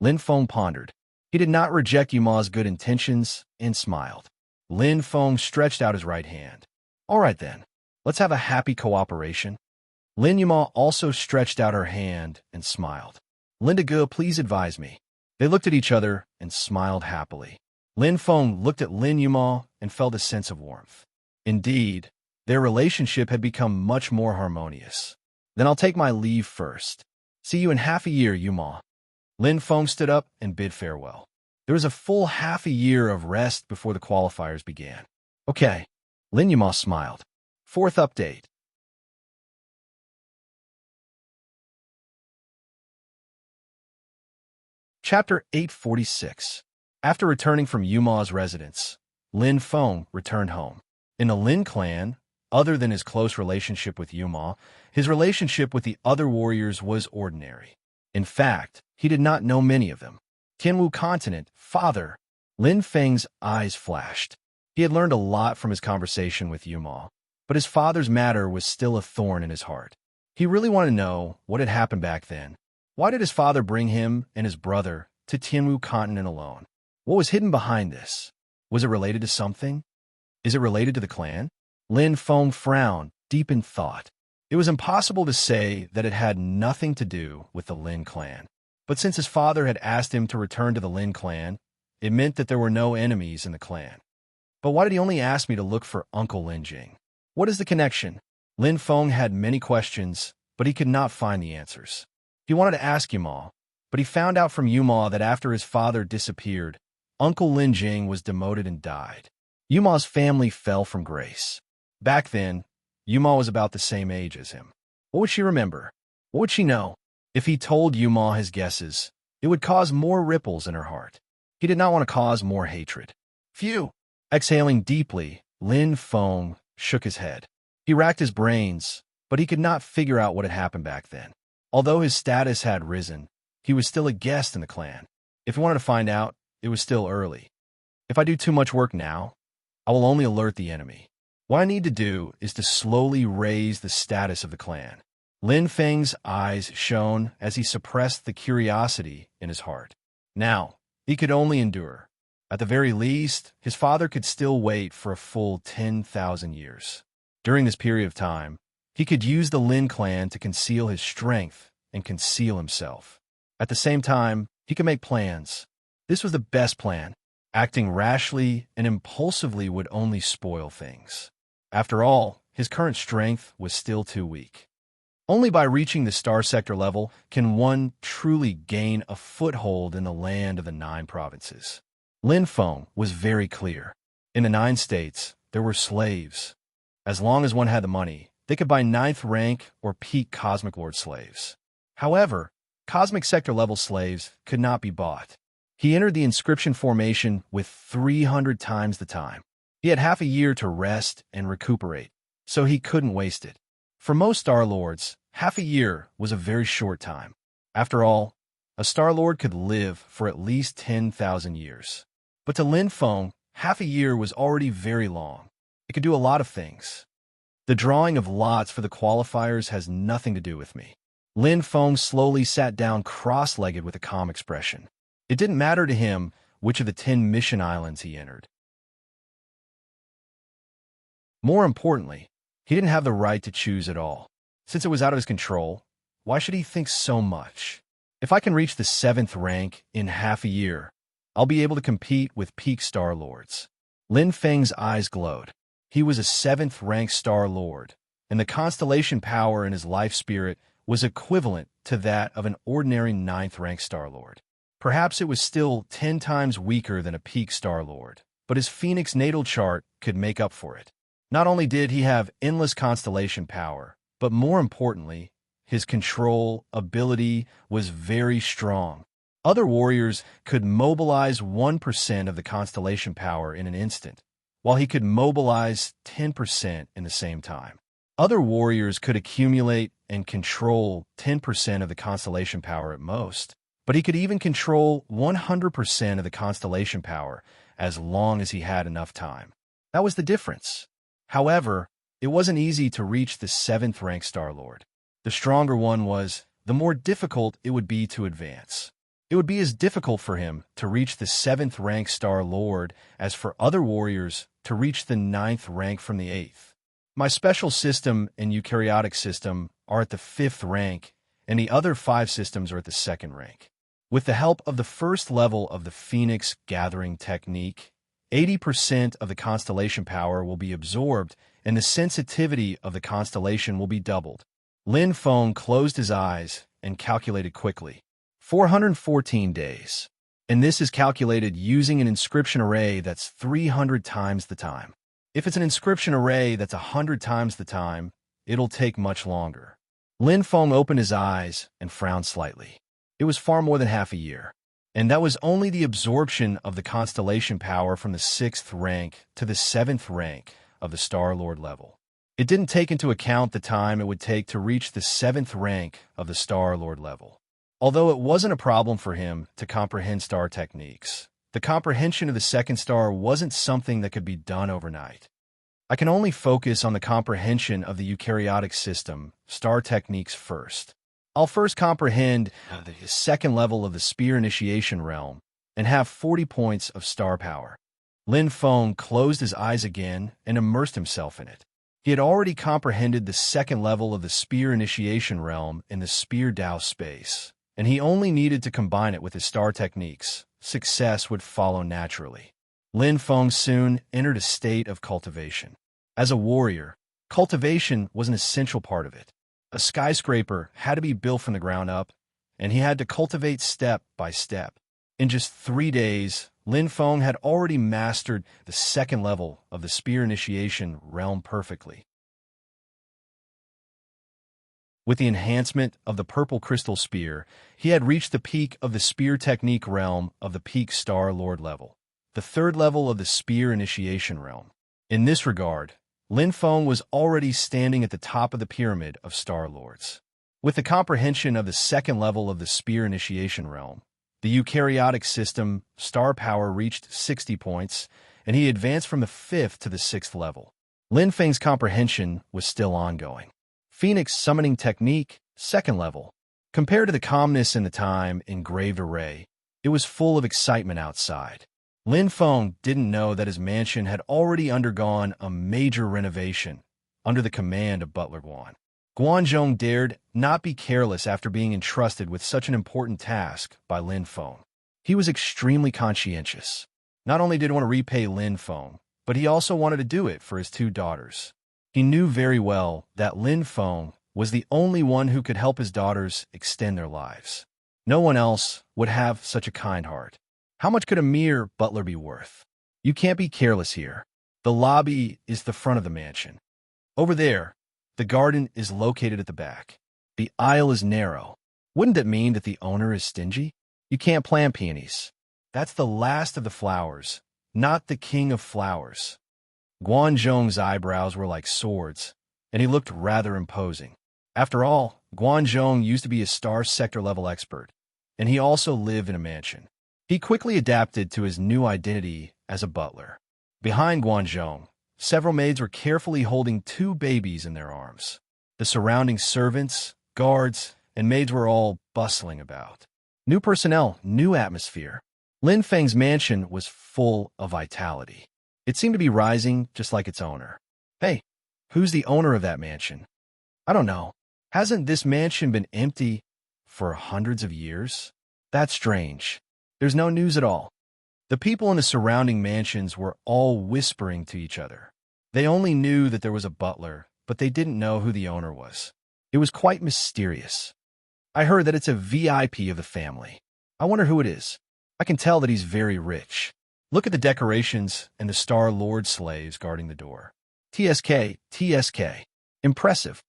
Lin Feng pondered. He did not reject Yuma's good intentions and smiled. Lin Feng stretched out his right hand. All right then, let's have a happy cooperation. Lin Yuma also stretched out her hand and smiled. Lindigo, please advise me. They looked at each other and smiled happily. Lin Feng looked at Lin Yuma and felt a sense of warmth. Indeed, their relationship had become much more harmonious. Then I'll take my leave first. See you in half a year, Yuma. Lin Feng stood up and bid farewell. There was a full half a year of rest before the qualifiers began. Okay, Lin Yuma smiled. Fourth update. Chapter 846. After returning from Yuma's residence, Lin Feng returned home. In the Lin clan, other than his close relationship with Yuma, his relationship with the other warriors was ordinary. In fact, he did not know many of them. Tianwu continent, father. Lin Feng's eyes flashed. He had learned a lot from his conversation with Yuma, but his father's matter was still a thorn in his heart. He really wanted to know what had happened back then. Why did his father bring him and his brother to Tianwu continent alone? What was hidden behind this? Was it related to something? Is it related to the clan? Lin Feng frowned, deep in thought. It was impossible to say that it had nothing to do with the Lin clan. But since his father had asked him to return to the Lin clan, it meant that there were no enemies in the clan. But why did he only ask me to look for Uncle Lin Jing? What is the connection? Lin Feng had many questions, but he could not find the answers. He wanted to ask Yuma, but he found out from Yuma that after his father disappeared, Uncle Lin Jing was demoted and died. Yuma's family fell from grace. Back then, Yuma was about the same age as him. What would she remember? What would she know? If he told Yuma his guesses, it would cause more ripples in her heart. He did not want to cause more hatred. Phew! Exhaling deeply, Lin Feng shook his head. He racked his brains, but he could not figure out what had happened back then. Although his status had risen, he was still a guest in the clan. If he wanted to find out, it was still early. If I do too much work now, I will only alert the enemy. What I need to do is to slowly raise the status of the clan. Lin Feng's eyes shone as he suppressed the curiosity in his heart. Now, he could only endure. At the very least, his father could still wait for a full 10,000 years. During this period of time, he could use the Lin clan to conceal his strength and conceal himself. At the same time, he could make plans. This was the best plan. Acting rashly and impulsively would only spoil things. After all, his current strength was still too weak. Only by reaching the star sector level can one truly gain a foothold in the land of the 9 provinces. Lin Feng was very clear. In the 9 states, there were slaves. As long as one had the money, they could buy 9th rank or peak Cosmic Lord slaves. However, Cosmic Sector level slaves could not be bought. He entered the inscription formation with 300 times the time. He had half a year to rest and recuperate, so he couldn't waste it. For most Star Lords, half a year was a very short time. After all, a Star Lord could live for at least 10,000 years. But to Lin Feng, half a year was already very long. It could do a lot of things. The drawing of lots for the qualifiers has nothing to do with me. Lin Feng slowly sat down cross-legged with a calm expression. It didn't matter to him which of the 10 mission islands he entered. More importantly, he didn't have the right to choose at all. Since it was out of his control, why should he think so much? If I can reach the 7th rank in half a year, I'll be able to compete with peak Star Lords. Lin Feng's eyes glowed. He was a 7th rank Star Lord, and the constellation power in his life spirit was equivalent to that of an ordinary 9th rank Star Lord. Perhaps it was still 10 times weaker than a peak Star Lord, but his Phoenix natal chart could make up for it. Not only did he have endless constellation power, but more importantly, his control ability was very strong. Other warriors could mobilize 1% of the constellation power in an instant, while he could mobilize 10% in the same time. Other warriors could accumulate and control 10% of the constellation power at most, but he could even control 100% of the constellation power as long as he had enough time. That was the difference. However, it wasn't easy to reach the 7th rank Star Lord. The stronger one was, the more difficult it would be to advance. It would be as difficult for him to reach the 7th rank Star Lord as for other warriors to reach the 9th rank from the 8th. My special system and eukaryotic system are at the 5th rank, and the other 5 systems are at the 2nd rank. With the help of the first level of the Phoenix Gathering Technique, 80% of the constellation power will be absorbed, and the sensitivity of the constellation will be doubled. Lin Feng closed his eyes and calculated quickly. 414 days. And this is calculated using an inscription array that's 300 times the time. If it's an inscription array that's 100 times the time, it'll take much longer. Lin Feng opened his eyes and frowned slightly. It was far more than half a year. And that was only the absorption of the constellation power from the 6th rank to the 7th rank of the Star Lord level. It didn't take into account the time it would take to reach the 7th rank of the Star Lord level. Although it wasn't a problem for him to comprehend star techniques, the comprehension of the 2nd star wasn't something that could be done overnight. I can only focus on the comprehension of the eukaryotic system, star techniques first. I'll first comprehend the 2nd level of the Spear Initiation Realm and have 40 points of star power. Lin Feng closed his eyes again and immersed himself in it. He had already comprehended the 2nd level of the Spear Initiation Realm in the Spear Dao space, and he only needed to combine it with his star techniques. Success would follow naturally. Lin Feng soon entered a state of cultivation. As a warrior, cultivation was an essential part of it. A skyscraper had to be built from the ground up, and he had to cultivate step by step. In just 3 days, Lin Feng had already mastered the 2nd level of the Spear Initiation Realm perfectly. With the enhancement of the purple crystal spear, he had reached the peak of the Spear Technique Realm of the peak Star Lord level, the 3rd level of the Spear Initiation Realm. In this regard, Lin Feng was already standing at the top of the pyramid of Star Lords. With the comprehension of the 2nd level of the Spear Initiation Realm, the eukaryotic system star power reached 60 points, and he advanced from the 5th to the 6th level. Lin Feng's comprehension was still ongoing. Phoenix Summoning Technique, 2nd level. Compared to the calmness in the time engraved array, it was full of excitement outside. Lin Feng didn't know that his mansion had already undergone a major renovation under the command of Butler Guan. Guanzhong dared not be careless after being entrusted with such an important task by Lin Feng. He was extremely conscientious. Not only did he want to repay Lin Feng, but he also wanted to do it for his 2 daughters. He knew very well that Lin Feng was the only one who could help his daughters extend their lives. No one else would have such a kind heart. How much could a mere butler be worth? You can't be careless here. The lobby is the front of the mansion. Over there, the garden is located at the back. The aisle is narrow. Wouldn't it mean that the owner is stingy? You can't plant peonies. That's the last of the flowers, not the king of flowers. Guanzhong's eyebrows were like swords, and he looked rather imposing. After all, Guanzhong used to be a star sector level expert, and he also lived in a mansion. He quickly adapted to his new identity as a butler. Behind Guanzhong, several maids were carefully holding 2 babies in their arms. The surrounding servants, guards, and maids were all bustling about. New personnel, new atmosphere. Lin Feng's mansion was full of vitality. It seemed to be rising just like its owner. Hey, who's the owner of that mansion? I don't know. Hasn't this mansion been empty for hundreds of years? That's strange. There's no news at all. The people in the surrounding mansions were all whispering to each other. They only knew that there was a butler, but they didn't know who the owner was. It was quite mysterious. I heard that it's a VIP of the family. I wonder who it is. I can tell that he's very rich. Look at the decorations and the Star Lord slaves guarding the door. TSK, TSK. Impressive.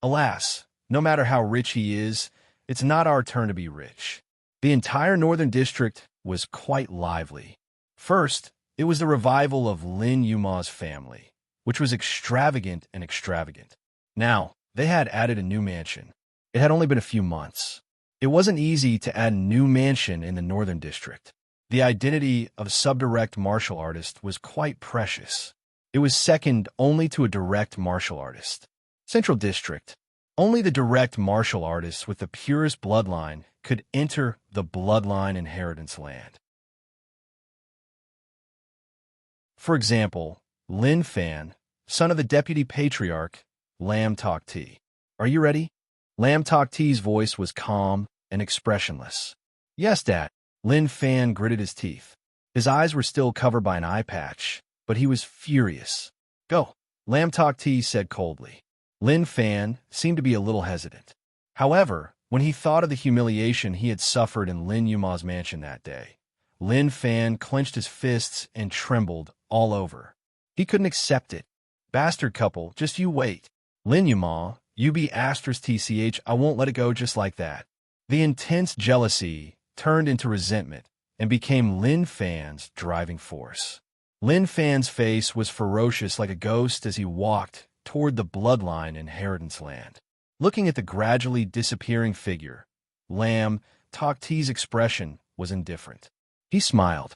Alas, no matter how rich he is, it's not our turn to be rich. The entire northern district was quite lively. First, it was the revival of Lin Yuma's family, which was extravagant and extravagant. Now, they had added a new mansion. It had only been a few months. It wasn't easy to add a new mansion in the northern district. The identity of subdirect martial artist was quite precious. It was second only to a direct martial artist. Central District. Only the direct martial artists with the purest bloodline could enter the bloodline inheritance land. For example, Lin Fan, son of the deputy patriarch, Lam Tok Ti. Are you ready? Lam Tok Ti's voice was calm and expressionless. Yes, Dad. Lin Fan gritted his teeth. His eyes were still covered by an eye patch, but he was furious. Go, Lam Tok Ti said coldly. Lin Fan seemed to be a little hesitant. However, when he thought of the humiliation he had suffered in Lin Yuma's mansion that day, Lin Fan clenched his fists and trembled all over. He couldn't accept it. Bastard couple, just you wait. Lin Yuma, you be asterisk TCH, I won't let it go just like that. The intense jealousy turned into resentment and became Lin Fan's driving force. Lin Fan's face was ferocious like a ghost as he walked toward the bloodline inheritance land. Looking at the gradually disappearing figure, Lam Tok Ti's expression was indifferent. He smiled.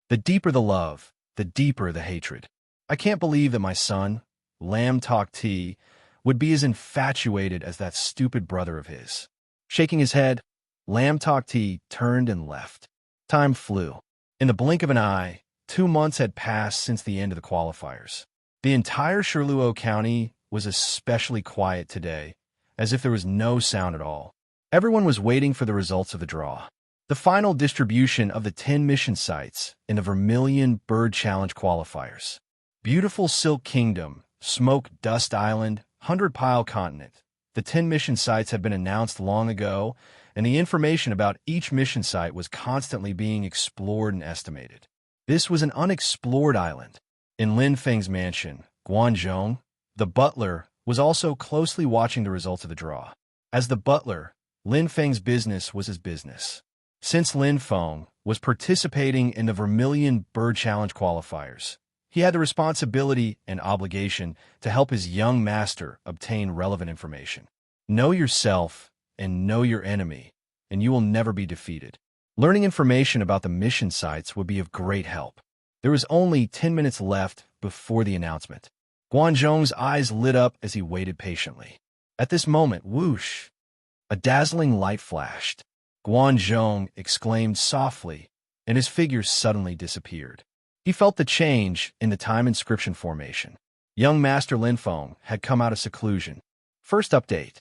The deeper the love, the deeper the hatred. I can't believe that my son, Lam Tok Ti, would be as infatuated as that stupid brother of his. Shaking his head, Lam Tok Ti turned and left. Time flew. In the blink of an eye, 2 months had passed since the end of the qualifiers. The entire Shirluo County was especially quiet today, as if there was no sound at all. Everyone was waiting for the results of the draw. The final distribution of the 10 mission sites in the Vermilion Bird Challenge qualifiers. Beautiful Silk Kingdom, Smoke Dust Island, 100 Pile Continent. The 10 mission sites had been announced long ago, and the information about each mission site was constantly being explored and estimated. This was an unexplored island. In Lin Feng's mansion, Guanzhong, the butler was also closely watching the results of the draw. As the butler, Lin Feng's business was his business. Since Lin Feng was participating in the Vermilion Bird Challenge qualifiers, he had the responsibility and obligation to help his young master obtain relevant information. Know yourself and know your enemy, and you will never be defeated. Learning information about the mission sites would be of great help. There was only 10 minutes left before the announcement. Guanzhong's eyes lit up as he waited patiently. At this moment, whoosh! A dazzling light flashed. Guanzhong exclaimed softly, and his figure suddenly disappeared. He felt the change in the time inscription formation. Young Master Lin Feng had come out of seclusion. First update.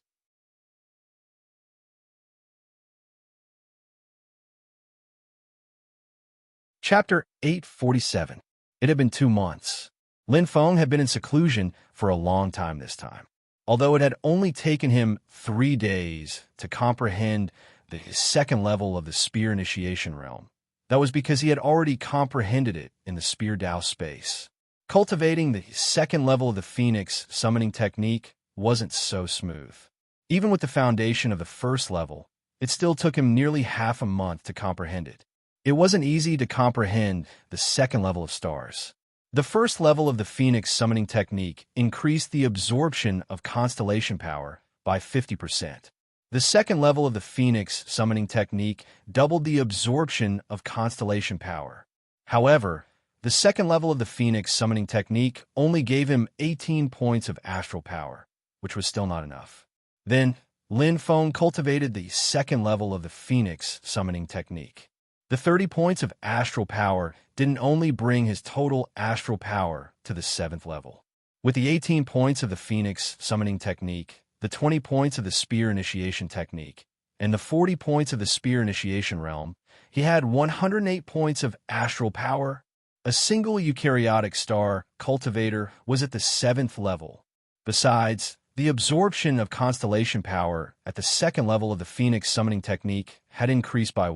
Chapter 847. It had been 2 months. Lin Feng had been in seclusion for a long time this time. Although it had only taken him 3 days to comprehend the second level of the Spear Initiation Realm, that was because he had already comprehended it in the Spear Dao space. Cultivating the second level of the Phoenix summoning technique wasn't so smooth. Even with the foundation of the first level, it still took him nearly half a month to comprehend it. It wasn't easy to comprehend the second level of stars. The first level of the Phoenix summoning technique increased the absorption of constellation power by 50%. The second level of the Phoenix summoning technique doubled the absorption of constellation power. However, the second level of the Phoenix summoning technique only gave him 18 points of astral power, which was still not enough. Then, Lin Feng cultivated the second level of the Phoenix summoning technique. The 30 points of astral power didn't only bring his total astral power to the 7th level. With the 18 points of the Phoenix summoning technique, the 20 points of the Spear initiation technique, and the 40 points of the Spear initiation realm, he had 108 points of astral power. A single eukaryotic star cultivator was at the 7th level. Besides, the absorption of constellation power at the 2nd level of the Phoenix summoning technique had increased by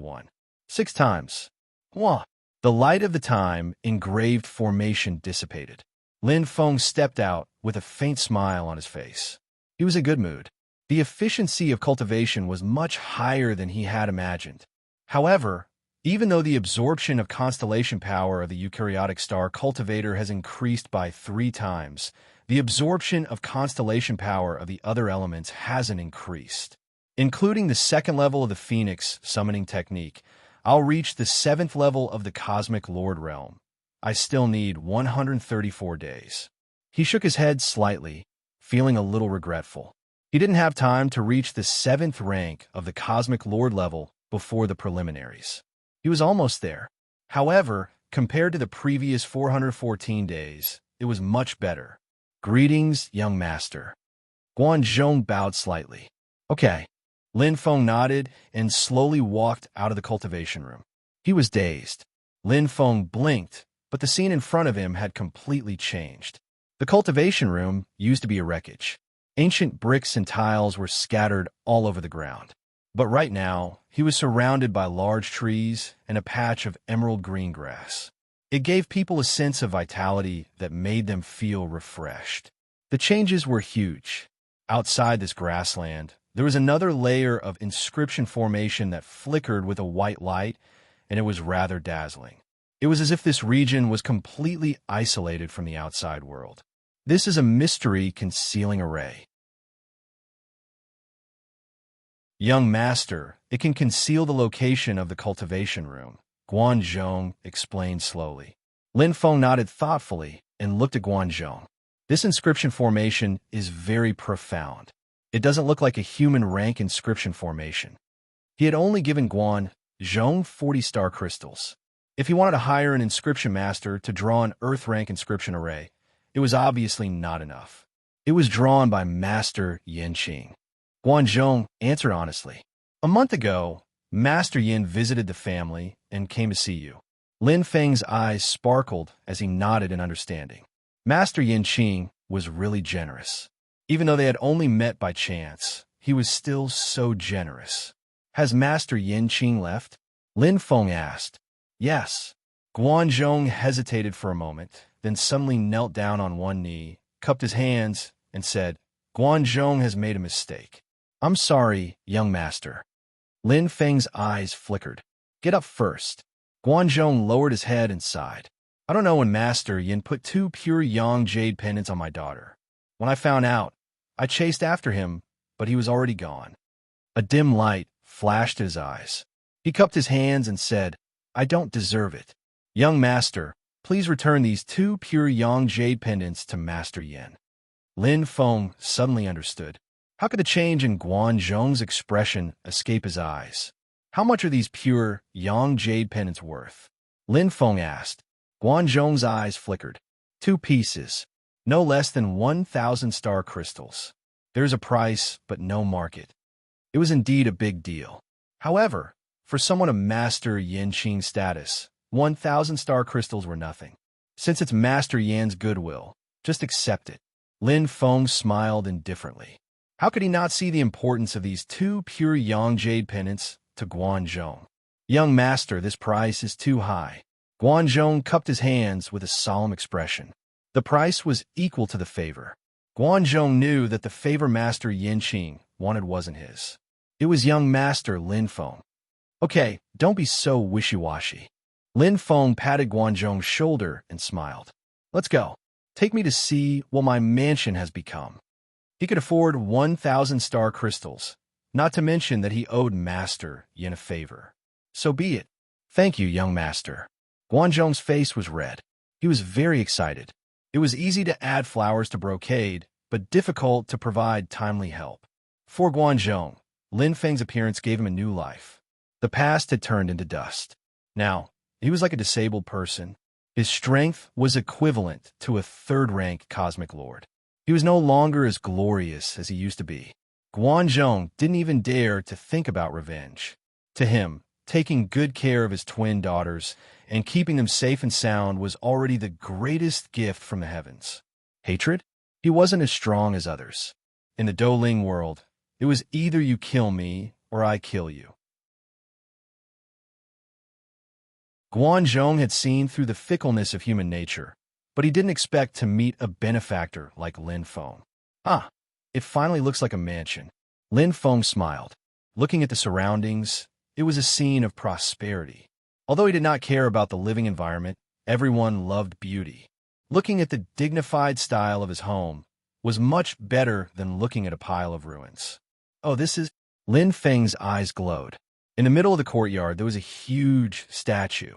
6 times. The light of the time engraved formation dissipated. Lin Feng stepped out with a faint smile on his face. He was in good mood. The efficiency of cultivation was much higher than he had imagined. However, even though the absorption of constellation power of the eukaryotic star cultivator has increased by 3 times, the absorption of constellation power of the other elements hasn't increased. Including the 2nd level of the Phoenix summoning technique, I'll reach the 7th level of the Cosmic Lord realm. I still need 134 days. He shook his head slightly, feeling a little regretful. He didn't have time to reach the 7th rank of the Cosmic Lord level before the preliminaries. He was almost there. However, compared to the previous 414 days, it was much better. Greetings, young master. Guanzhong bowed slightly. Okay. Lin Feng nodded and slowly walked out of the cultivation room. He was dazed. Lin Feng blinked, but the scene in front of him had completely changed. The cultivation room used to be a wreckage. Ancient bricks and tiles were scattered all over the ground. But right now, he was surrounded by large trees and a patch of emerald green grass. It gave people a sense of vitality that made them feel refreshed. The changes were huge. Outside this grassland, there was another layer of inscription formation that flickered with a white light, and it was rather dazzling. It was as if this region was completely isolated from the outside world. This is a mystery concealing array. Young master, it can conceal the location of the cultivation room, Guanzhong explained slowly. Lin Feng nodded thoughtfully and looked at Guanzhong. This inscription formation is very profound. It doesn't look like a human rank inscription formation. He had only given Guanzhong 40 star crystals. If he wanted to hire an inscription master to draw an earth rank inscription array, it was obviously not enough. It was drawn by Master Yanqing. Guanzhong answered honestly. A month ago, Master Yin visited the family and came to see you. Lin Feng's eyes sparkled as he nodded in understanding. Master Yanqing was really generous. Even though they had only met by chance, he was still so generous. Has Master Yanqing left? Lin Feng asked. Yes. Guanzhong hesitated for a moment, then suddenly knelt down on one knee, cupped his hands, and said, Guanzhong has made a mistake. I'm sorry, young master. Lin Feng's eyes flickered. Get up first. Guanzhong lowered his head and sighed. I don't know when Master Yin put 2 pure yang jade pendants on my daughter. When I found out, I chased after him, but he was already gone. A dim light flashed at his eyes. He cupped his hands and said, I don't deserve it. Young master, please return these 2 pure yang jade pendants to Master Yin. Lin Feng suddenly understood. How could the change in Guanzhong's expression escape his eyes? How much are these pure yang jade pendants worth? Lin Feng asked. Guanzhong's eyes flickered. 2 pieces. No less than 1,000 star crystals. There's a price, but no market. It was indeed a big deal. However, for someone of Master Yanqing's status, 1,000 star crystals were nothing. Since it's Master Yan's goodwill, just accept it. Lin Feng smiled indifferently. How could he not see the importance of these 2 pure yang jade pendants to Guanzhong? Young master, this price is too high. Guanzhong cupped his hands with a solemn expression. The price was equal to the favor. Guanzhong knew that the favor Master Yanqing wanted wasn't his. It was young master Lin Feng. Okay, don't be so wishy-washy. Lin Feng patted Guanzhong's shoulder and smiled. Let's go. Take me to see what my mansion has become. He could afford 1,000 star crystals, not to mention that he owed Master Yin a favor. So be it. Thank you, young master. Guanzhong's face was red. He was very excited. It was easy to add flowers to brocade, but difficult to provide timely help. For Guanzhong, Lin Feng's appearance gave him a new life. The past had turned into dust. Now, he was like a disabled person. His strength was equivalent to a third-rank cosmic lord. He was no longer as glorious as he used to be. Guanzhong didn't even dare to think about revenge. To him, taking good care of his twin daughters and keeping them safe and sound was already the greatest gift from the heavens. Hatred? He wasn't as strong as others. In the Douling world, it was either you kill me or I kill you. Guanzhong had seen through the fickleness of human nature, but he didn't expect to meet a benefactor like Lin Feng. Ah, it finally looks like a mansion. Lin Feng smiled. Looking at the surroundings, it was a scene of prosperity. Although he did not care about the living environment, everyone loved beauty. Looking at the dignified style of his home was much better than looking at a pile of ruins. Oh, this is... Lin Feng's eyes glowed. In the middle of the courtyard, there was a huge statue.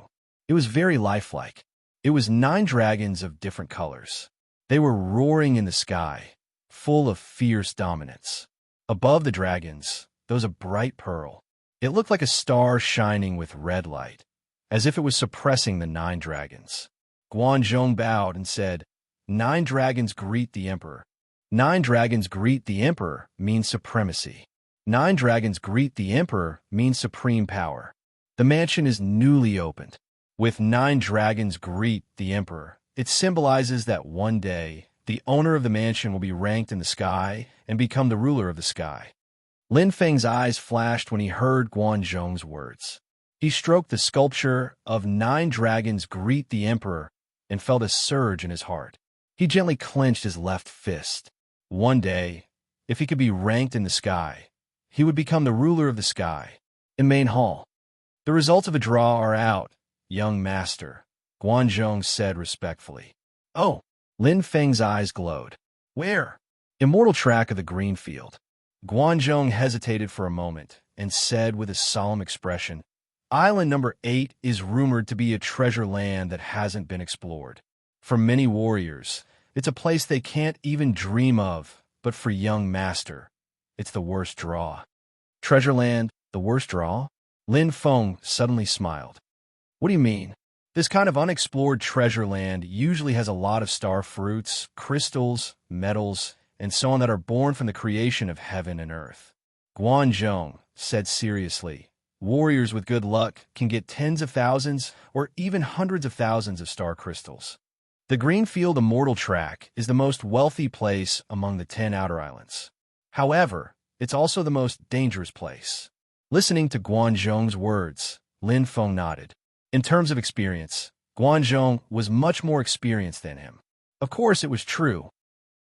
It was very lifelike. It was 9 dragons of different colors. They were roaring in the sky, full of fierce dominance. Above the dragons, there was a bright pearl. It looked like a star shining with red light, as if it was suppressing the 9 dragons. Guanzhong bowed and said, 9 dragons greet the emperor. 9 dragons greet the emperor means supremacy. 9 dragons greet the emperor means supreme power. The mansion is newly opened. With 9 dragons greet the emperor, it symbolizes that one day, the owner of the mansion will be ranked in the sky and become the ruler of the sky. Lin Feng's eyes flashed when he heard Guanzhong's words. He stroked the sculpture of 9 dragons greet the emperor and felt a surge in his heart. He gently clenched his left fist. One day, if he could be ranked in the sky, he would become the ruler of the sky. In main hall, the results of a draw are out, young master, Guanzhong said respectfully. Oh, Lin Feng's eyes glowed. Where? Immortal track of the green field. Guanzhong hesitated for a moment and said with a solemn expression, Island number 8 is rumored to be a treasure land that hasn't been explored. For many warriors, it's a place they can't even dream of, but for young master, it's the worst draw. Treasure land, the worst draw? Lin Feng suddenly smiled. What do you mean? This kind of unexplored treasure land usually has a lot of star fruits, crystals, metals, and so on that are born from the creation of heaven and earth. Guanzhong said seriously, warriors with good luck can get tens of thousands or even hundreds of thousands of star crystals. The Greenfield Immortal Track is the most wealthy place among the 10 outer islands. However, it's also the most dangerous place. Listening to Guanzhong's words, Lin Feng nodded. In terms of experience, Guanzhong was much more experienced than him. Of course, it was true.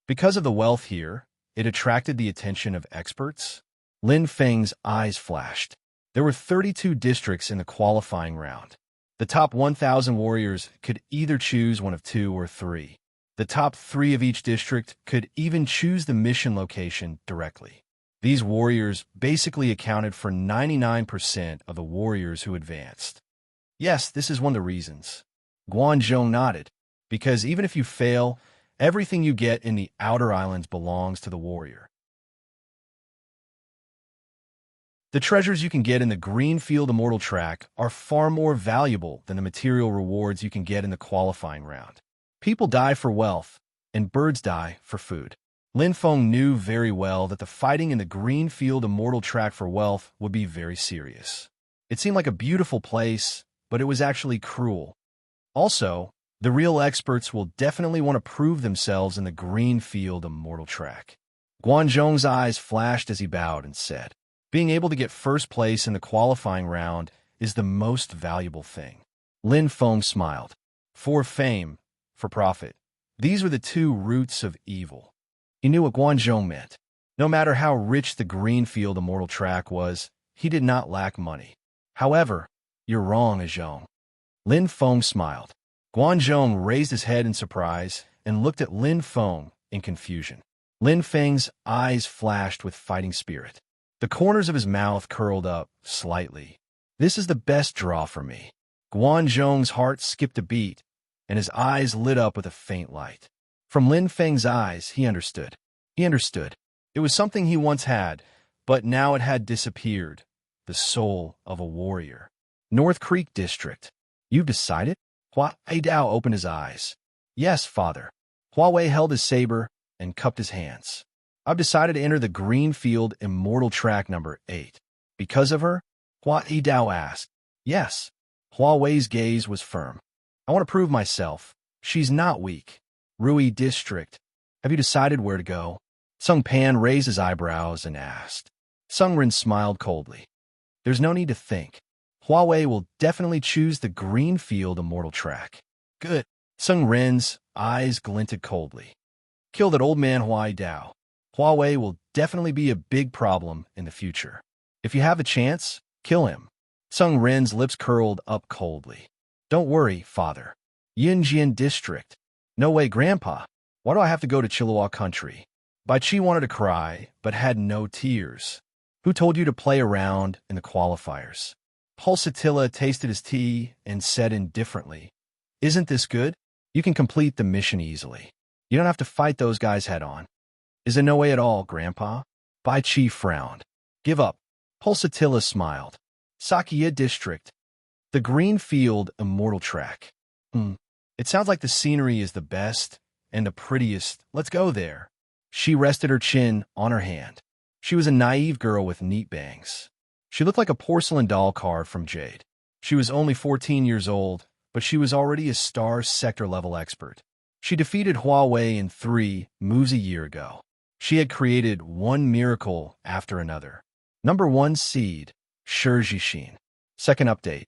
Because of the wealth here, it attracted the attention of experts. Lin Feng's eyes flashed. There were 32 districts in the qualifying round. The top 1,000 warriors could either choose one of 2 or 3. The top 3 of each district could even choose the mission location directly. These warriors basically accounted for 99% of the warriors who advanced. Yes, this is one of the reasons. Guanzhong nodded. Because even if you fail, everything you get in the outer islands belongs to the warrior. The treasures you can get in the Greenfield Immortal Track are far more valuable than the material rewards you can get in the qualifying round. People die for wealth, and birds die for food. Lin Feng knew very well that the fighting in the Greenfield Immortal Track for wealth would be very serious. It seemed like a beautiful place, but it was actually cruel. Also, the real experts will definitely want to prove themselves in the Greenfield Immortal Track. Guanzhong's eyes flashed as he bowed and said, being able to get first place in the qualifying round is the most valuable thing. Lin Feng smiled. For fame, for profit, these were the 2 roots of evil. He knew what Guanzhong meant. No matter how rich the Greenfield Immortal Track was, he did not lack money. However, you're wrong, Zhong. Lin Feng smiled. Guanzhong raised his head in surprise and looked at Lin Feng in confusion. Lin Feng's eyes flashed with fighting spirit. The corners of his mouth curled up slightly. This is the best draw for me. Guanzhong's heart skipped a beat, and his eyes lit up with a faint light. From Lin Feng's eyes, he understood. He understood. It was something he once had, but now it had disappeared, the soul of a warrior. North Creek District. You've decided? Hua Dao opened his eyes. Yes, father. Huawei held his saber and cupped his hands. I've decided to enter the Greenfield Immortal Track number 8. Because of her? Hua Dao asked. Yes. Huawei's gaze was firm. I want to prove myself. She's not weak. Rui District. Have you decided where to go? Sung Pan raised his eyebrows and asked. Sung Rin smiled coldly. There's no need to think. Huawei will definitely choose the Greenfield Immortal Track. Good. Sung Rin's eyes glinted coldly. Kill that old man Huai Dao. Huawei will definitely be a big problem in the future. If you have the chance, kill him. Sung Rin's lips curled up coldly. Don't worry, father. Yinjian District. No way, Grandpa. Why do I have to go to Chilliwack Country? Bai Chi wanted to cry, but had no tears. Who told you to play around in the qualifiers? Pulsatilla tasted his tea and said indifferently, Isn't this good? You can complete the mission easily. You don't have to fight those guys head-on. Is there no way at all, Grandpa? Bai Chi frowned. Give up. Pulsatilla smiled. Sakya District. The Greenfield Immortal Track. It sounds like the scenery is the best and the prettiest. Let's go there. She rested her chin on her hand. She was a naive girl with neat bangs. She looked like a porcelain doll carved from jade. She was only 14 years old, but she was already a star sector-level expert. She defeated Huawei in 3 moves a year ago. She had created one miracle after another. Number 1 seed, Shijishin. Second update.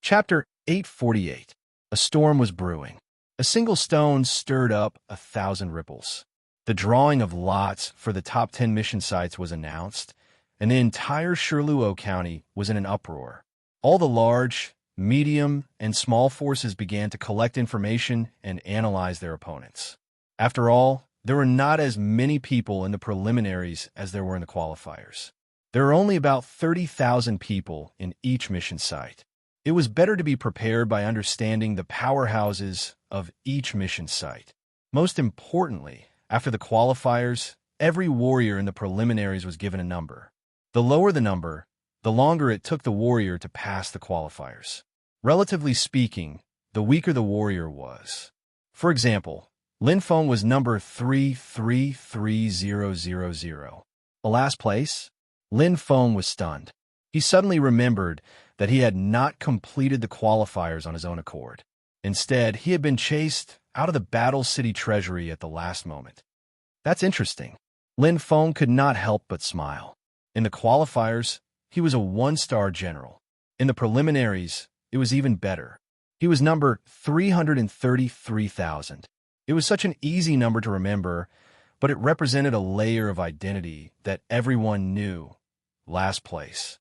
Chapter 848. A storm was brewing. A single stone stirred up 1,000 ripples. The drawing of lots for the top 10 mission sites was announced, and the entire Shirluo County was in an uproar. All the large, medium, and small forces began to collect information and analyze their opponents. After all, there were not as many people in the preliminaries as there were in the qualifiers. There were only about 30,000 people in each mission site. It was better to be prepared by understanding the powerhouses of each mission site. Most importantly, after the qualifiers, every warrior in the preliminaries was given a number. The lower the number, the longer it took the warrior to pass the qualifiers. Relatively speaking, the weaker the warrior was. For example, Lin Feng was number 333000. The last place? Lin Feng was stunned. He suddenly remembered that he had not completed the qualifiers on his own accord. Instead, he had been chased out of the Battle City Treasury at the last moment. That's interesting. Lin Feng could not help but smile. In the qualifiers, he was a 1-star general. In the preliminaries, it was even better. He was number 333,000. It was such an easy number to remember, but it represented a layer of identity that everyone knew. Last place.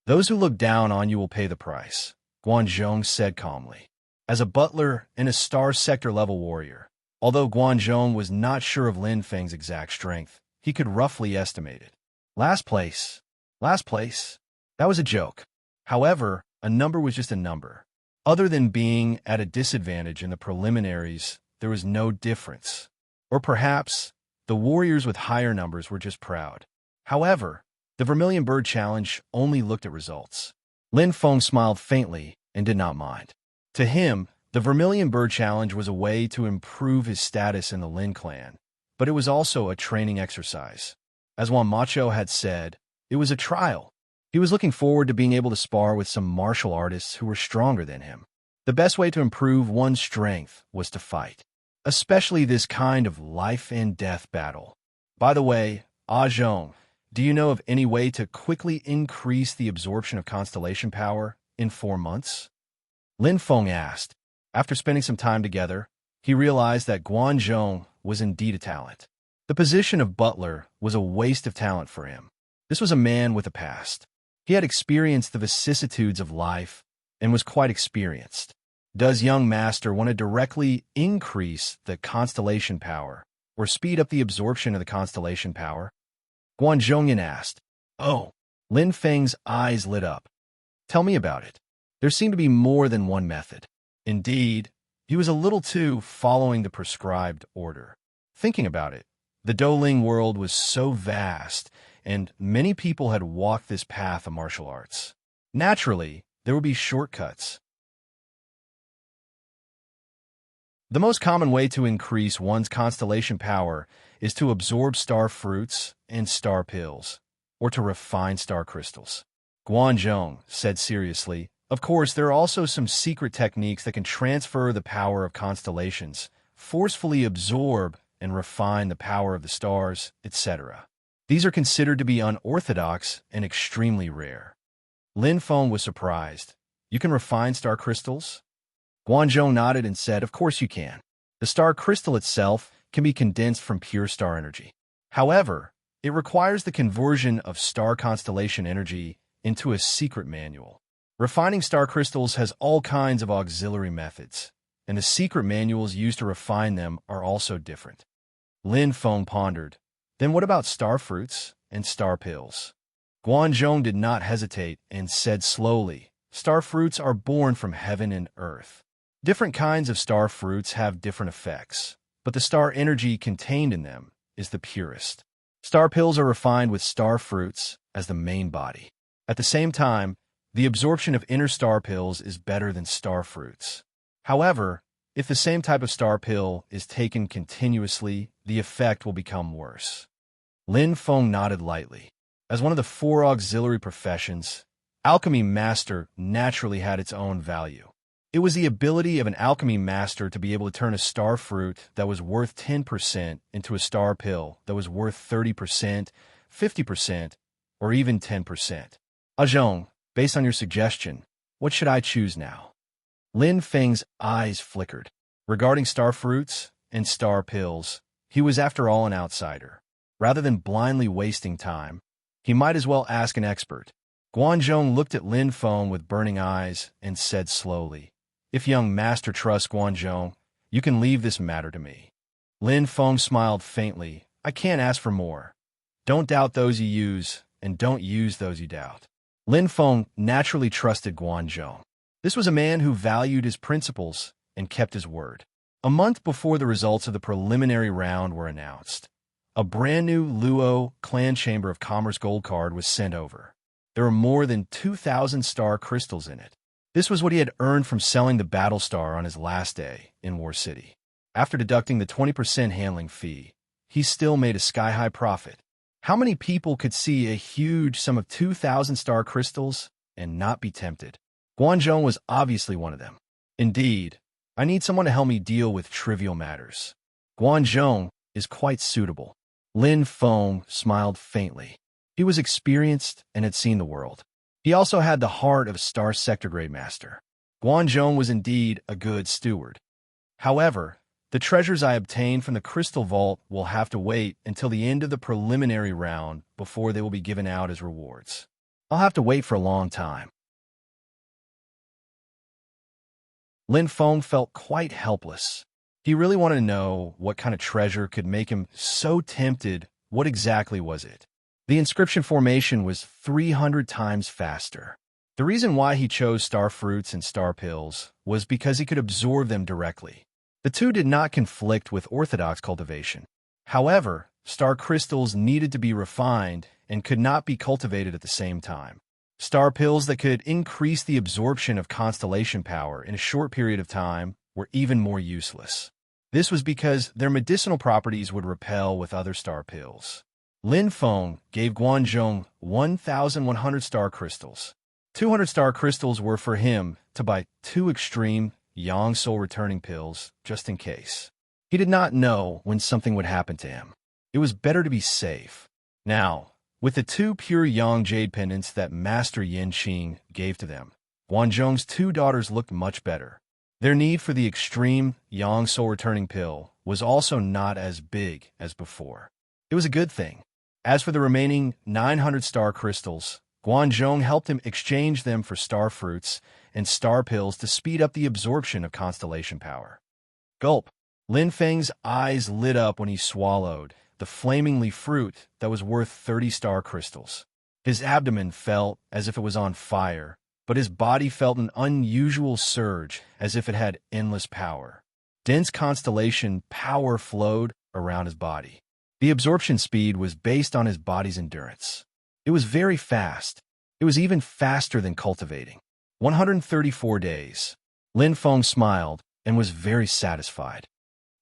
Those who look down on you will pay the price, Guanzhong said calmly. As a butler and a star sector-level warrior, although Guanzhong was not sure of Lin Feng's exact strength, he could roughly estimate it. Last place. Last place. That was a joke. However, a number was just a number. Other than being at a disadvantage in the preliminaries, there was no difference. Or perhaps, the warriors with higher numbers were just proud. However, the Vermilion Bird Challenge only looked at results. Lin Feng smiled faintly and did not mind. To him, the Vermilion Bird Challenge was a way to improve his status in the Lin clan, but it was also a training exercise. As Juan Macho had said, it was a trial. He was looking forward to being able to spar with some martial artists who were stronger than him. The best way to improve one's strength was to fight, especially this kind of life-and-death battle. By the way, Ah Zhong, do you know of any way to quickly increase the absorption of constellation power in 4 months? Lin Feng asked. After spending some time together, he realized that Guanzhong was indeed a talent. The position of butler was a waste of talent for him. This was a man with a past. He had experienced the vicissitudes of life and was quite experienced. Does young master want to directly increase the constellation power or speed up the absorption of the constellation power? Guan Zhongyan asked. Oh, Lin Feng's eyes lit up. Tell me about it. There seemed to be more than one method. Indeed, He was a little too following the prescribed order. Thinking about it, the Douling world was so vast, and many people had walked this path of martial arts. Naturally, there would be shortcuts. The most common way to increase one's constellation power is to absorb star fruits and star pills, or to refine star crystals. Guanzhong said seriously, "Of course, there are also some secret techniques that can transfer the power of constellations, forcefully absorb and refine the power of the stars, etc. These are considered to be unorthodox and extremely rare." Lin Feng was surprised. "You can refine star crystals?" Guanzhong nodded and said, "Of course you can. The star crystal itself can be condensed from pure star energy. However, it requires the conversion of star constellation energy into a secret manual. Refining star crystals has all kinds of auxiliary methods, and the secret manuals used to refine them are also different." Lin Feng pondered. "Then what about star fruits and star pills?" Guanzhong did not hesitate and said slowly, "Star fruits are born from heaven and earth. Different kinds of star fruits have different effects, but the star energy contained in them is the purest. Star pills are refined with star fruits as the main body. At the same time, the absorption of inner star pills is better than star fruits. However, if the same type of star pill is taken continuously, the effect will become worse." Lin Feng nodded lightly. As one of the 4 auxiliary professions, alchemy master naturally had its own value. It was the ability of an alchemy master to be able to turn a star fruit that was worth 10% into a star pill that was worth 30%, 50%, or even 10%. "Zhong, based on your suggestion, what should I choose now?" Lin Feng's eyes flickered. Regarding star fruits and star pills, he was after all an outsider. Rather than blindly wasting time, he might as well ask an expert. Guanzhong looked at Lin Feng with burning eyes and said slowly, "If young master trusts Guanzhong, you can leave this matter to me." Lin Feng smiled faintly. "I can't ask for more. Don't doubt those you use, and don't use those you doubt." Lin Feng naturally trusted Guanzhong. This was a man who valued his principles and kept his word. A month before the results of the preliminary round were announced, a brand new Luo Clan Chamber of Commerce gold card was sent over. There were more than 2,000 star crystals in it. This was what he had earned from selling the Battle Star on his last day in War City. After deducting the 20% handling fee, he still made a sky-high profit. How many people could see a huge sum of 2,000 star crystals and not be tempted? Guanzhong was obviously one of them. "Indeed, I need someone to help me deal with trivial matters. Guanzhong is quite suitable." Lin Feng smiled faintly. He was experienced and had seen the world. He also had the heart of a star sector grade master. Guanzhong was indeed a good steward. However, the treasures I obtained from the Crystal Vault will have to wait until the end of the preliminary round before they will be given out as rewards. I'll have to wait for a long time. Lin Feng felt quite helpless. He really wanted to know what kind of treasure could make him so tempted. What exactly was it? The inscription formation was 300 times faster. The reason why he chose star fruits and star pills was because he could absorb them directly. The two did not conflict with orthodox cultivation. However, star crystals needed to be refined and could not be cultivated at the same time. Star pills that could increase the absorption of constellation power in a short period of time were even more useless. This was because their medicinal properties would repel with other star pills. Lin Feng gave Guanzhong 1,100 star crystals. 200 star crystals were for him to buy 2 extreme Yang Soul returning pills just in case. He did not know when something would happen to him. It was better to be safe. Now, with the 2 pure Yang Jade pendants that Master Yin Qing gave to them, Guanzhong's 2 daughters looked much better. Their need for the extreme Yang Soul returning pill was also not as big as before. It was a good thing. As for the remaining 900 star crystals, Guanzhong helped him exchange them for star fruits and star pills to speed up the absorption of constellation power. Gulp! Lin Feng's eyes lit up when he swallowed the flamingly fruit that was worth 30 star crystals. His abdomen felt as if it was on fire, but his body felt an unusual surge as if it had endless power. Dense constellation power flowed around his body. The absorption speed was based on his body's endurance. It was very fast. It was even faster than cultivating. 134 days. Lin Feng smiled and was very satisfied.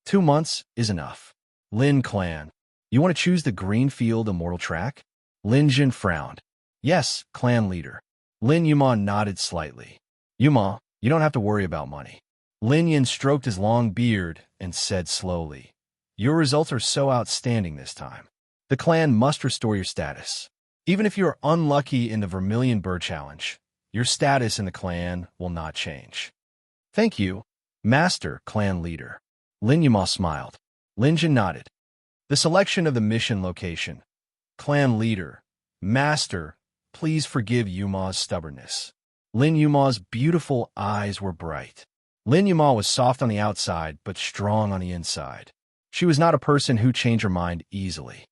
2 months is enough. Lin clan, you want to choose the Greenfield Immortal track? Lin Jin frowned. Yes, clan leader. Lin Yuma nodded slightly. Yuma, you don't have to worry about money. Lin Yin stroked his long beard and said slowly, your results are so outstanding this time. The clan must restore your status. Even if you are unlucky in the Vermilion Bird Challenge, your status in the clan will not change. Thank you, Master Clan Leader. Lin Yuma smiled. Lin Jin nodded. The selection of the mission location. Clan Leader, Master, please forgive Yuma's stubbornness. Lin Yuma's beautiful eyes were bright. Lin Yuma was soft on the outside, but strong on the inside. She was not a person who changed her mind easily.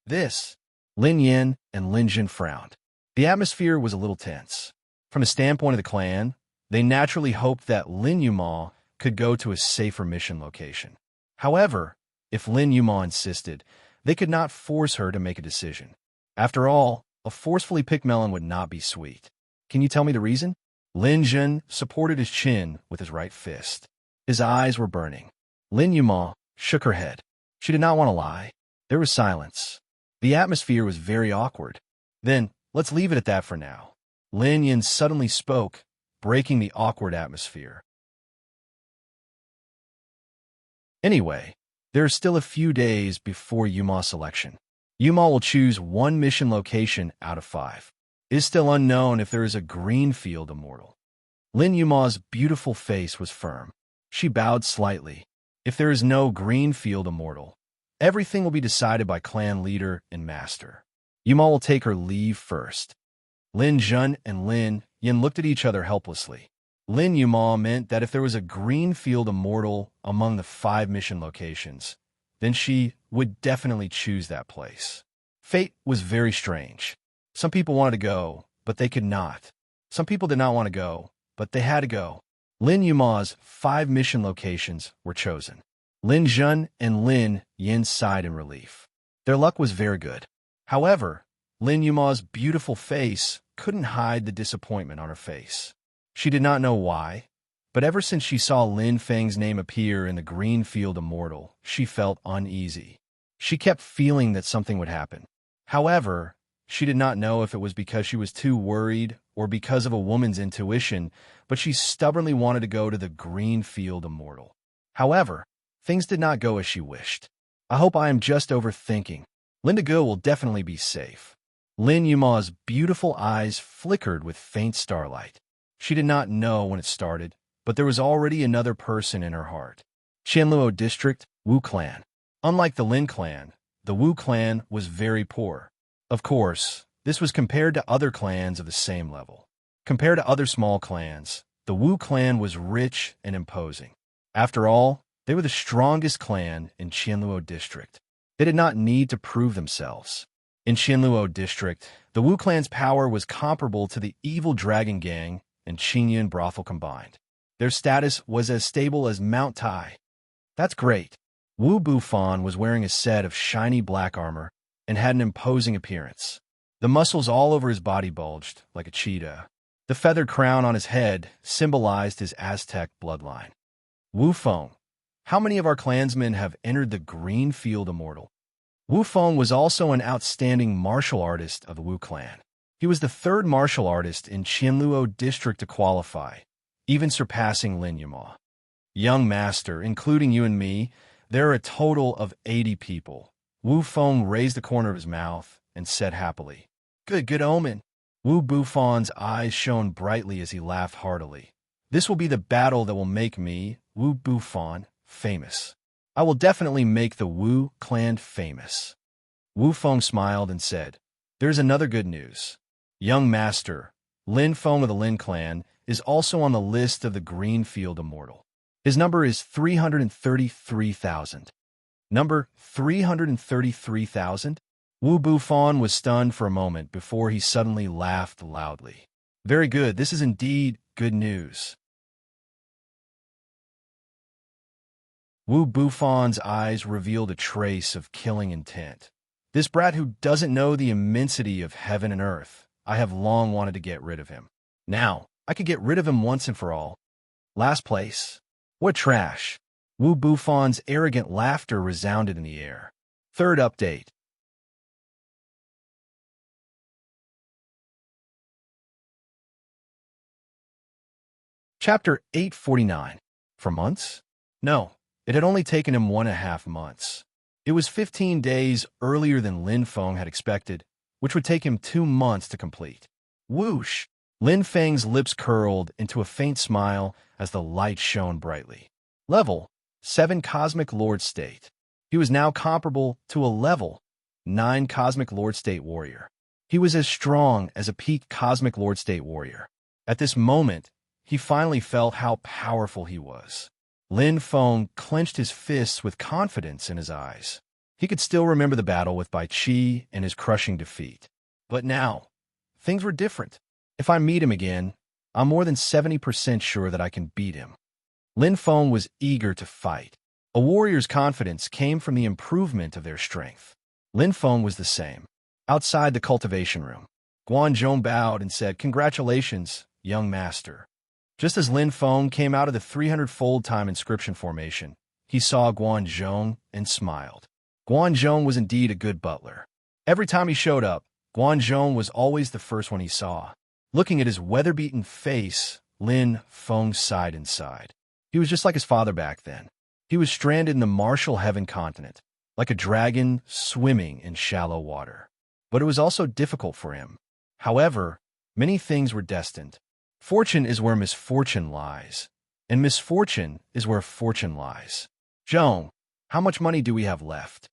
Lin Yin and Lin Jin frowned. The atmosphere was a little tense. From the standpoint of the clan, they naturally hoped that Lin Yuma could go to a safer mission location. However, if Lin Yuma insisted, they could not force her to make a decision. After all, a forcefully picked melon would not be sweet. Can you tell me the reason? Lin Jin supported his chin with his right fist. His eyes were burning. Lin Yuma shook her head. She did not want to lie. There was silence. The atmosphere was very awkward. Then, let's leave it at that for now. Lin Yin suddenly spoke, breaking the awkward atmosphere. Anyway, there are still a few days before Yuma selection. Yuma will choose one mission location out of 5. It is still unknown if there is a Greenfield Immortal. Lin Yuma's beautiful face was firm. She bowed slightly. If there is no Greenfield Immortal, everything will be decided by clan leader and master. Yuma will take her leave first. Lin Jun and Lin Yin looked at each other helplessly. Lin Yuma meant that if there was a Greenfield Immortal among the 5 mission locations, then she would definitely choose that place. Fate was very strange. Some people wanted to go, but they could not. Some people did not want to go, but they had to go. Lin Yuma's 5 mission locations were chosen. Lin Jun and Lin Yin sighed in relief. Their luck was very good. However, Lin Yuma's beautiful face couldn't hide the disappointment on her face. She did not know why, but ever since she saw Lin Feng's name appear in the Greenfield Immortal, she felt uneasy. She kept feeling that something would happen. However, she did not know if it was because she was too worried or because of a woman's intuition, but she stubbornly wanted to go to the Greenfield Immortal. However, things did not go as she wished. I hope I am just overthinking. Linda Gu will definitely be safe. Lin Yuma's beautiful eyes flickered with faint starlight. She did not know when it started, but there was already another person in her heart. Qianluo District, Wu Clan. Unlike the Lin Clan, the Wu Clan was very poor. Of course, this was compared to other clans of the same level. Compared to other small clans, the Wu Clan was rich and imposing. After all, they were the strongest clan in Qianluo District. They did not need to prove themselves. In Qianluo District, the Wu Clan's power was comparable to the evil Dragon Gang and Qingyun Brothel combined. Their status was as stable as Mount Tai. That's great. Wu Bufan was wearing a set of shiny black armor and had an imposing appearance. The muscles all over his body bulged like a cheetah. The feathered crown on his head symbolized his Aztec bloodline. Wu Feng. How many of our clansmen have entered the Greenfield Immortal? Wu Feng was also an outstanding martial artist of the Wu Clan. He was the 3rd martial artist in Qianluo District to qualify, even surpassing Lin Yuma. Young master, including you and me, there are a total of 80 people. Wu Feng raised the corner of his mouth and said happily, Good omen. Wu Bufan's eyes shone brightly as he laughed heartily. This will be the battle that will make me, Wu Bufan, famous. I will definitely make the Wu clan famous. Wu Feng smiled and said, There's another good news. Young master, Lin Feng of the Lin clan, is also on the list of the Greenfield Immortal. His number is 333,000. Number 333,000? Wu Bufan was stunned for a moment before he suddenly laughed loudly. Very good, this is indeed good news. Wu Bufon's eyes revealed a trace of killing intent. This brat who doesn't know the immensity of heaven and earth. I have long wanted to get rid of him. Now, I could get rid of him once and for all. Last place. What trash. Wu Bufon's arrogant laughter resounded in the air. Third update. Chapter 849. For months? No, it had only taken him 1.5 months. It was 15 days earlier than Lin Feng had expected, which would take him 2 months to complete. Whoosh! Lin Feng's lips curled into a faint smile as the light shone brightly. Level 7 Cosmic Lord State. He was now comparable to a level 9 Cosmic Lord State warrior. He was as strong as a peak Cosmic Lord State warrior. At this moment, he finally felt how powerful he was. Lin Feng clenched his fists with confidence in his eyes. He could still remember the battle with Bai Qi and his crushing defeat. But now, things were different. If I meet him again, I'm more than 70% sure that I can beat him. Lin Feng was eager to fight. A warrior's confidence came from the improvement of their strength. Lin Feng was the same. Outside the cultivation room, Guanzhong bowed and said, "Congratulations, young master." Just as Lin Feng came out of the 300-fold time inscription formation, he saw Guanzhong and smiled. Guanzhong was indeed a good butler. Every time he showed up, Guanzhong was always the first one he saw. Looking at his weather-beaten face, Lin Feng sighed inside. He was just like his father back then. He was stranded in the martial heaven continent, like a dragon swimming in shallow water. But it was also difficult for him. However, many things were destined. Fortune is where misfortune lies, and misfortune is where fortune lies. "Zhong, how much money do we have left?"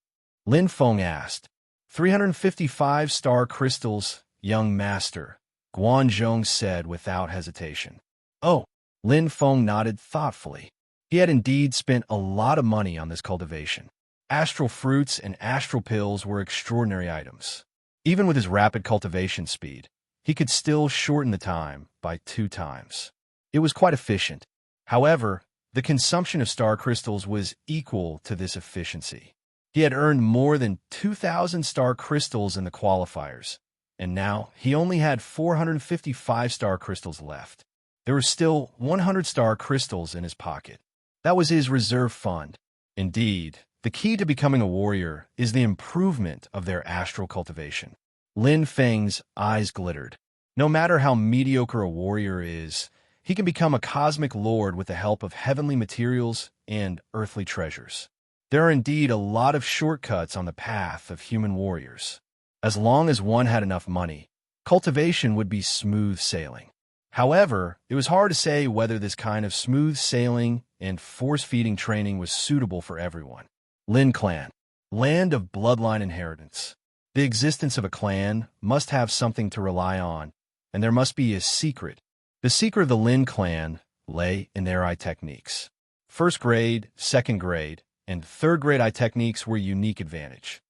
Lin Feng asked. 355 star crystals, young master, Guanzhong said without hesitation. Oh, Lin Feng nodded thoughtfully. He had indeed spent a lot of money on this cultivation. Astral fruits and astral pills were extraordinary items. Even with his rapid cultivation speed, he could still shorten the time by 2 times. It was quite efficient. However, the consumption of star crystals was equal to this efficiency. He had earned more than 2,000 star crystals in the qualifiers, and now he only had 455 star crystals left. There were still 100 star crystals in his pocket. That was his reserve fund. Indeed, the key to becoming a warrior is the improvement of their astral cultivation. Lin Feng's eyes glittered. No matter how mediocre a warrior is, he can become a cosmic lord with the help of heavenly materials and earthly treasures. There are indeed a lot of shortcuts on the path of human warriors. As long as one had enough money, cultivation would be smooth sailing. However, it was hard to say whether this kind of smooth sailing and force-feeding training was suitable for everyone. Lin Clan, land of bloodline inheritance. The existence of a clan must have something to rely on, and there must be a secret. The secret of the Lin clan lay in their eye techniques. First grade, second grade, and third grade eye techniques were a unique advantage.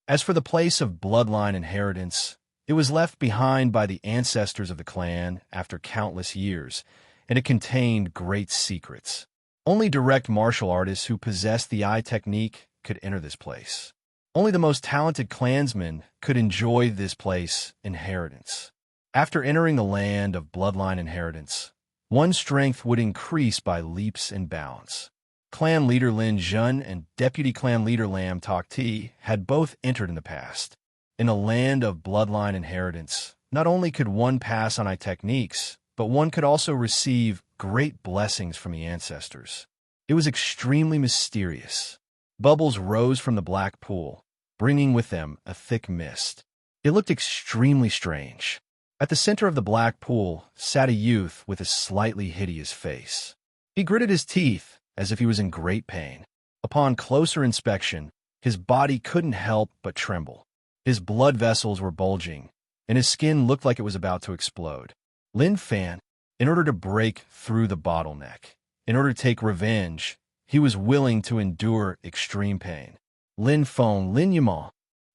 As for the place of bloodline inheritance, it was left behind by the ancestors of the clan after countless years, and it contained great secrets. Only direct martial artists who possessed the eye technique could enter this place. Only the most talented clansmen could enjoy this place inheritance. After entering the land of bloodline inheritance, one's strength would increase by leaps and bounds. Clan leader Lin Zhen and deputy clan leader Lam Tok Ti had both entered in the past. In a land of bloodline inheritance, not only could one pass on eye techniques, but one could also receive great blessings from the ancestors. It was extremely mysterious. Bubbles rose from the black pool, bringing with them a thick mist. It looked extremely strange. At the center of the black pool sat a youth with a slightly hideous face. He gritted his teeth as if he was in great pain. Upon closer inspection, his body couldn't help but tremble. His blood vessels were bulging, and his skin looked like it was about to explode. Lin Fan, in order to break through the bottleneck, in order to take revenge, he was willing to endure extreme pain. Lin Feng, Lin Yuma.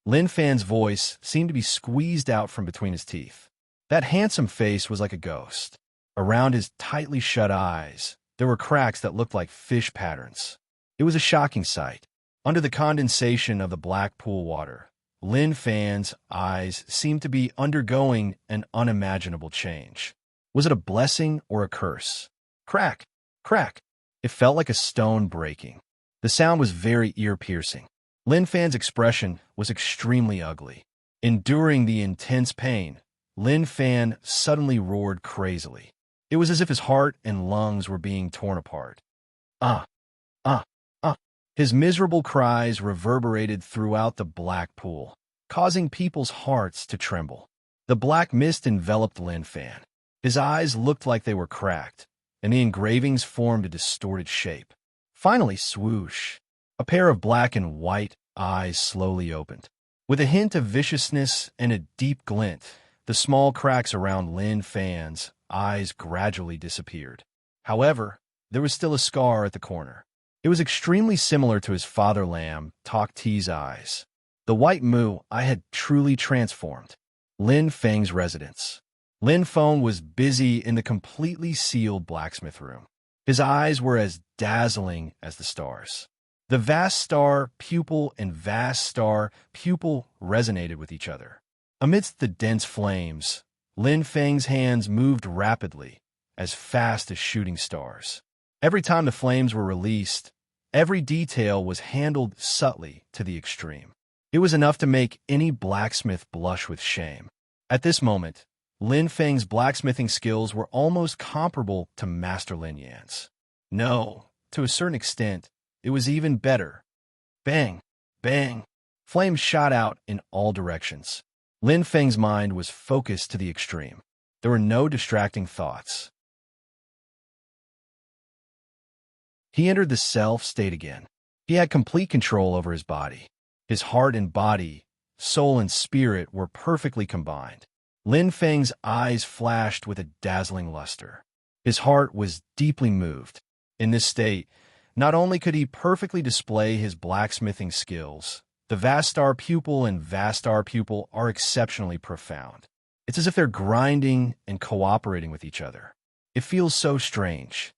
Lin Fan's voice seemed to be squeezed out from between his teeth. That handsome face was like a ghost. Around his tightly shut eyes, There were cracks that looked like fish patterns. It was a shocking sight. Under the condensation of the black pool water, Lin Fan's eyes seemed to be undergoing an unimaginable change. Was it a blessing or a curse? Crack! Crack! It felt like a stone breaking. The sound was very ear-piercing. Lin Fan's expression was extremely ugly. Enduring the intense pain, Lin Fan suddenly roared crazily. It was as if his heart and lungs were being torn apart. Ah! Ah! Ah! His miserable cries reverberated throughout the black pool, causing people's hearts to tremble. The black mist enveloped Lin Fan. His eyes looked like they were cracked, and the engravings formed a distorted shape. Finally, swoosh! A pair of black and white eyes slowly opened. With a hint of viciousness and a deep glint, the small cracks around Lin Fan's eyes gradually disappeared. However, there was still a scar at the corner. It was extremely similar to his father lamb, Tok T's eyes. The white moo I had truly transformed. Lin Feng's residence. Lin Feng was busy in the completely sealed blacksmith room. His eyes were as dazzling as the stars. The vast star pupil and vast star pupil resonated with each other. Amidst the dense flames, Lin Feng's hands moved rapidly, as fast as shooting stars. Every time the flames were released, every detail was handled subtly to the extreme. It was enough to make any blacksmith blush with shame. At this moment, Lin Feng's blacksmithing skills were almost comparable to Master Lin Yan's. No, to a certain extent, it was even better. Bang! Bang! Flames shot out in all directions. Lin Feng's mind was focused to the extreme. There were no distracting thoughts. He entered the self state again. He had complete control over his body. His heart and body, soul and spirit were perfectly combined. Lin Feng's eyes flashed with a dazzling luster. His heart was deeply moved. In this state, not only could he perfectly display his blacksmithing skills, the vast star pupil and vast star pupil are exceptionally profound. It's as if they're grinding and cooperating with each other. It feels so strange.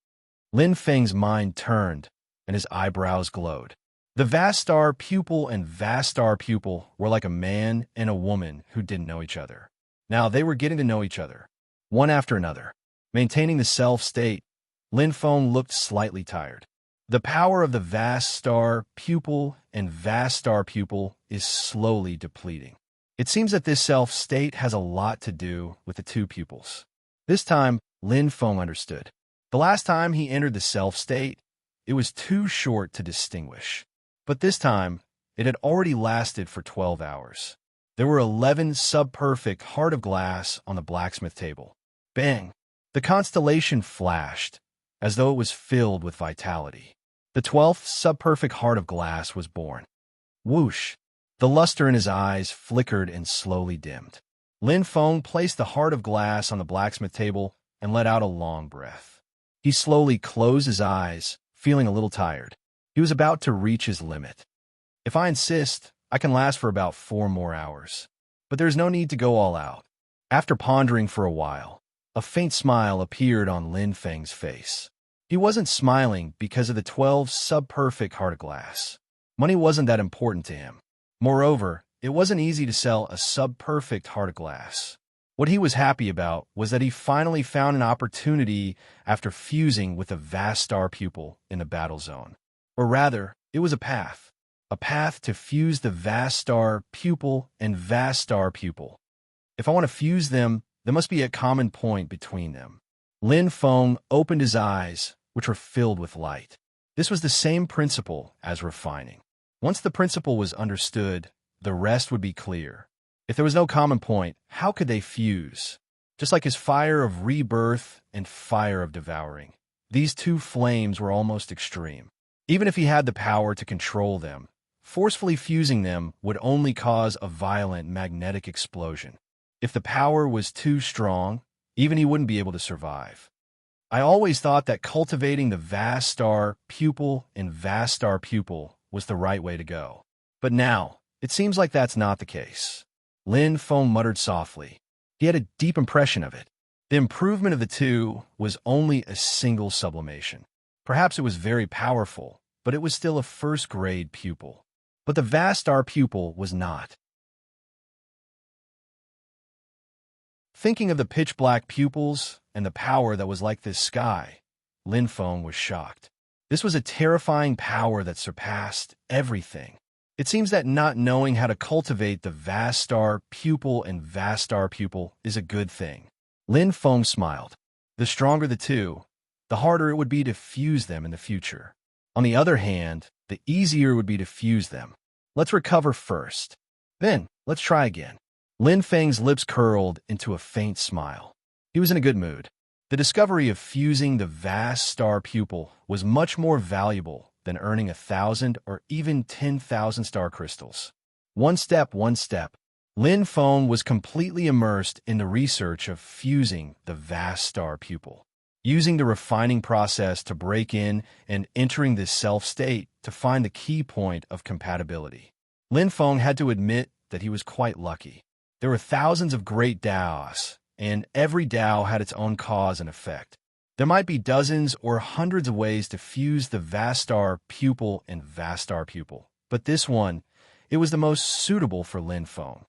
Lin Feng's mind turned, and his eyebrows glowed. The vast star pupil and vast star pupil were like a man and a woman who didn't know each other. Now they were getting to know each other, one after another. Maintaining the self state, Lin Feng looked slightly tired. The power of the vast star pupil and vast star pupil is slowly depleting. It seems that this self state has a lot to do with the two pupils. This time, Lin Feng understood. The last time he entered the self state, it was too short to distinguish. But this time, it had already lasted for 12 hours. There were 11 sub-perfect heart of glass on the blacksmith table. Bang! The constellation flashed, as though it was filled with vitality. The 12th sub-perfect heart of glass was born. Whoosh! The luster in his eyes flickered and slowly dimmed. Lin Feng placed the heart of glass on the blacksmith table and let out a long breath. He slowly closed his eyes, feeling a little tired. He was about to reach his limit. If I insist, I can last for about 4 more hours. But there's no need to go all out. After pondering for a while, a faint smile appeared on Lin Feng's face. He wasn't smiling because of the 12 sub-perfect heart of glass. Money wasn't that important to him. Moreover, it wasn't easy to sell a sub-perfect heart of glass. What he was happy about was that he finally found an opportunity after fusing with a vast star pupil in the battle zone. Or rather, it was a path to fuse the vast star pupil and vast star pupil. If I want to fuse them, there must be a common point between them. Lin Feng opened his eyes, which were filled with light. This was the same principle as refining. Once the principle was understood, the rest would be clear. If there was no common point, how could they fuse? Just like his fire of rebirth and fire of devouring. These two flames were almost extreme. Even if he had the power to control them, forcefully fusing them would only cause a violent magnetic explosion. If the power was too strong, even he wouldn't be able to survive. I always thought that cultivating the vast star pupil and vast star pupil was the right way to go. But now, it seems like that's not the case. Lin Feng muttered softly. He had a deep impression of it. The improvement of the two was only a single sublimation. Perhaps it was very powerful, but it was still a first-grade pupil. But the vast star pupil was not. Thinking of the pitch-black pupils and the power that was like this sky, Lin Feng was shocked. This was a terrifying power that surpassed everything. It seems that not knowing how to cultivate the vast star pupil and vast star pupil is a good thing. Lin Feng smiled. The stronger the two, the harder it would be to fuse them in the future. On the other hand, the easier it would be to fuse them. Let's recover first. Then, let's try again. Lin Feng's lips curled into a faint smile. He was in a good mood. The discovery of fusing the vast star pupil was much more valuable than earning 1,000 or even 10,000 star crystals. One step. Lin Feng was completely immersed in the research of fusing the vast star pupil, using the refining process to break in and entering this self-state to find the key point of compatibility. Lin Feng had to admit that he was quite lucky. There were thousands of great Daos, and every Dao had its own cause and effect. There might be dozens or hundreds of ways to fuse the vast star pupil and vast star pupil, but this one, it was the most suitable for Lin Feng.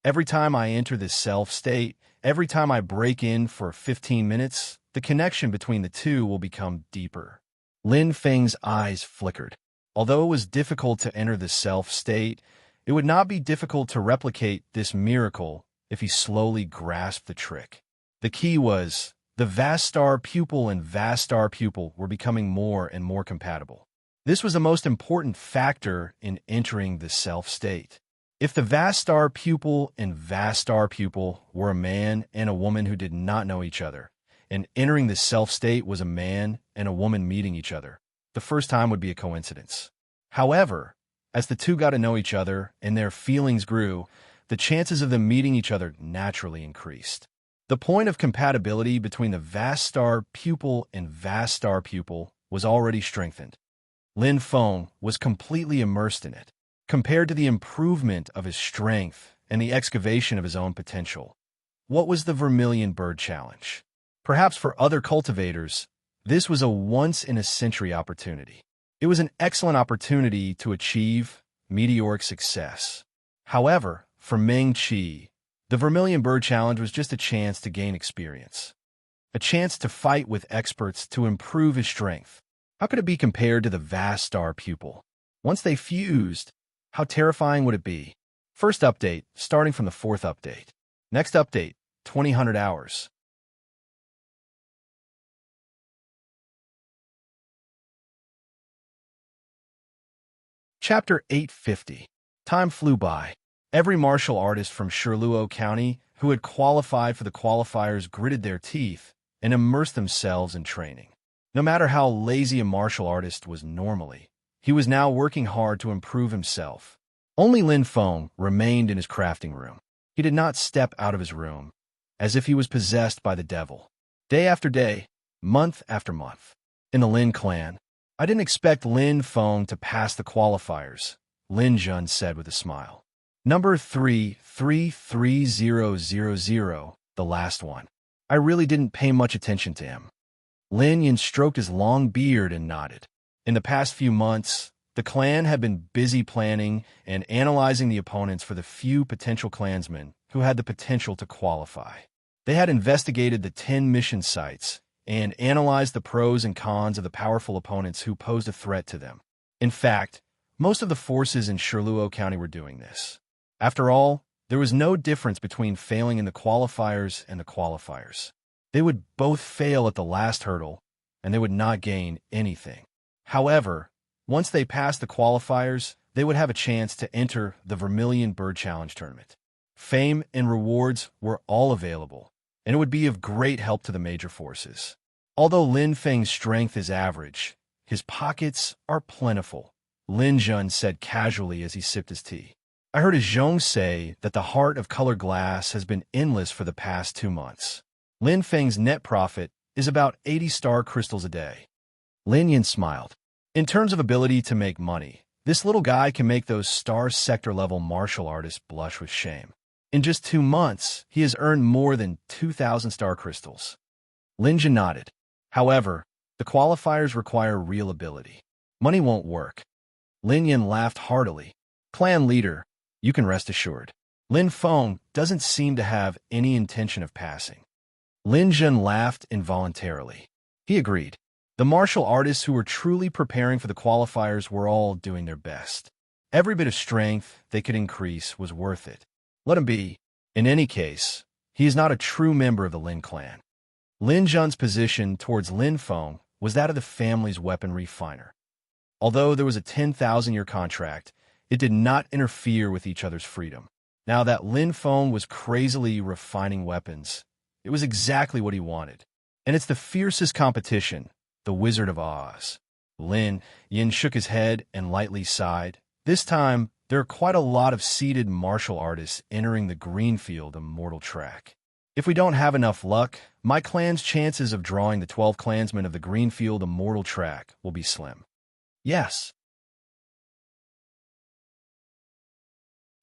Every time I enter this self-state, every time I break in for 15 minutes, the connection between the two will become deeper. Lin Feng's eyes flickered. Although it was difficult to enter the self-state, it would not be difficult to replicate this miracle if he slowly grasped the trick. The key was, the vast star pupil and vast star pupil were becoming more and more compatible. This was the most important factor in entering the self-state. If the vast star pupil and vast star pupil were a man and a woman who did not know each other, and entering the self-state was a man and a woman meeting each other, the first time would be a coincidence. However, as the two got to know each other and their feelings grew, the chances of them meeting each other naturally increased. The point of compatibility between the vast star pupil and vast star pupil was already strengthened. Lin Feng was completely immersed in it. Compared to the improvement of his strength and the excavation of his own potential, what was the Vermilion Bird Challenge? Perhaps for other cultivators, this was a once-in-a-century opportunity. It was an excellent opportunity to achieve meteoric success. However, for Meng Qi, the Vermilion Bird Challenge was just a chance to gain experience, a chance to fight with experts to improve his strength. How could it be compared to the vast star pupil? Once they fused, how terrifying would it be? First update, starting from the 4th update. Next update, 2000 hours. Chapter 850. Time flew by. Every martial artist from Sherluo County who had qualified for the qualifiers gritted their teeth and immersed themselves in training. No matter how lazy a martial artist was normally, he was now working hard to improve himself. Only Lin Feng remained in his crafting room. He did not step out of his room, as if he was possessed by the devil. Day after day, month after month. In the Lin clan, I didn't expect Lin Feng to pass the qualifiers, Lin Jun said with a smile. Number 333000, the last one. I really didn't pay much attention to him. Lin Yin stroked his long beard and nodded. In the past few months, the clan had been busy planning and analyzing the opponents for the few potential clansmen who had the potential to qualify. They had investigated the 10 mission sites and analyzed the pros and cons of the powerful opponents who posed a threat to them. In fact, most of the forces in Sherluo County were doing this. After all, there was no difference between failing in the qualifiers and the qualifiers. They would both fail at the last hurdle, and they would not gain anything. However, once they passed the qualifiers, they would have a chance to enter the Vermilion Bird Challenge tournament. Fame and rewards were all available, and it would be of great help to the major forces. Although Lin Feng's strength is average, his pockets are plentiful, Lin Jun said casually as he sipped his tea. I heard a Zhong say that the heart of colored glass has been endless for the past 2 months. Lin Feng's net profit is about 80 star crystals a day. Lin Yin smiled. In terms of ability to make money, this little guy can make those star sector level martial artists blush with shame. In just 2 months, he has earned more than 2,000 star crystals. Lin Jun nodded. However, the qualifiers require real ability. Money won't work. Lin Yin laughed heartily. Clan leader, you can rest assured. Lin Feng doesn't seem to have any intention of passing. Lin Jun laughed involuntarily. He agreed. The martial artists who were truly preparing for the qualifiers were all doing their best. Every bit of strength they could increase was worth it. Let him be. In any case, he is not a true member of the Lin clan. Lin Jun's position towards Lin Feng was that of the family's weapon refiner. Although there was a 10,000-year contract, it did not interfere with each other's freedom. Now that Lin Feng was crazily refining weapons, it was exactly what he wanted. And it's the fiercest competition, the Wizard of Oz. Lin Yin shook his head and lightly sighed. This time, there are quite a lot of seeded martial artists entering the Greenfield Immortal track. If we don't have enough luck, my clan's chances of drawing the 12 clansmen of the Greenfield Immortal track will be slim. Yes.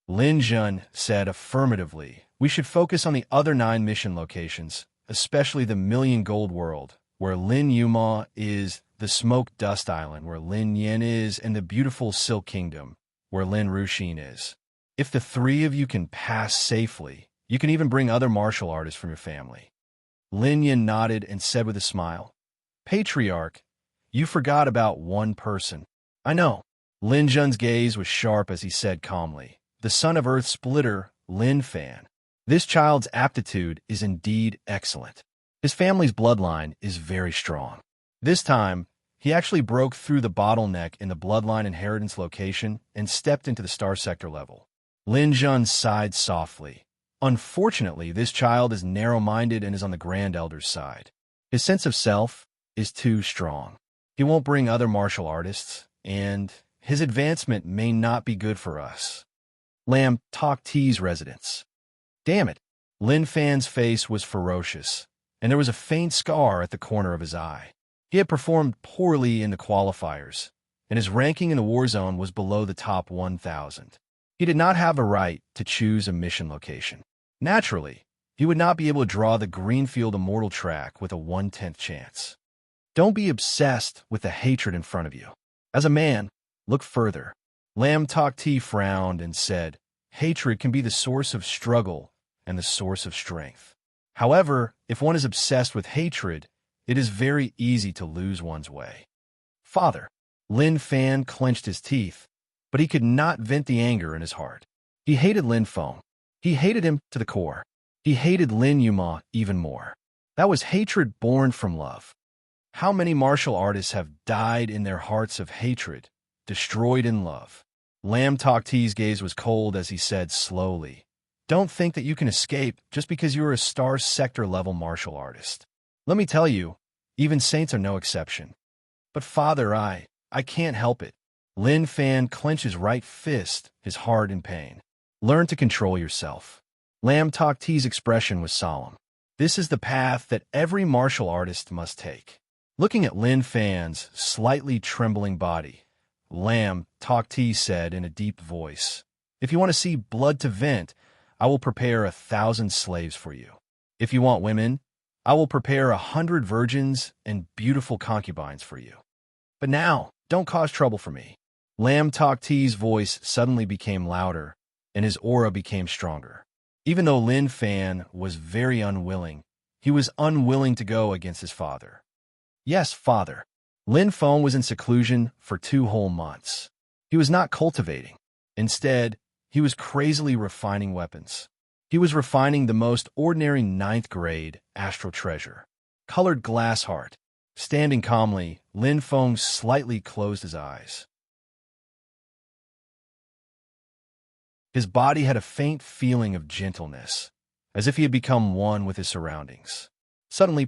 Lin Jun said affirmatively, we should focus on the other 9 mission locations, especially the Million Gold World, where Lin Yuma is, the Smoke Dust Island, where Lin Yin is, and the beautiful Silk Kingdom, where Lin Ruxin is. If the 3 of you can pass safely, you can even bring other martial artists from your family. Lin Yin nodded and said with a smile, Patriarch, you forgot about one person. I know. Lin Jun's gaze was sharp as he said calmly, the son of Earth Splitter, Lin Fan. This child's aptitude is indeed excellent. His family's bloodline is very strong. This time, he actually broke through the bottleneck in the bloodline inheritance location and stepped into the star sector level. Lin Jun sighed softly. Unfortunately, this child is narrow-minded and is on the Grand Elder's side. His sense of self is too strong. He won't bring other martial artists, and his advancement may not be good for us. Lam Tok T's residence. Damn it. Lin Fan's face was ferocious, and there was a faint scar at the corner of his eye. He had performed poorly in the qualifiers, and his ranking in the war zone was below the top 1,000. He did not have a right to choose a mission location. Naturally, he would not be able to draw the Greenfield Immortal track with a 1/10 chance. Don't be obsessed with the hatred in front of you. As a man, look further. Lam Tok T frowned and said, hatred can be the source of struggle and the source of strength. However, if one is obsessed with hatred, it is very easy to lose one's way. Father. Lin Fan clenched his teeth, but he could not vent the anger in his heart. He hated Lin Feng. He hated him to the core. He hated Lin Yuma even more. That was hatred born from love. How many martial artists have died in their hearts of hatred, destroyed in love? Lam Tok T's gaze was cold as he said slowly, don't think that you can escape just because you are a star sector level martial artist. Let me tell you, even saints are no exception. But father, I can't help it. Lin Fan clenched his right fist, his heart in pain. Learn to control yourself. Lam Tok T's expression was solemn. This is the path that every martial artist must take. Looking at Lin Fan's slightly trembling body, Lam Tok T said in a deep voice, if you want to see blood to vent, I will prepare 1,000 slaves for you. If you want women, I will prepare 100 virgins and beautiful concubines for you. But now, don't cause trouble for me. Lam Tok T's voice suddenly became louder, and his aura became stronger. Even though Lin Fan was very unwilling, he was unwilling to go against his father. Yes, father. Lin Feng was in seclusion for 2 whole months. He was not cultivating. Instead, he was crazily refining weapons. He was refining the most ordinary 9th grade astral treasure, colored glass heart. Standing calmly, Lin Feng slightly closed his eyes. His body had a faint feeling of gentleness, as if he had become one with his surroundings. Suddenly,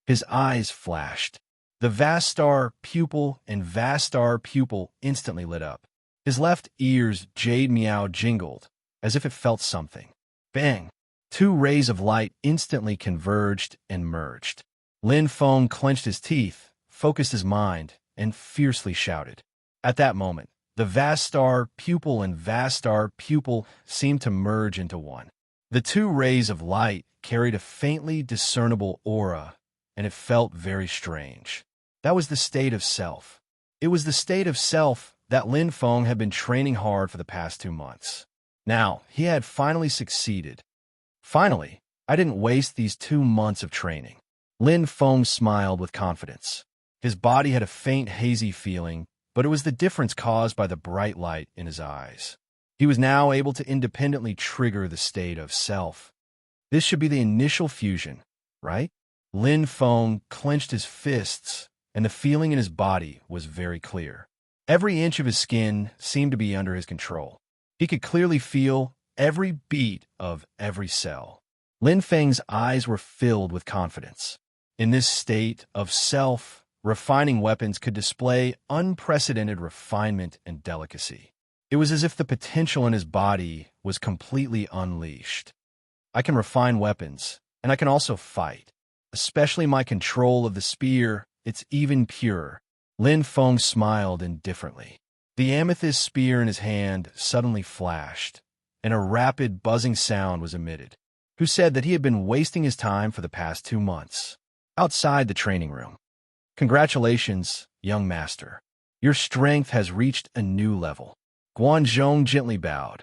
his eyes flashed. The vast star pupil and vast star pupil instantly lit up. His left ear's jade meow jingled, as if it felt something. Bang! 2 rays of light instantly converged and merged. Lin Feng clenched his teeth, focused his mind, and fiercely shouted. At that moment, the vast star pupil and vast star pupil seemed to merge into one. The two rays of light carried a faintly discernible aura, and it felt very strange. That was the state of self. It was the state of self that Lin Feng had been training hard for the past 2 months. Now, he had finally succeeded. Finally, I didn't waste these 2 months of training. Lin Feng smiled with confidence. His body had a faint, hazy feeling, but it was the difference caused by the bright light in his eyes. He was now able to independently trigger the state of self. This should be the initial fusion, right? Lin Feng clenched his fists, and the feeling in his body was very clear. Every inch of his skin seemed to be under his control. He could clearly feel every beat of every cell. Lin Feng's eyes were filled with confidence. In this state of self, refining weapons could display unprecedented refinement and delicacy. It was as if the potential in his body was completely unleashed. I can refine weapons, and I can also fight. Especially my control of the spear, it's even purer. Lin Feng smiled indifferently. The amethyst spear in his hand suddenly flashed, and a rapid buzzing sound was emitted. Who said that he had been wasting his time for the past 2 months? Outside the training room. Congratulations, young master. Your strength has reached a new level. Guanzhong gently bowed.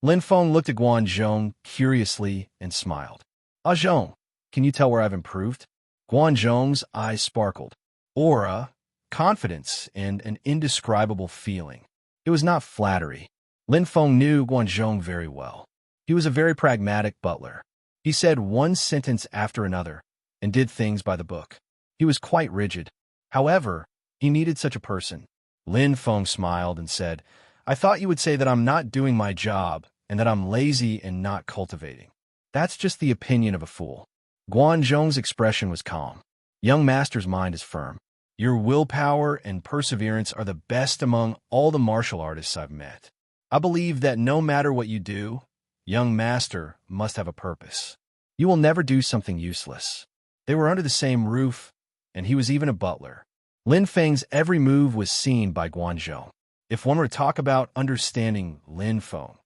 Lin Feng looked at Guanzhong curiously and smiled. Zhong, can you tell where I've improved? Guanzhong's eyes sparkled. Aura, confidence, and an indescribable feeling. It was not flattery. Lin Feng knew Guanzhong very well. He was a very pragmatic butler. He said one sentence after another and did things by the book. He was quite rigid. However, he needed such a person. Lin Feng smiled and said, I thought you would say that I'm not doing my job and that I'm lazy and not cultivating. That's just the opinion of a fool. Guanzhong's expression was calm. Young master's mind is firm. Your willpower and perseverance are the best among all the martial artists I've met. I believe that no matter what you do, young master must have a purpose. You will never do something useless. They were under the same roof, and he was even a butler. Lin Feng's every move was seen by Guanzhong. If one were to talk about understanding Lin Feng,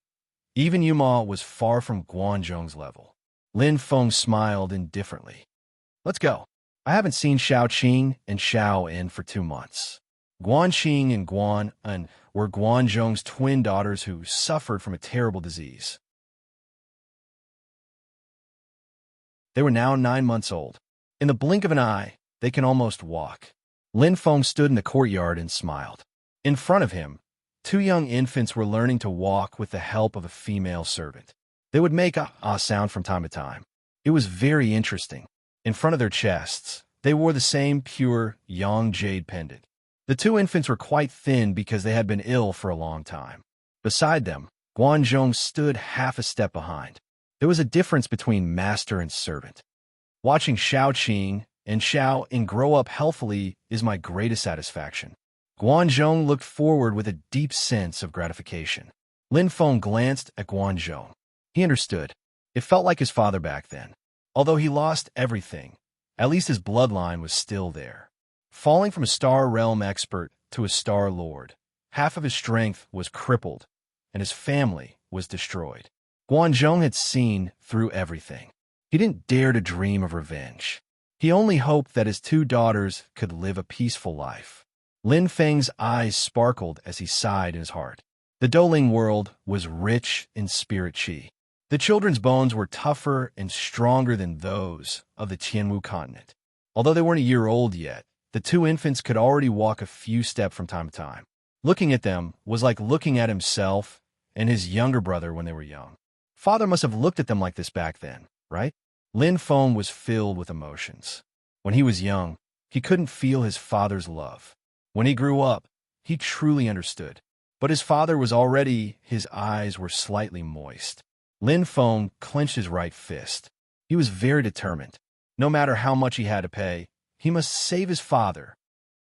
even Yuma was far from Guanzhong's level. Lin Feng smiled indifferently. Let's go. I haven't seen Xiao Qing and Xiao In for 2 months. Guan Qing and Guan Un were Guanzhong's twin daughters who suffered from a terrible disease. They were now 9 months old. In the blink of an eye, they can almost walk. Lin Feng stood in the courtyard and smiled. In front of him, 2 young infants were learning to walk with the help of a female servant. They would make a sound from time to time. It was very interesting. In front of their chests, they wore the same pure yang jade pendant. The 2 infants were quite thin because they had been ill for a long time. Beside them, Guanzhong stood half a step behind. There was a difference between master and servant. Watching Xiao Qing and Xiao In grow up healthily is my greatest satisfaction. Guanzhong looked forward with a deep sense of gratification. Lin Feng glanced at Guanzhong. He understood. It felt like his father back then. Although he lost everything, at least his bloodline was still there. Falling from a Star Realm expert to a Star Lord, half of his strength was crippled, and his family was destroyed. Guanzhong had seen through everything. He didn't dare to dream of revenge. He only hoped that his 2 daughters could live a peaceful life. Lin Feng's eyes sparkled as he sighed in his heart. The Douling world was rich in spirit qi. The children's bones were tougher and stronger than those of the Tianwu continent. Although they weren't a year old yet, the 2 infants could already walk a few steps from time to time. Looking at them was like looking at himself and his younger brother when they were young. Father must have looked at them like this back then, right? Lin Feng was filled with emotions. When he was young, he couldn't feel his father's love. When he grew up, he truly understood. But his father was already, his eyes were slightly moist. Lin Feng clenched his right fist. He was very determined. No matter how much he had to pay, he must save his father.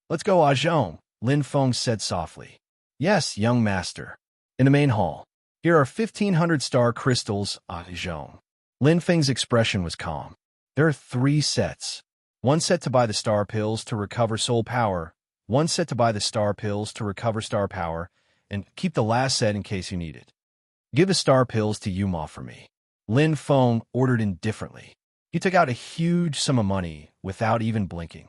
Let's go, Zhong, Lin Feng said softly. Yes, young master. In the main hall. Here are 1,500 star crystals, Zhong. Lin Feng's expression was calm. There are 3 sets. 1 set to buy the star pills to recover soul power, 1 set to buy the star pills to recover star power, and keep the last set in case you need it. Give the star pills to Yuma for me. Lin Feng ordered indifferently. He took out a huge sum of money without even blinking.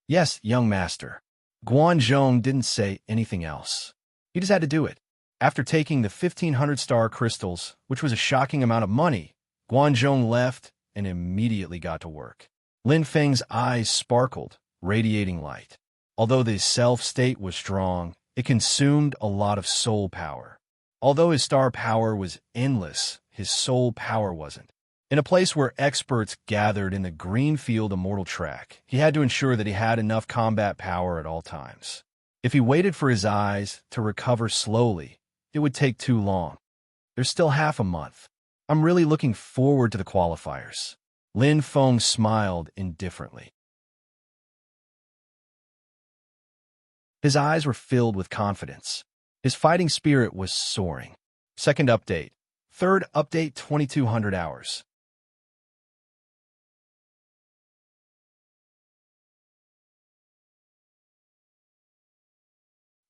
Yes, young master. Guan Zhong didn't say anything else. He just had to do it. After taking the 1,500 star crystals, which was a shocking amount of money, Guan Zhong left and immediately got to work. Lin Feng's eyes sparkled, radiating light. Although the self-state was strong, it consumed a lot of soul power. Although his star power was endless, his soul power wasn't. In a place where experts gathered in the Greenfield Immortal Track, he had to ensure that he had enough combat power at all times. If he waited for his eyes to recover slowly, it would take too long. There's still half a month. I'm really looking forward to the qualifiers. Lin Feng smiled indifferently. His eyes were filled with confidence. His fighting spirit was soaring. Second update. Third update 2200 hours.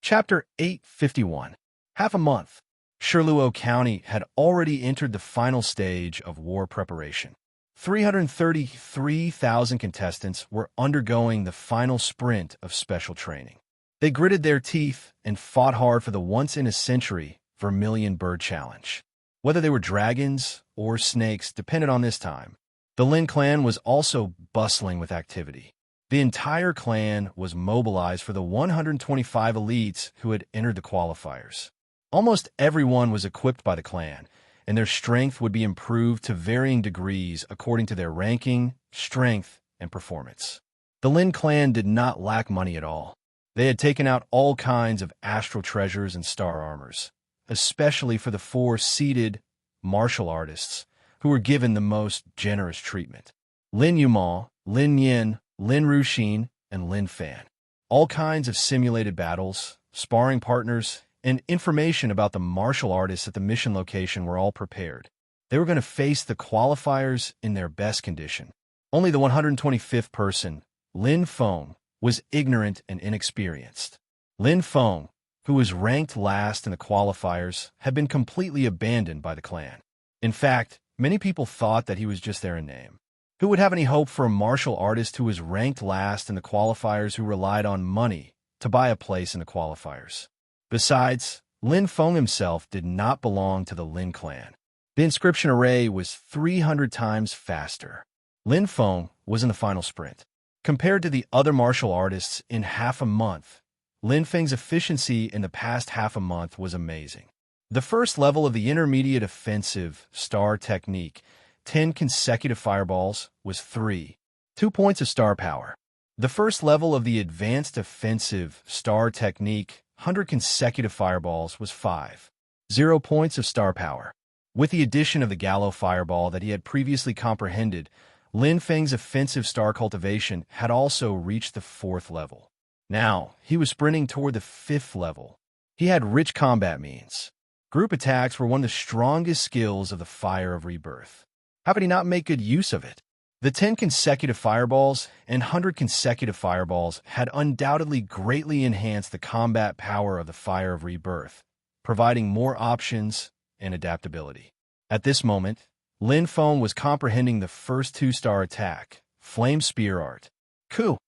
Chapter 851. Half a month. Shiluo County had already entered the final stage of war preparation. 333,000 contestants were undergoing the final sprint of special training. They gritted their teeth and fought hard for the once-in-a-century Vermilion Bird Challenge. Whether they were dragons or snakes depended on this time. The Lin clan was also bustling with activity. The entire clan was mobilized for the 125 elites who had entered the qualifiers. Almost everyone was equipped by the clan, and their strength would be improved to varying degrees according to their ranking, strength, and performance. The Lin clan did not lack money at all. They had taken out all kinds of astral treasures and star armors, especially for the 4 seated martial artists who were given the most generous treatment. Lin Yumao, Lin Yin, Lin Ruxin, and Lin Fan. All kinds of simulated battles, sparring partners, and information about the martial artists at the mission location were all prepared. They were going to face the qualifiers in their best condition. Only the 125th person, Lin Feng, was ignorant and inexperienced. Lin Feng, who was ranked last in the qualifiers, had been completely abandoned by the clan. In fact, many people thought that he was just there in name. Who would have any hope for a martial artist who was ranked last in the qualifiers who relied on money to buy a place in the qualifiers? Besides, Lin Feng himself did not belong to the Lin clan. The inscription array was 300 times faster. Lin Feng was in the final sprint. Compared to the other martial artists in half a month, Lin Feng's efficiency in the past half a month was amazing. The first level of the intermediate offensive star technique, 10 consecutive fireballs, was 2 points of star power. The first level of the advanced offensive star technique, 100 consecutive fireballs, was 0 points of star power. With the addition of the Gallo fireball that he had previously comprehended, Lin Feng's offensive star cultivation had also reached the 4th level. Now, he was sprinting toward the 5th level. He had rich combat means. Group attacks were one of the strongest skills of the Fire of Rebirth. How could he not make good use of it? The 10 consecutive fireballs and 100 consecutive fireballs had undoubtedly greatly enhanced the combat power of the Fire of Rebirth, providing more options and adaptability. At this moment, Lin Feng was comprehending the first 2-star attack, Flame Spear Art. Ku!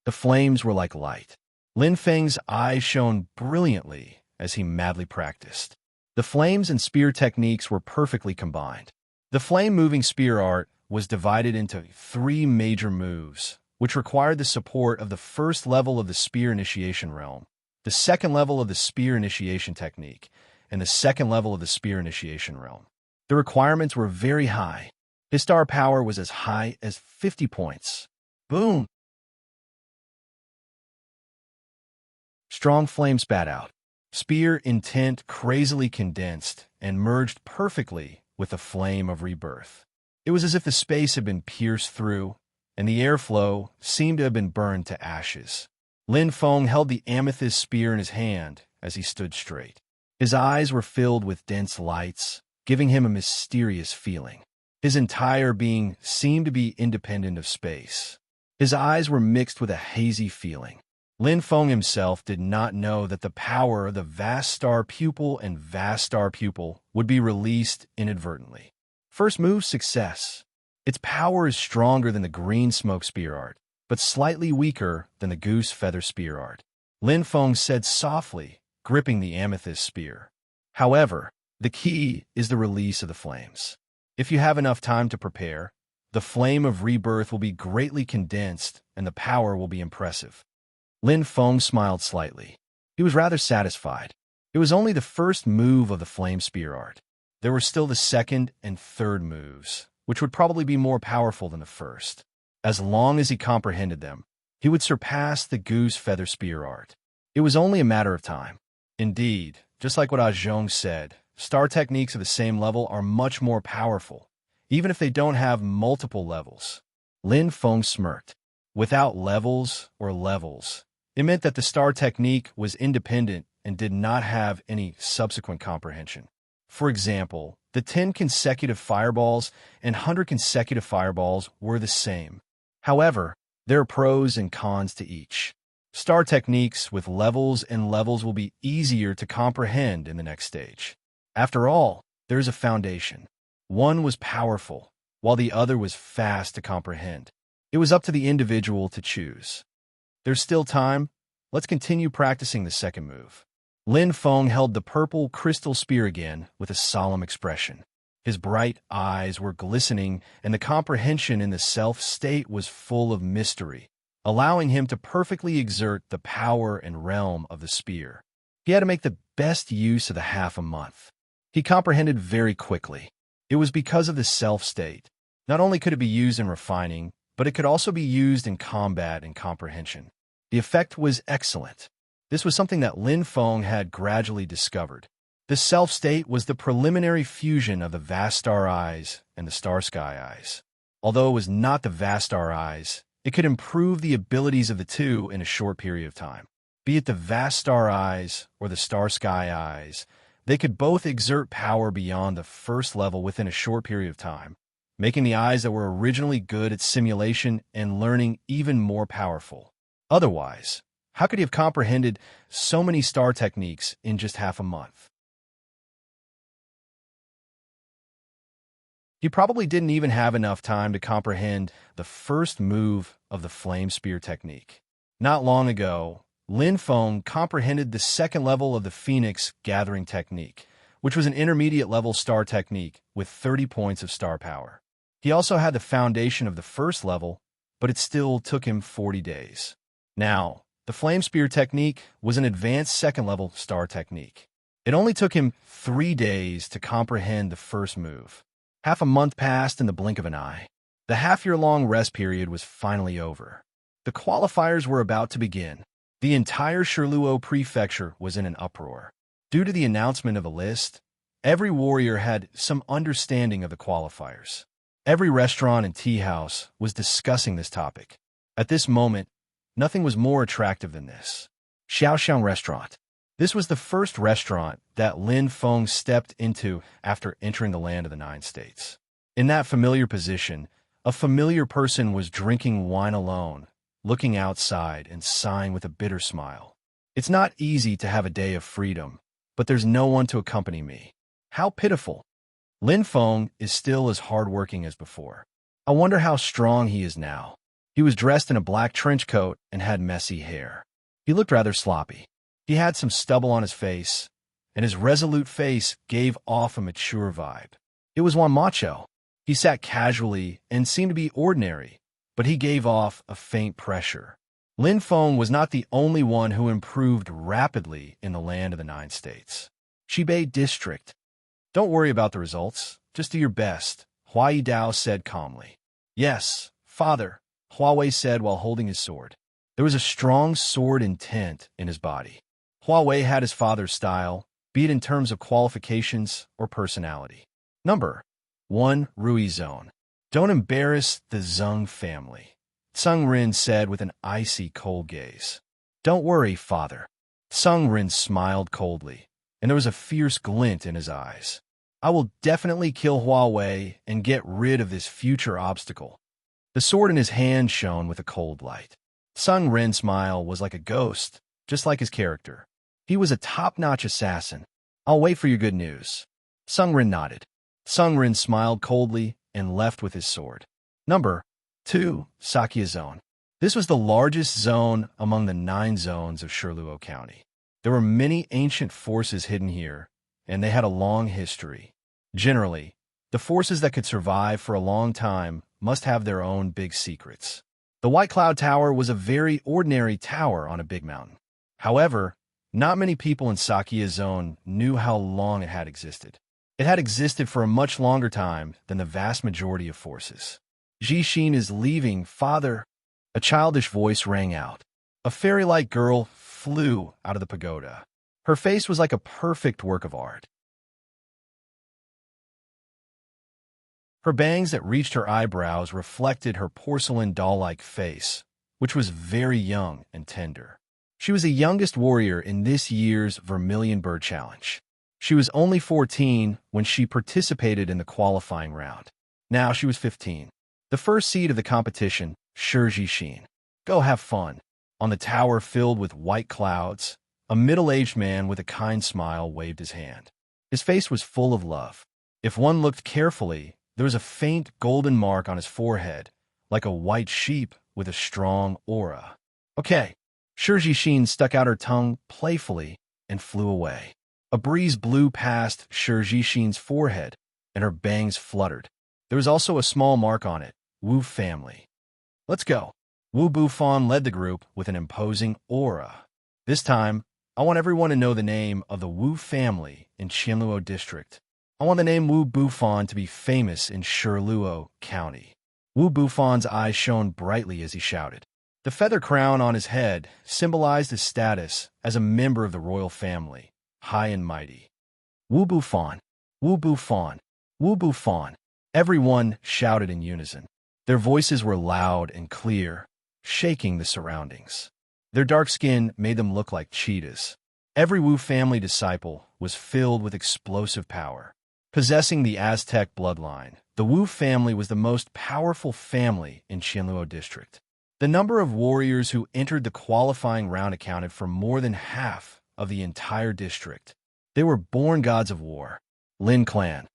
The flames were like light. Lin Feng's eyes shone brilliantly as he madly practiced. The flames and spear techniques were perfectly combined. The flame-moving spear art was divided into 3 major moves, which required the support of the first level of the spear initiation realm, the second level of the spear initiation technique, and the second level of the spear initiation realm. The requirements were very high. His star power was as high as 50 points. Boom! Strong flame spat out. Spear intent crazily condensed and merged perfectly with the flame of rebirth. It was as if the space had been pierced through, and the airflow seemed to have been burned to ashes. Lin Feng held the amethyst spear in his hand as he stood straight. His eyes were filled with dense lights, giving him a mysterious feeling. His entire being seemed to be independent of space. His eyes were mixed with a hazy feeling. Lin Feng himself did not know that the power of the vast star pupil and vast star pupil would be released inadvertently. First move, success. Its power is stronger than the green smoke spear art, but slightly weaker than the goose feather spear art. Lin Feng said softly, gripping the amethyst spear. However, the key is the release of the flames. If you have enough time to prepare, the flame of rebirth will be greatly condensed and the power will be impressive. Lin Feng smiled slightly. He was rather satisfied. It was only the first move of the flame spear art. There were still the second and third moves, which would probably be more powerful than the first. As long as he comprehended them, he would surpass the goose feather spear art. It was only a matter of time. Indeed, just like what Zhong said, star techniques of the same level are much more powerful, even if they don't have multiple levels. Lin Feng smirked. Without levels or levels, it meant that the star technique was independent and did not have any subsequent comprehension. For example, the 10 consecutive fireballs and 100 consecutive fireballs were the same. However, there are pros and cons to each. Star techniques with levels and levels will be easier to comprehend in the next stage. After all, there is a foundation. One was powerful, while the other was fast to comprehend. It was up to the individual to choose. There's still time. Let's continue practicing the second move. Lin Feng held the purple crystal spear again with a solemn expression. His bright eyes were glistening, and the comprehension in the self-state was full of mystery, allowing him to perfectly exert the power and realm of the spear. He had to make the best use of the half a month. He comprehended very quickly. It was because of the self-state. Not only could it be used in refining, but it could also be used in combat and comprehension. The effect was excellent. This was something that Lin Feng had gradually discovered. The self-state was the preliminary fusion of the vast star eyes and the star sky eyes. Although it was not the vast star eyes, it could improve the abilities of the two in a short period of time. Be it the vast star eyes or the star sky eyes, they could both exert power beyond the first level within a short period of time, making the eyes that were originally good at simulation and learning even more powerful. Otherwise, how could he have comprehended so many star techniques in just half a month? He probably didn't even have enough time to comprehend the first move of the flame spear technique. Not long ago, Lin Feng comprehended the second level of the Phoenix gathering technique, which was an intermediate level star technique with 30 points of star power. He also had the foundation of the first level, but it still took him 40 days. Now, the flame spear technique was an advanced second level star technique. It only took him 3 days to comprehend the first move. Half a month passed in the blink of an eye. The half-year-long rest period was finally over. The qualifiers were about to begin. The entire Shirluo prefecture was in an uproar. Due to the announcement of the list, every warrior had some understanding of the qualifiers. Every restaurant and tea house was discussing this topic. At this moment, nothing was more attractive than this. Xiaoxiang Restaurant. This was the first restaurant that Lin Feng stepped into after entering the land of the 9 states. In that familiar position, a familiar person was drinking wine alone, looking outside and sighing with a bitter smile. It's not easy to have a day of freedom, but there's no one to accompany me. How pitiful. Lin Feng is still as hardworking as before. I wonder how strong he is now. He was dressed in a black trench coat and had messy hair. He looked rather sloppy. He had some stubble on his face, and his resolute face gave off a mature vibe. It was Juan Macho. He sat casually and seemed to be ordinary, but he gave off a faint pressure. Lin Feng was not the only one who improved rapidly in the land of the 9 states. Qibei District. Don't worry about the results. Just do your best, Hua Yidao said calmly. Yes, father, Huawei said while holding his sword. There was a strong sword intent in his body. Huawei had his father's style, be it in terms of qualifications or personality. Number 1. Rui Zone. Don't embarrass the Zheng family, Sung Rin said with an icy cold gaze. Don't worry, father. Sung Rin smiled coldly, and there was a fierce glint in his eyes. I will definitely kill Huawei and get rid of this future obstacle. The sword in his hand shone with a cold light. Sung Rin's smile was like a ghost, just like his character. He was a top-notch assassin. I'll wait for your good news. Sung Rin nodded. Sung-rin smiled coldly and left with his sword. Number 2. Sakya Zone. This was the largest zone among the 9 zones of Shirluo County. There were many ancient forces hidden here, and they had a long history. Generally, the forces that could survive for a long time must have their own big secrets. The White Cloud Tower was a very ordinary tower on a big mountain. However, not many people in Sakya Zone knew how long it had existed. It had existed for a much longer time than the vast majority of forces. Jixin is leaving, father. A childish voice rang out. A fairy-like girl flew out of the pagoda. Her face was like a perfect work of art. Her bangs that reached her eyebrows reflected her porcelain doll-like face, which was very young and tender. She was the youngest warrior in this year's Vermilion Bird Challenge. She was only 14 when she participated in the qualifying round. Now she was 15. The first seed of the competition, Jixin. Go have fun. On the tower filled with white clouds, a middle-aged man with a kind smile waved his hand. His face was full of love. If one looked carefully, there was a faint golden mark on his forehead, like a white sheep with a strong aura. Okay. Jixin stuck out her tongue playfully and flew away. A breeze blew past Jixin's forehead, and her bangs fluttered. There was also a small mark on it, Wu family. Let's go. Wu Bufan led the group with an imposing aura. This time, I want everyone to know the name of the Wu family in Qianluo District. I want the name Wu Bufan to be famous in Shirluo County. Wu Bufan's eyes shone brightly as he shouted. The feather crown on his head symbolized his status as a member of the royal family, high and mighty. Wu Bufan, Wu Bufan, Wu Bufan. Everyone shouted in unison. Their voices were loud and clear, shaking the surroundings. Their dark skin made them look like cheetahs. Every Wu family disciple was filled with explosive power. Possessing the Aztec bloodline, the Wu family was the most powerful family in Qianluo District. The number of warriors who entered the qualifying round accounted for more than half of the entire district. They were born gods of war. Lin clan.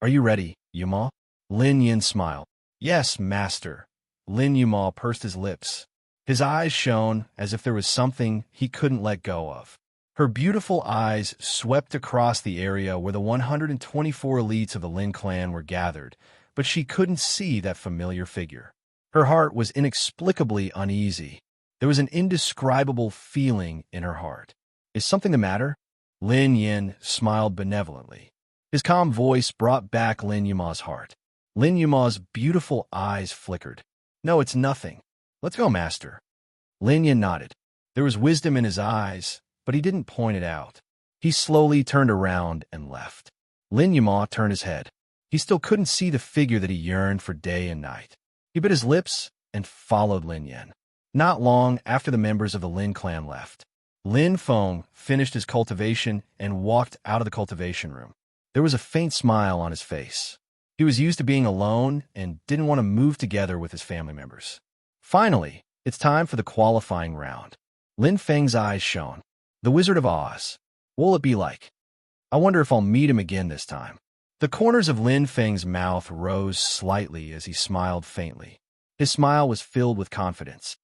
Are you ready, Yuma? Lin Yin smiled. Yes, master. Lin Yuma pursed his lips. His eyes shone as if there was something he couldn't let go of. Her beautiful eyes swept across the area where the 124 elites of the Lin clan were gathered, but she couldn't see that familiar figure. Her heart was inexplicably uneasy. There was an indescribable feeling in her heart. Is something the matter? Lin Yin smiled benevolently. His calm voice brought back Lin Yuma's heart. Lin Yuma's beautiful eyes flickered. No, it's nothing. Let's go, master. Lin Yin nodded. There was wisdom in his eyes, but he didn't point it out. He slowly turned around and left. Lin Yuma turned his head. He still couldn't see the figure that he yearned for day and night. He bit his lips and followed Lin Yin. Not long after the members of the Lin clan left, Lin Feng finished his cultivation and walked out of the cultivation room. There was a faint smile on his face. He was used to being alone and didn't want to move together with his family members. Finally, it's time for the qualifying round. Lin Feng's eyes shone. The Wizard of Oz. What will it be like? I wonder if I'll meet him again this time. The corners of Lin Feng's mouth rose slightly as he smiled faintly. His smile was filled with confidence.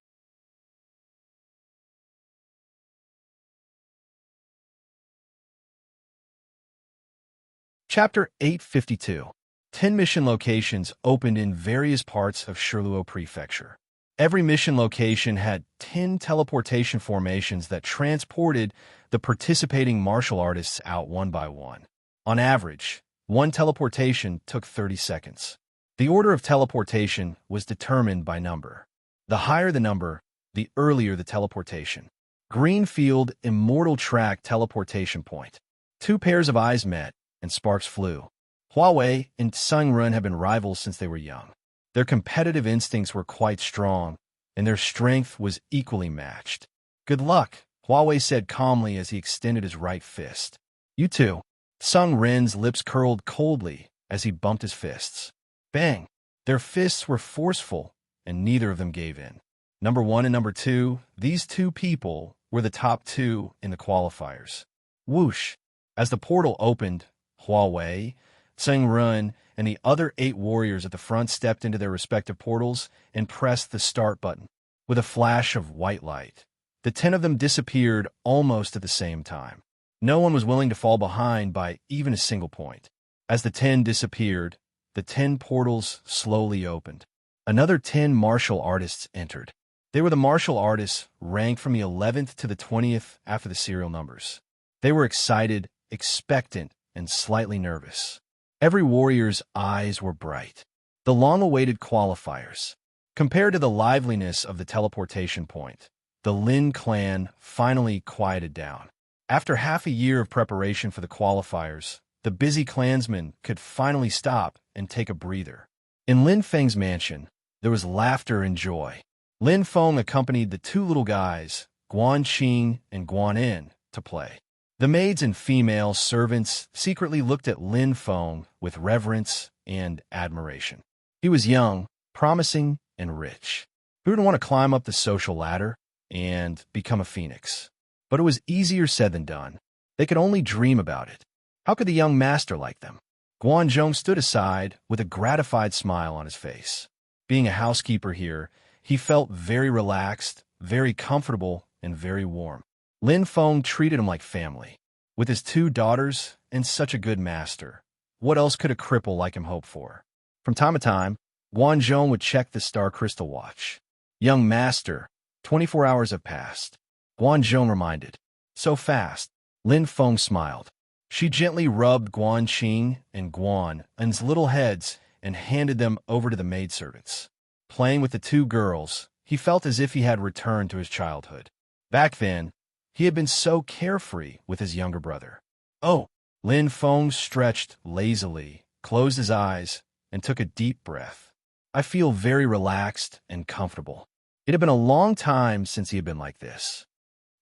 Chapter 852. 10 mission locations opened in various parts of Shirluo Prefecture. Every mission location had 10 teleportation formations that transported the participating martial artists out one by one. On average, one teleportation took 30 seconds. The order of teleportation was determined by number. The higher the number, the earlier the teleportation. Greenfield Immortal Track Teleportation Point. 2 pairs of eyes met, and sparks flew. Huawei and Sung-rin had been rivals since they were young. Their competitive instincts were quite strong, and their strength was equally matched. Good luck, Huawei said calmly as he extended his right fist. You too. Sung-rin's lips curled coldly as he bumped his fists. Bang! Their fists were forceful, and neither of them gave in. Number 1 and number 2, these 2 people were the top 2 in the qualifiers. Whoosh! As the portal opened, Huawei, Tseng Run and the other 8 warriors at the front stepped into their respective portals and pressed the start button. With a flash of white light, the 10 of them disappeared almost at the same time. No one was willing to fall behind by even a single point. As the 10 disappeared, the 10 portals slowly opened. Another 10 martial artists entered. They were the martial artists ranked from the 11th to the 20th after the serial numbers. They were excited, expectant, and slightly nervous. Every warrior's eyes were bright. The long-awaited qualifiers. Compared to the liveliness of the teleportation point, the Lin clan finally quieted down. After half a year of preparation for the qualifiers, the busy clansmen could finally stop and take a breather. In Lin Feng's mansion, there was laughter and joy. Lin Feng accompanied the 2 little guys, Guan Qing and Guan En, to play. The maids and female servants secretly looked at Lin Feng with reverence and admiration. He was young, promising, and rich. Who didn't want to climb up the social ladder and become a phoenix? But it was easier said than done. They could only dream about it. How could the young master like them? Guanzhong stood aside with a gratified smile on his face. Being a housekeeper here, he felt very relaxed, very comfortable, and very warm. Lin Feng treated him like family. With his 2 daughters and such a good master, what else could a cripple like him hope for? From time to time, Guanzhong would check the star crystal watch. Young master, 24 hours have passed. Guanzhong reminded. So fast. Lin Feng smiled. She gently rubbed Guan Qing and Guan En's little heads and handed them over to the maidservants. Playing with the 2 girls, he felt as if he had returned to his childhood. Back then, he had been so carefree with his younger brother. Oh! Lin Feng stretched lazily, closed his eyes, and took a deep breath. I feel very relaxed and comfortable. It had been a long time since he had been like this.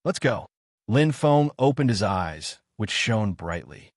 Let's go. Lin Feng opened his eyes, which shone brightly.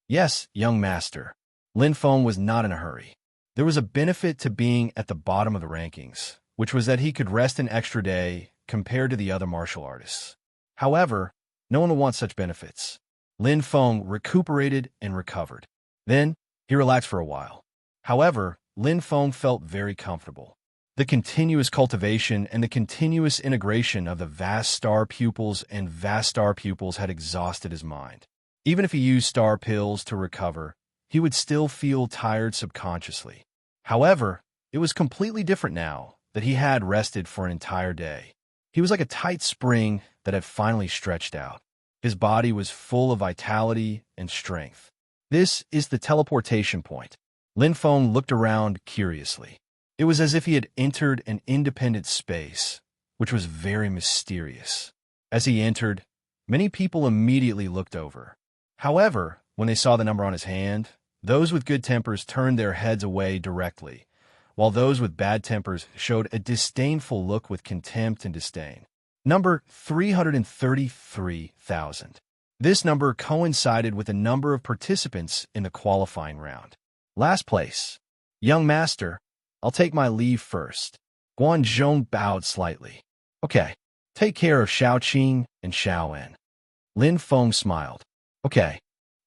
Yes, young master. Lin Feng was not in a hurry. There was a benefit to being at the bottom of the rankings, which was that he could rest an extra day compared to the other martial artists. However, no one would want such benefits. Lin Feng recuperated and recovered. Then, he relaxed for a while. However, Lin Feng felt very comfortable. The continuous cultivation and the continuous integration of the vast star pupils and vast star pupils had exhausted his mind. Even if he used star pills to recover, he would still feel tired subconsciously. However, it was completely different now that he had rested for an entire day. He was like a tight spring that had finally stretched out. His body was full of vitality and strength. This is the teleportation point. Lin Feng looked around curiously. It was as if he had entered an independent space, which was very mysterious. As he entered, many people immediately looked over. However, when they saw the number on his hand, those with good tempers turned their heads away directly, while those with bad tempers showed a disdainful look with contempt and disdain. Number 333,000. This number coincided with the number of participants in the qualifying round. Last place. Young master, I'll take my leave first. Guanzhong bowed slightly. Okay, take care of Xiaoqing and Xiaoen. Lin Feng smiled. Okay.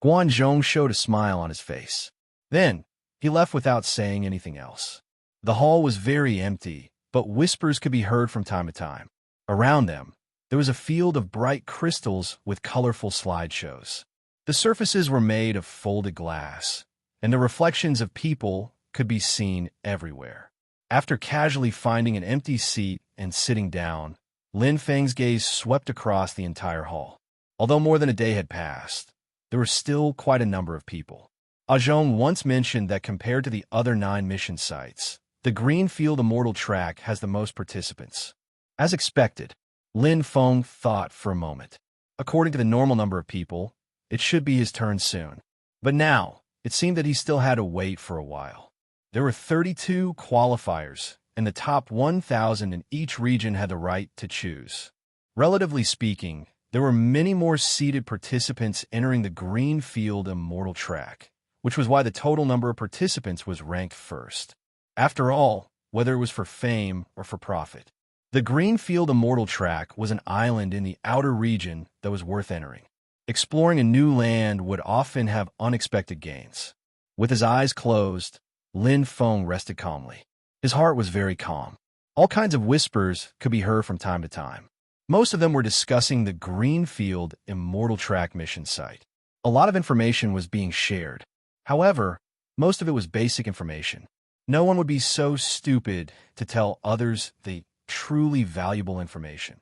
Guanzhong showed a smile on his face. Then, he left without saying anything else. The hall was very empty, but whispers could be heard from time to time. Around them, there was a field of bright crystals with colorful slideshows. The surfaces were made of folded glass, and the reflections of people could be seen everywhere. After casually finding an empty seat and sitting down, Lin Feng's gaze swept across the entire hall. Although more than a day had passed, there were still quite a number of people. Zhong once mentioned that compared to the other 9 mission sites, the Greenfield Immortal Track has the most participants. As expected, Lin Feng thought for a moment. According to the normal number of people, it should be his turn soon. But now, it seemed that he still had to wait for a while. There were 32 qualifiers, and the top 1,000 in each region had the right to choose. Relatively speaking, there were many more seated participants entering the Greenfield Immortal Track, which was why the total number of participants was ranked first. After all, whether it was for fame or for profit, the Greenfield Immortal Track was an island in the outer region that was worth entering. Exploring a new land would often have unexpected gains. With his eyes closed, Lin Feng rested calmly. His heart was very calm. All kinds of whispers could be heard from time to time. Most of them were discussing the Greenfield Immortal Track mission site. A lot of information was being shared. However, most of it was basic information. No one would be so stupid to tell others the truly valuable information.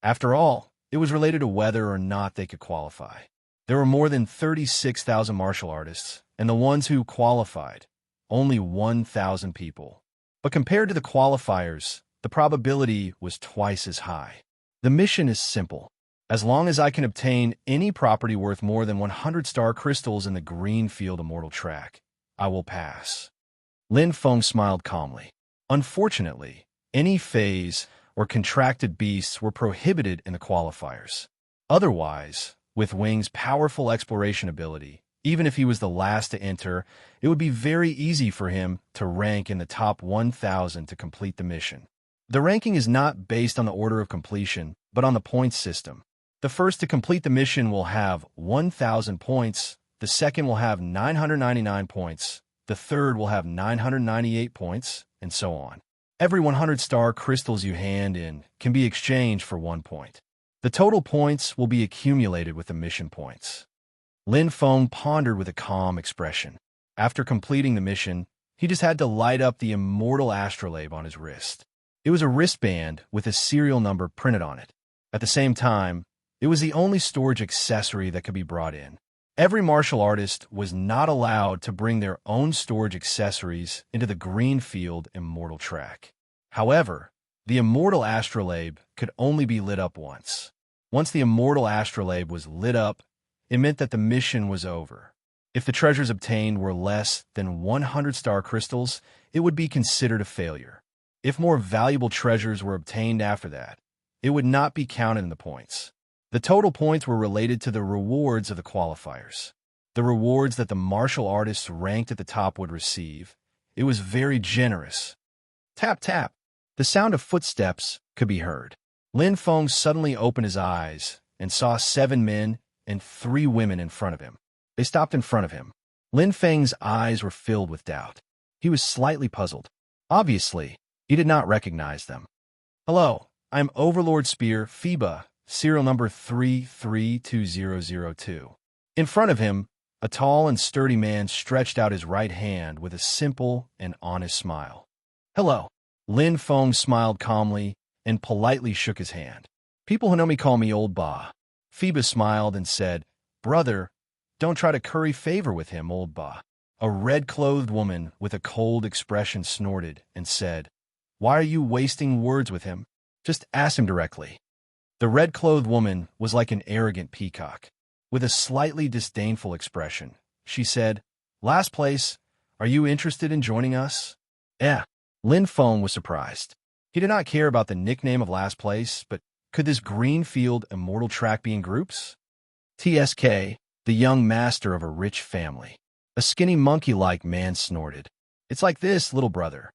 After all, it was related to whether or not they could qualify. There were more than 36,000 martial artists, and the ones who qualified, only 1,000 people. But compared to the qualifiers, the probability was twice as high. The mission is simple. As long as I can obtain any property worth more than 100 star crystals in the Greenfield Immortal Track, I will pass. Lin Feng smiled calmly. Unfortunately, any phase or contracted beasts were prohibited in the qualifiers. Otherwise, with Wing's powerful exploration ability, even if he was the last to enter, it would be very easy for him to rank in the top 1,000 to complete the mission. The ranking is not based on the order of completion, but on the points system. The first to complete the mission will have 1,000 points, the second will have 999 points, the third will have 998 points, and so on. Every 100 star crystals you hand in can be exchanged for 1 point. The total points will be accumulated with the mission points. Lin Feng pondered with a calm expression. After completing the mission, he just had to light up the immortal astrolabe on his wrist. It was a wristband with a serial number printed on it. At the same time, it was the only storage accessory that could be brought in. Every martial artist was not allowed to bring their own storage accessories into the Greenfield Immortal Track. However, the immortal astrolabe could only be lit up once. Once the immortal astrolabe was lit up, it meant that the mission was over. If the treasures obtained were less than 100 star crystals, it would be considered a failure. If more valuable treasures were obtained after that, it would not be counted in the points. The total points were related to the rewards of the qualifiers. The rewards that the martial artists ranked at the top would receive. It was very generous. Tap, tap. The sound of footsteps could be heard. Lin Feng suddenly opened his eyes and saw 7 men and 3 women in front of him. They stopped in front of him. Lin Feng's eyes were filled with doubt. He was slightly puzzled. Obviously, he did not recognize them. Hello, I'm Overlord Spear Phoeba, serial number 332002. In front of him, a tall and sturdy man stretched out his right hand with a simple and honest smile. Hello. Lin Feng smiled calmly and politely shook his hand. People who know me call me Old Ba. Phoeba smiled and said, Brother, don't try to curry favor with him, Old Ba. A red-clothed woman with a cold expression snorted and said, Why are you wasting words with him? Just ask him directly. The red-clothed woman was like an arrogant peacock. With a slightly disdainful expression, she said, Last place, are you interested in joining us? Yeah. Lin Feng was surprised. He did not care about the nickname of last place, but could this Greenfield Immortal Track be in groups? TSK, the young master of a rich family. A skinny monkey-like man snorted. It's like this, little brother.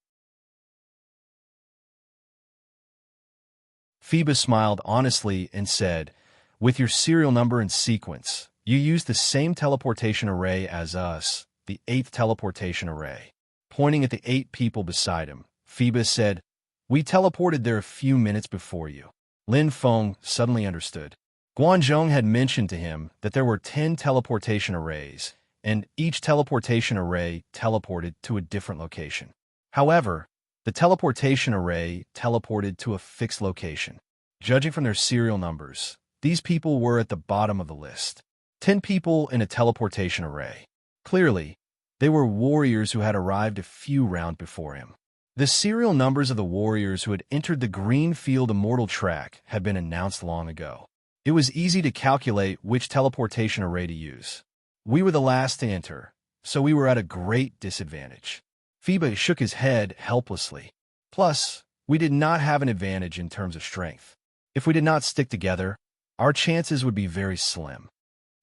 Phoeba smiled honestly and said, With your serial number and sequence, you used the same teleportation array as us, the 8th teleportation array. Pointing at the 8 people beside him, Phoeba said, We teleported there a few minutes before you. Lin Feng suddenly understood. Guanzhong had mentioned to him that there were 10 teleportation arrays, and each teleportation array teleported to a different location. However, the teleportation array teleported to a fixed location. Judging from their serial numbers, these people were at the bottom of the list. 10 people in a teleportation array. Clearly, they were warriors who had arrived a few rounds before him. The serial numbers of the warriors who had entered the Greenfield Immortal Track had been announced long ago. It was easy to calculate which teleportation array to use. We were the last to enter, so we were at a great disadvantage. Phoeba shook his head helplessly. Plus, we did not have an advantage in terms of strength. If we did not stick together, our chances would be very slim.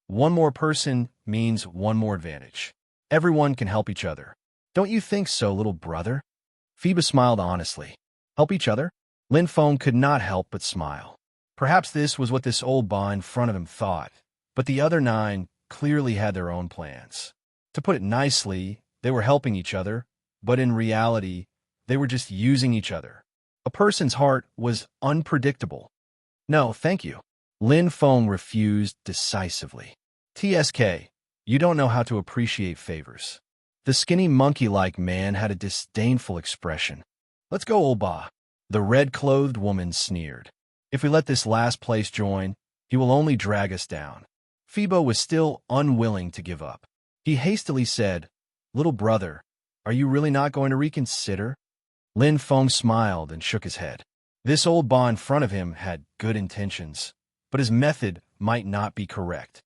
One more person means one more advantage. Everyone can help each other. Don't you think so, little brother? Phoeba smiled honestly. Help each other? Lin Feng could not help but smile. Perhaps this was what this old ba in front of him thought, but the other 9 clearly had their own plans. To put it nicely, they were helping each other, but in reality, they were just using each other. A person's heart was unpredictable. No, thank you. Lin Feng refused decisively. TSK, you don't know how to appreciate favors. The skinny monkey-like man had a disdainful expression. Let's go, old ba. The red-clothed woman sneered. If we let this last place join, he will only drag us down. Phoebe was still unwilling to give up. He hastily said, Little brother, are you really not going to reconsider? Lin Feng smiled and shook his head. This old ba in front of him had good intentions, but his method might not be correct.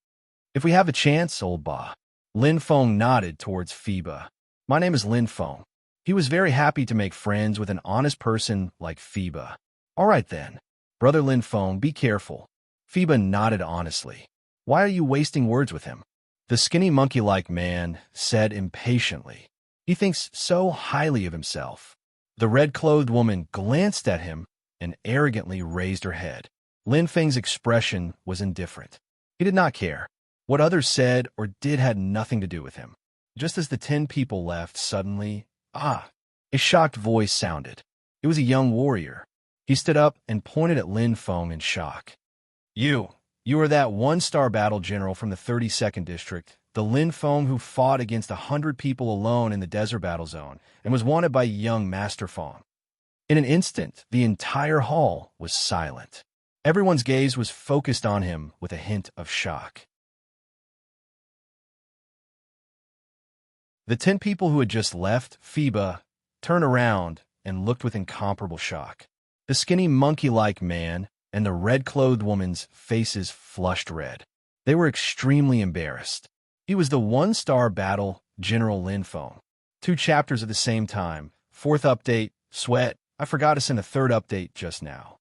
If we have a chance, old ba. Lin Feng nodded towards Phoebe. My name is Lin Feng. He was very happy to make friends with an honest person like Phoebe. All right then. Brother Lin Feng, be careful. Phoebe nodded honestly. Why are you wasting words with him? The skinny monkey-like man said impatiently. He thinks so highly of himself. The red-clothed woman glanced at him and arrogantly raised her head. Lin Feng's expression was indifferent. He did not care. What others said or did had nothing to do with him. Just as the 10 people left, suddenly, a shocked voice sounded. It was a young warrior. He stood up and pointed at Lin Feng in shock. You are that one-star battle general from the 32nd District, the Lin Feng who fought against 100 people alone in the desert battle zone and was wanted by young Master Feng. In an instant, the entire hall was silent. Everyone's gaze was focused on him with a hint of shock. The 10 people who had just left, Phoebe, turned around and looked with incomparable shock. The skinny monkey-like man and the red-clothed woman's faces flushed red. They were extremely embarrassed. He was the one-star battle General Lin Feng. 2 chapters at the same time. 4th update, sweat. I forgot to send a 3rd update just now.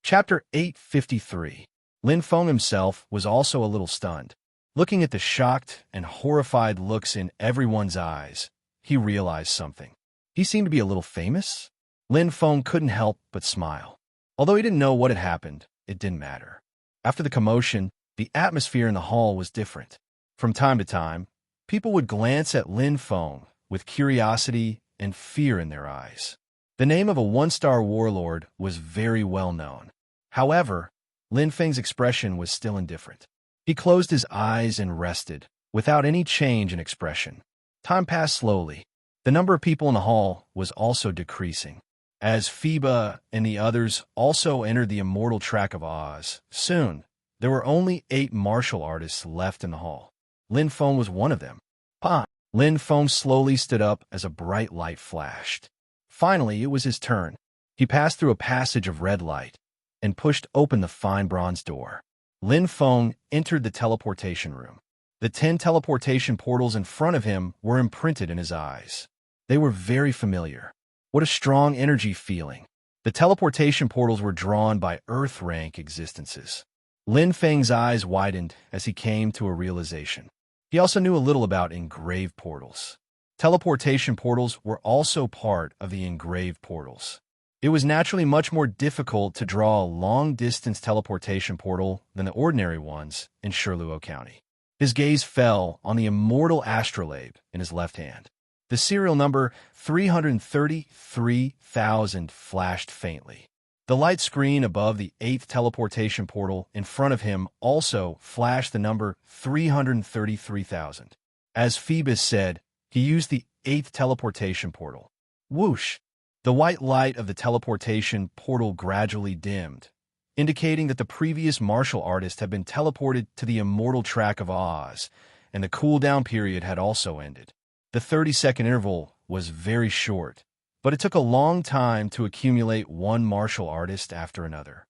Chapter 853. Lin Feng himself was also a little stunned. Looking at the shocked and horrified looks in everyone's eyes, he realized something. He seemed to be a little famous. Lin Feng couldn't help but smile. Although he didn't know what had happened, it didn't matter. After the commotion, the atmosphere in the hall was different. From time to time, people would glance at Lin Feng with curiosity and fear in their eyes. The name of a one-star warlord was very well known. However, Lin Feng's expression was still indifferent. He closed his eyes and rested, without any change in expression. Time passed slowly. The number of people in the hall was also decreasing. As Phoebe and the others also entered the immortal track of Oz, soon, there were only 8 martial artists left in the hall. Lin Feng was one of them. Pa! Lin Feng slowly stood up as a bright light flashed. Finally, it was his turn. He passed through a passage of red light and pushed open the fine bronze door. Lin Feng entered the teleportation room. The 10 teleportation portals in front of him were imprinted in his eyes. They were very familiar. What a strong energy feeling. The teleportation portals were drawn by Earth-rank existences. Lin Feng's eyes widened as he came to a realization. He also knew a little about engraved portals. Teleportation portals were also part of the engraved portals. It was naturally much more difficult to draw a long-distance teleportation portal than the ordinary ones in Shirluo County. His gaze fell on the immortal astrolabe in his left hand. The serial number 333,000 flashed faintly. The light screen above the 8th teleportation portal in front of him also flashed the number 333,000. As Phoebus said, he used the 8th teleportation portal. Whoosh! The white light of the teleportation portal gradually dimmed, indicating that the previous martial artist had been teleported to the immortal track of Oz, and the cooldown period had also ended. The 30-second interval was very short, but it took a long time to accumulate one martial artist after another.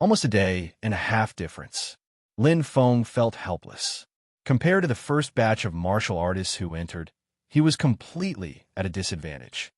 Almost a day and a half difference. Lin Feng felt helpless. Compared to the first batch of martial artists who entered, he was completely at a disadvantage.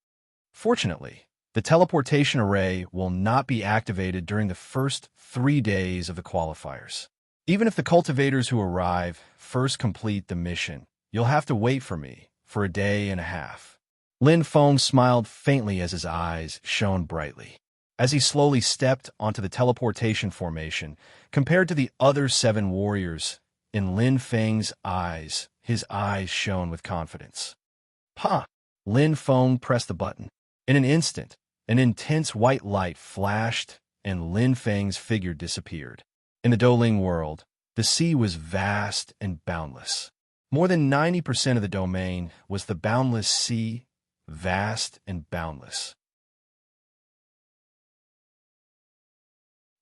Fortunately, the teleportation array will not be activated during the first 3 days of the qualifiers. Even if the cultivators who arrive first complete the mission, you'll have to wait for me, for a day and a half. Lin Feng smiled faintly as his eyes shone brightly. As he slowly stepped onto the teleportation formation, compared to the other 7 warriors, in Lin Feng's eyes, his eyes shone with confidence. "Ha!" Lin Feng pressed the button. In an instant, an intense white light flashed, and Lin Feng's figure disappeared. In the Doling world, the sea was vast and boundless. More than 90% of the domain was the boundless sea, vast and boundless.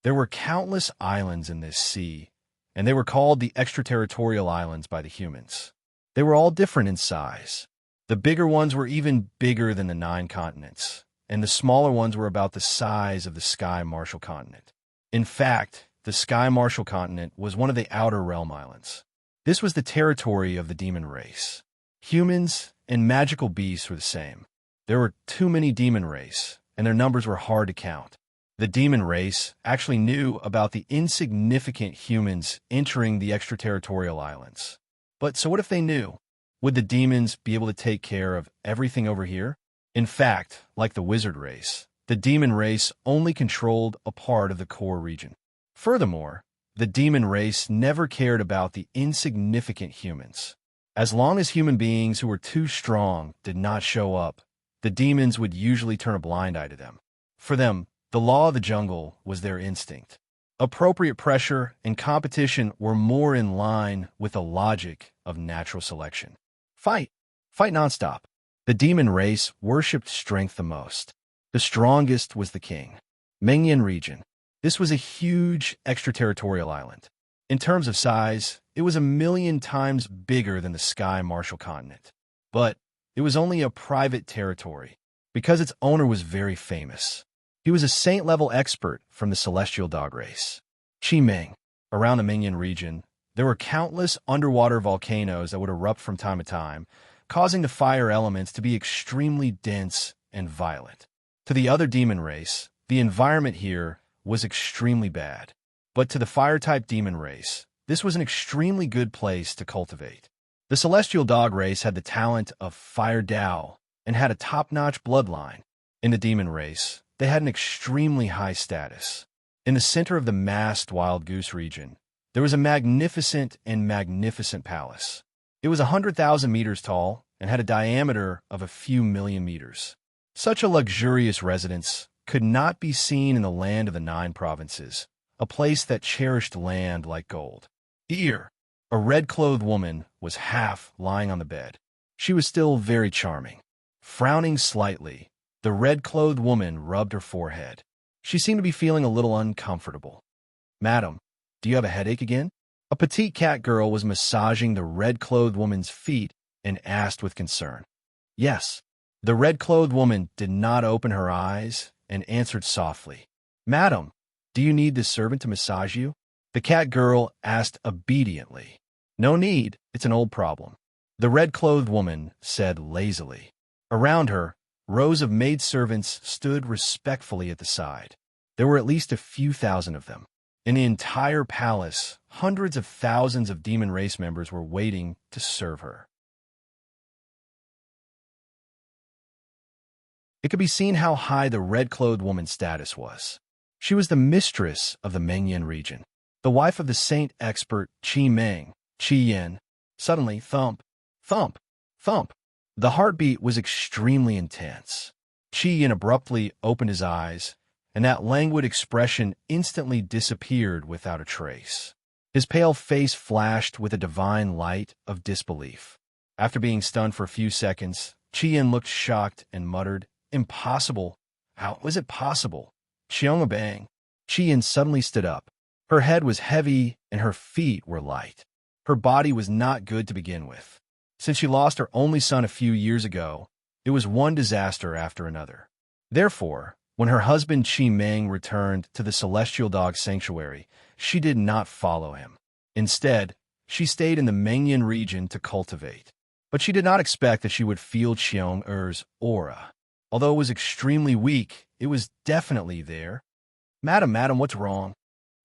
There were countless islands in this sea, and they were called the extraterritorial islands by the humans. They were all different in size. The bigger ones were even bigger than the 9 continents, and the smaller ones were about the size of the Sky Marshall continent. In fact, the Sky Marshall continent was one of the Outer Realm Islands. This was the territory of the demon race. Humans and magical beasts were the same. There were too many demon race, and their numbers were hard to count. The demon race actually knew about the insignificant humans entering the extraterritorial islands. But so what if they knew? Would the demons be able to take care of everything over here? In fact, like the wizard race, the demon race only controlled a part of the core region. Furthermore, the demon race never cared about the insignificant humans. As long as human beings who were too strong did not show up, the demons would usually turn a blind eye to them. For them, the law of the jungle was their instinct. Appropriate pressure and competition were more in line with the logic of natural selection. Fight nonstop. The demon race worshipped strength the most. The strongest was the king. Mengyan region. This was a huge extraterritorial island. In terms of size, it was 1,000,000 times bigger than the Sky Marshall continent. But it was only a private territory, because its owner was very famous. He was a saint-level expert from the celestial dog race. Qi Meng. Around the Mingyan region, there were countless underwater volcanoes that would erupt from time to time, causing the fire elements to be extremely dense and violent. To the other demon race, the environment here was extremely bad. But to the fire-type demon race, this was an extremely good place to cultivate. The celestial dog race had the talent of Fire Dao and had a top-notch bloodline. In the demon race, they had an extremely high status. In the center of the massed wild goose region, there was a magnificent palace. It was 100,000 meters tall and had a diameter of a few million meters. Such a luxurious residence could not be seen in the land of the 9 provinces, a place that cherished land like gold. Here, a red-clothed woman was half lying on the bed. She was still very charming. Frowning slightly, the red-clothed woman rubbed her forehead. She seemed to be feeling a little uncomfortable. "Madam, do you have a headache again?" A petite cat girl was massaging the red-clothed woman's feet and asked with concern. "Yes." The red-clothed woman did not open her eyes and answered softly. "Madam, do you need this servant to massage you?" The cat girl asked obediently. "No need, it's an old problem." The red-clothed woman said lazily. Around her, rows of maidservants stood respectfully at the side. There were at least a few thousand of them. In the entire palace, hundreds of thousands of demon race members were waiting to serve her. It could be seen how high the red-clothed woman's status was. She was the mistress of the Mengyan region, the wife of the saint expert Qi Meng, Qi Yin. Suddenly, thump, thump, thump. The heartbeat was extremely intense. Qi Yin abruptly opened his eyes, and that languid expression instantly disappeared without a trace. His pale face flashed with a divine light of disbelief. After being stunned for a few seconds, Qi Yin looked shocked and muttered, "Impossible! How was it possible?" Bang! Qi Yin suddenly stood up. Her head was heavy and her feet were light. Her body was not good to begin with. Since she lost her only son a few years ago, it was one disaster after another. Therefore, when her husband Qi Meng returned to the Celestial Dog Sanctuary, she did not follow him. Instead, she stayed in the Mengyan region to cultivate. But she did not expect that she would feel Qiong Er's aura. Although it was extremely weak, it was definitely there. Madam, what's wrong?"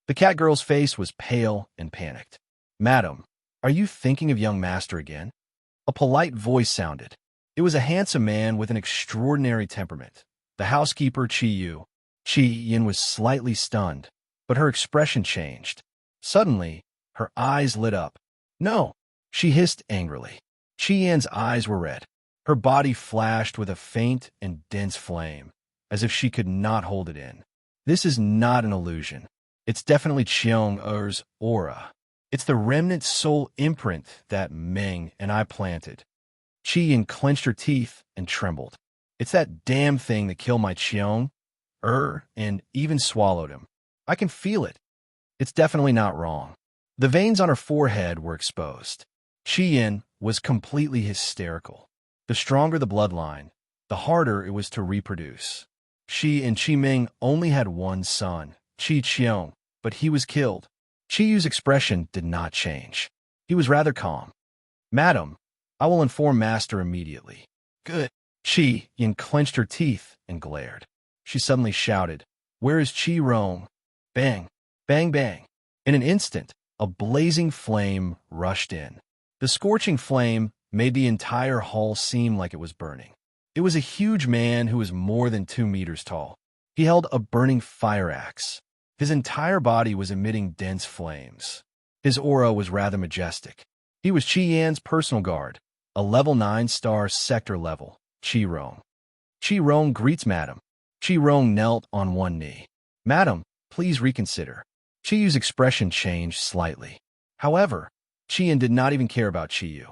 The cat girl's face was pale and panicked. "Madam, are you thinking of young master again?" A polite voice sounded. It was a handsome man with an extraordinary temperament. The housekeeper, Chi Yu. Chi Yin was slightly stunned, but her expression changed. Suddenly, her eyes lit up. No, she hissed angrily. Chi Yan's eyes were red. Her body flashed with a faint and dense flame, as if she could not hold it in. This is not an illusion. It's definitely Qiong Er's aura. It's the remnant soul imprint that Meng and I planted. Chi Yin clenched her teeth and trembled. It's that damn thing that killed my Qiong and even swallowed him. I can feel it. It's definitely not wrong. The veins on her forehead were exposed. Chi Yin was completely hysterical. The stronger the bloodline, the harder it was to reproduce. She and Chi Ming only had one son, Chi Qiong, but he was killed. Chi Yu's expression did not change. He was rather calm. Madam, I will inform Master immediately. Good. Chi Yin clenched her teeth and glared. She suddenly shouted, Where is Chi Rong? Bang, bang, bang. In an instant, a blazing flame rushed in. The scorching flame made the entire hall seem like it was burning. It was a huge man who was more than 2 meters tall. He held a burning fire axe. His entire body was emitting dense flames. His aura was rather majestic. He was Qi Yan's personal guard, a level 9 star sector level, Qi Rong. Qi Rong greets Madam. Qi Rong knelt on one knee. Madam, please reconsider. Qi Yu's expression changed slightly. However, Qi Yan did not even care about Qi Yu.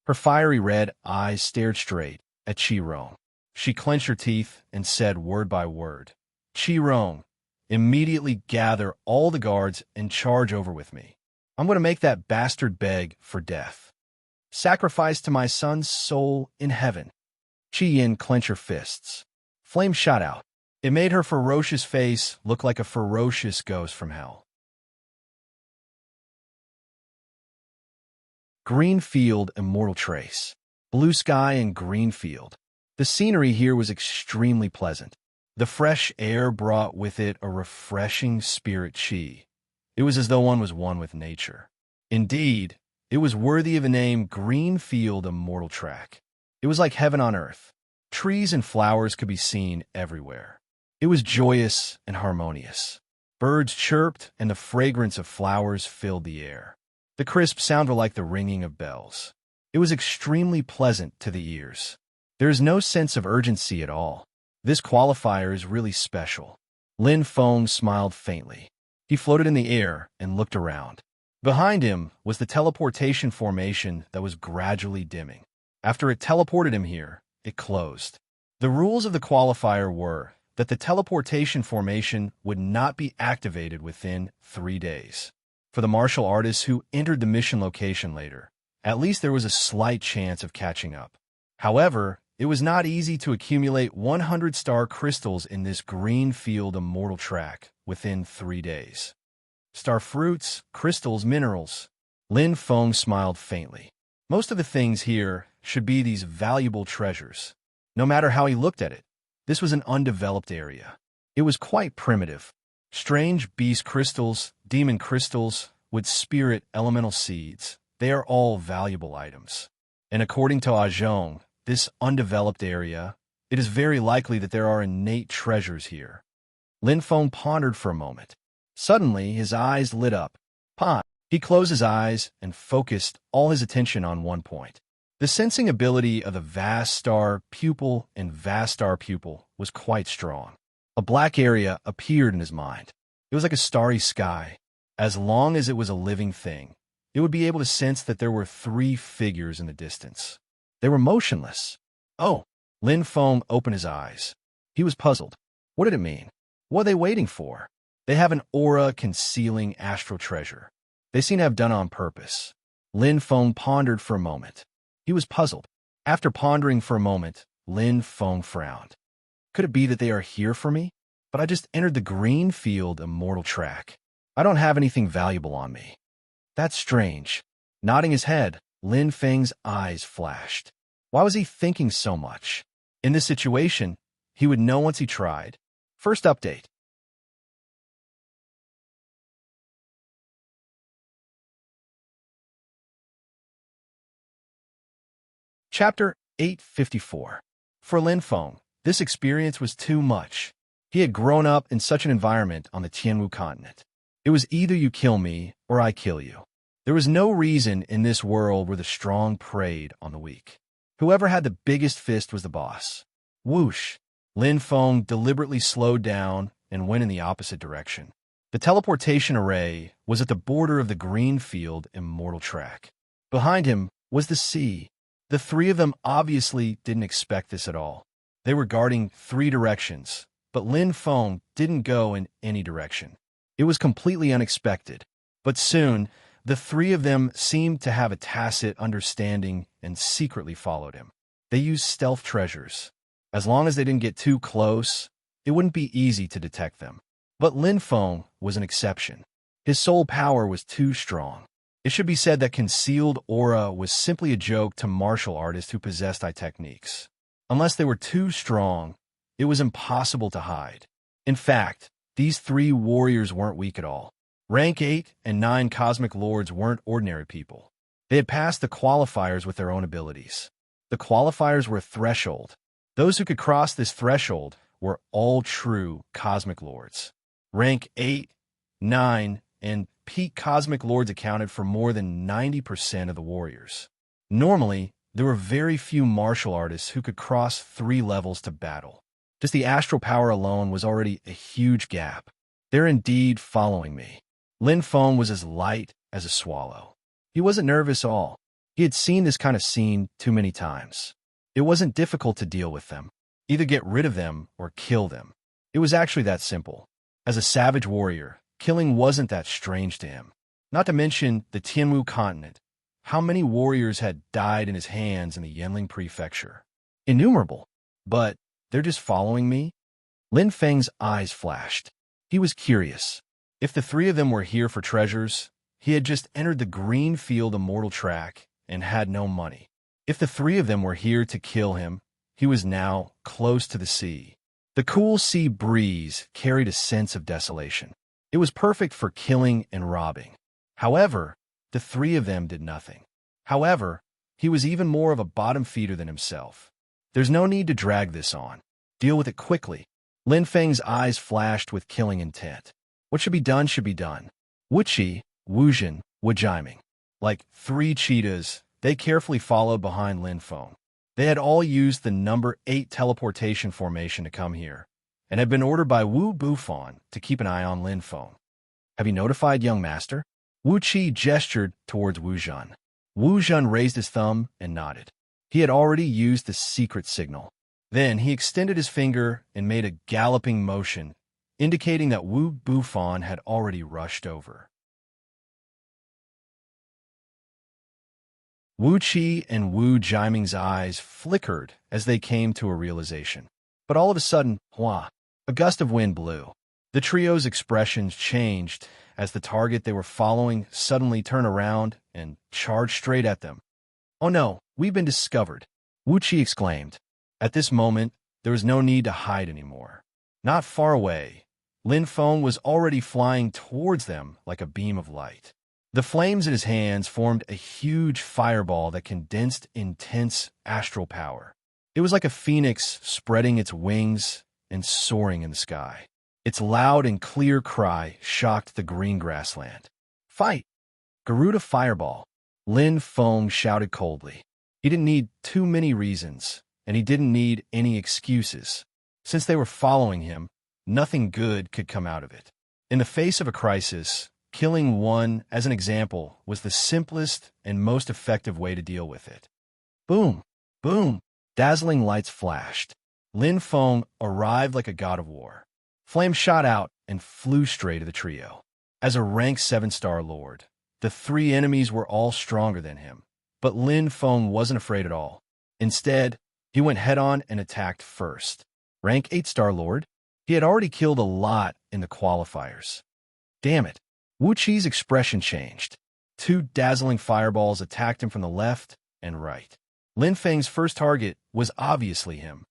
Her fiery red eyes stared straight at Qi Rong. She clenched her teeth and said word by word, Qi Rong, immediately gather all the guards and charge over with me. I'm going to make that bastard beg for death. Sacrifice to my son's soul in heaven. Qi Yin clenched her fists. Flame shot out. It made her ferocious face look like a ferocious ghost from hell. Green field, immortal trace. Blue sky and green field. The scenery here was extremely pleasant. The fresh air brought with it a refreshing spirit chi. It was as though one was one with nature. Indeed, it was worthy of the name Green Field Immortal Track. It was like heaven on earth. Trees and flowers could be seen everywhere. It was joyous and harmonious. Birds chirped and the fragrance of flowers filled the air. The crisp sound was like the ringing of bells. It was extremely pleasant to the ears. There is no sense of urgency at all. This qualifier is really special. Lin Feng smiled faintly. He floated in the air and looked around. Behind him was the teleportation formation that was gradually dimming. After it teleported him here, it closed. The rules of the qualifier were that the teleportation formation would not be activated within 3 days. For the martial artists who entered the mission location later, at least there was a slight chance of catching up. However, it was not easy to accumulate 100 star crystals in this green field immortal track within 3 days. Star fruits, crystals, minerals. Lin Feng smiled faintly. Most of the things here should be these valuable treasures. No matter how he looked at it, this was an undeveloped area. It was quite primitive. Strange beast crystals, demon crystals, with spirit elemental seeds, they are all valuable items. And according to Ajong, this undeveloped area, it is very likely that there are innate treasures here. Lin Feng pondered for a moment. Suddenly, his eyes lit up. Pon. He closed his eyes and focused all his attention on one point. The sensing ability of the vast star pupil and vast star pupil was quite strong. A black area appeared in his mind. It was like a starry sky. As long as it was a living thing, it would be able to sense that there were 3 figures in the distance. They were motionless. Oh, Lin Feng opened his eyes. He was puzzled. What did it mean? What are they waiting for? They have an aura concealing astral treasure. They seem to have done it on purpose. Lin Feng pondered for a moment. He was puzzled. After pondering for a moment, Lin Feng frowned. Could it be that they are here for me? But I just entered the green field immortal track. I don't have anything valuable on me. That's strange. Nodding his head, Lin Feng's eyes flashed. Why was he thinking so much? In this situation, he would know once he tried. First update. Chapter 854. For Lin Feng, this experience was too much. He had grown up in such an environment on the Tianwu continent. It was either you kill me or I kill you. There was no reason in this world where the strong preyed on the weak. Whoever had the biggest fist was the boss. Whoosh! Lin Feng deliberately slowed down and went in the opposite direction. The teleportation array was at the border of the greenfield immortal track. Behind him was the sea. The three of them obviously didn't expect this at all. They were guarding three directions, but Lin Feng didn't go in any direction. It was completely unexpected. But soon, the three of them seemed to have a tacit understanding and secretly followed him. They used stealth treasures. As long as they didn't get too close, it wouldn't be easy to detect them. But Lin Feng was an exception. His soul power was too strong. It should be said that concealed aura was simply a joke to martial artists who possessed eye techniques. Unless they were too strong, it was impossible to hide. In fact, these three warriors weren't weak at all. Rank 8 and 9 cosmic lords weren't ordinary people. They had passed the qualifiers with their own abilities. The qualifiers were a threshold. Those who could cross this threshold were all true cosmic lords. Rank 8, 9, and peak cosmic lords accounted for more than 90% of the warriors. Normally, there were very few martial artists who could cross 3 levels to battle. Just the astral power alone was already a huge gap. They're indeed following me. Lin Feng was as light as a swallow. He wasn't nervous at all. He had seen this kind of scene too many times. It wasn't difficult to deal with them. Either get rid of them or kill them. It was actually that simple. As a savage warrior, killing wasn't that strange to him. Not to mention the Tianwu continent. How many warriors had died in his hands in the Yanling prefecture? Innumerable. But they're just following me? Lin Feng's eyes flashed. He was curious. If the three of them were here for treasures, he had just entered the greenfield immortal track and had no money. If the three of them were here to kill him, he was now close to the sea. The cool sea breeze carried a sense of desolation. It was perfect for killing and robbing. However, the three of them did nothing. However, he was even more of a bottom feeder than himself. There's no need to drag this on. Deal with it quickly. Lin Feng's eyes flashed with killing intent. What should be done should be done. Wuqi, Wuzhen, Wujiming. Like 3 cheetahs, they carefully followed behind Lin Feng. They had all used the number 8 teleportation formation to come here, and had been ordered by Wu Bufan to keep an eye on Lin Feng. Have you notified young master? Wu Qi gestured towards Wu Zhen. Wu Zhen raised his thumb and nodded. He had already used the secret signal. Then he extended his finger and made a galloping motion, indicating that Wu Bufan had already rushed over. Wu Qi and Wu Jiming's eyes flickered as they came to a realization. But all of a sudden, a gust of wind blew. The trio's expressions changed as the target they were following suddenly turned around and charged straight at them. "Oh no, we've been discovered," Wu Qi exclaimed. At this moment, there was no need to hide anymore. Not far away, Lin Feng was already flying towards them like a beam of light. The flames in his hands formed a huge fireball that condensed intense astral power. It was like a phoenix spreading its wings and soaring in the sky. Its loud and clear cry shocked the green grassland. "Fight!" Garuda Fireball. Lin Feng shouted coldly. He didn't need too many reasons, and he didn't need any excuses. Since they were following him, nothing good could come out of it. In the face of a crisis, killing one, as an example, was the simplest and most effective way to deal with it. Boom! Boom! Dazzling lights flashed. Lin Feng arrived like a god of war. Flames shot out and flew straight to the trio. As a rank 7-star lord, the 3 enemies were all stronger than him. But Lin Feng wasn't afraid at all. Instead, he went head-on and attacked first. Rank 8-star lord? He had already killed a lot in the qualifiers. Damn it. Wu Qi's expression changed. 2 dazzling fireballs attacked him from the left and right. Lin Feng's first target was obviously him.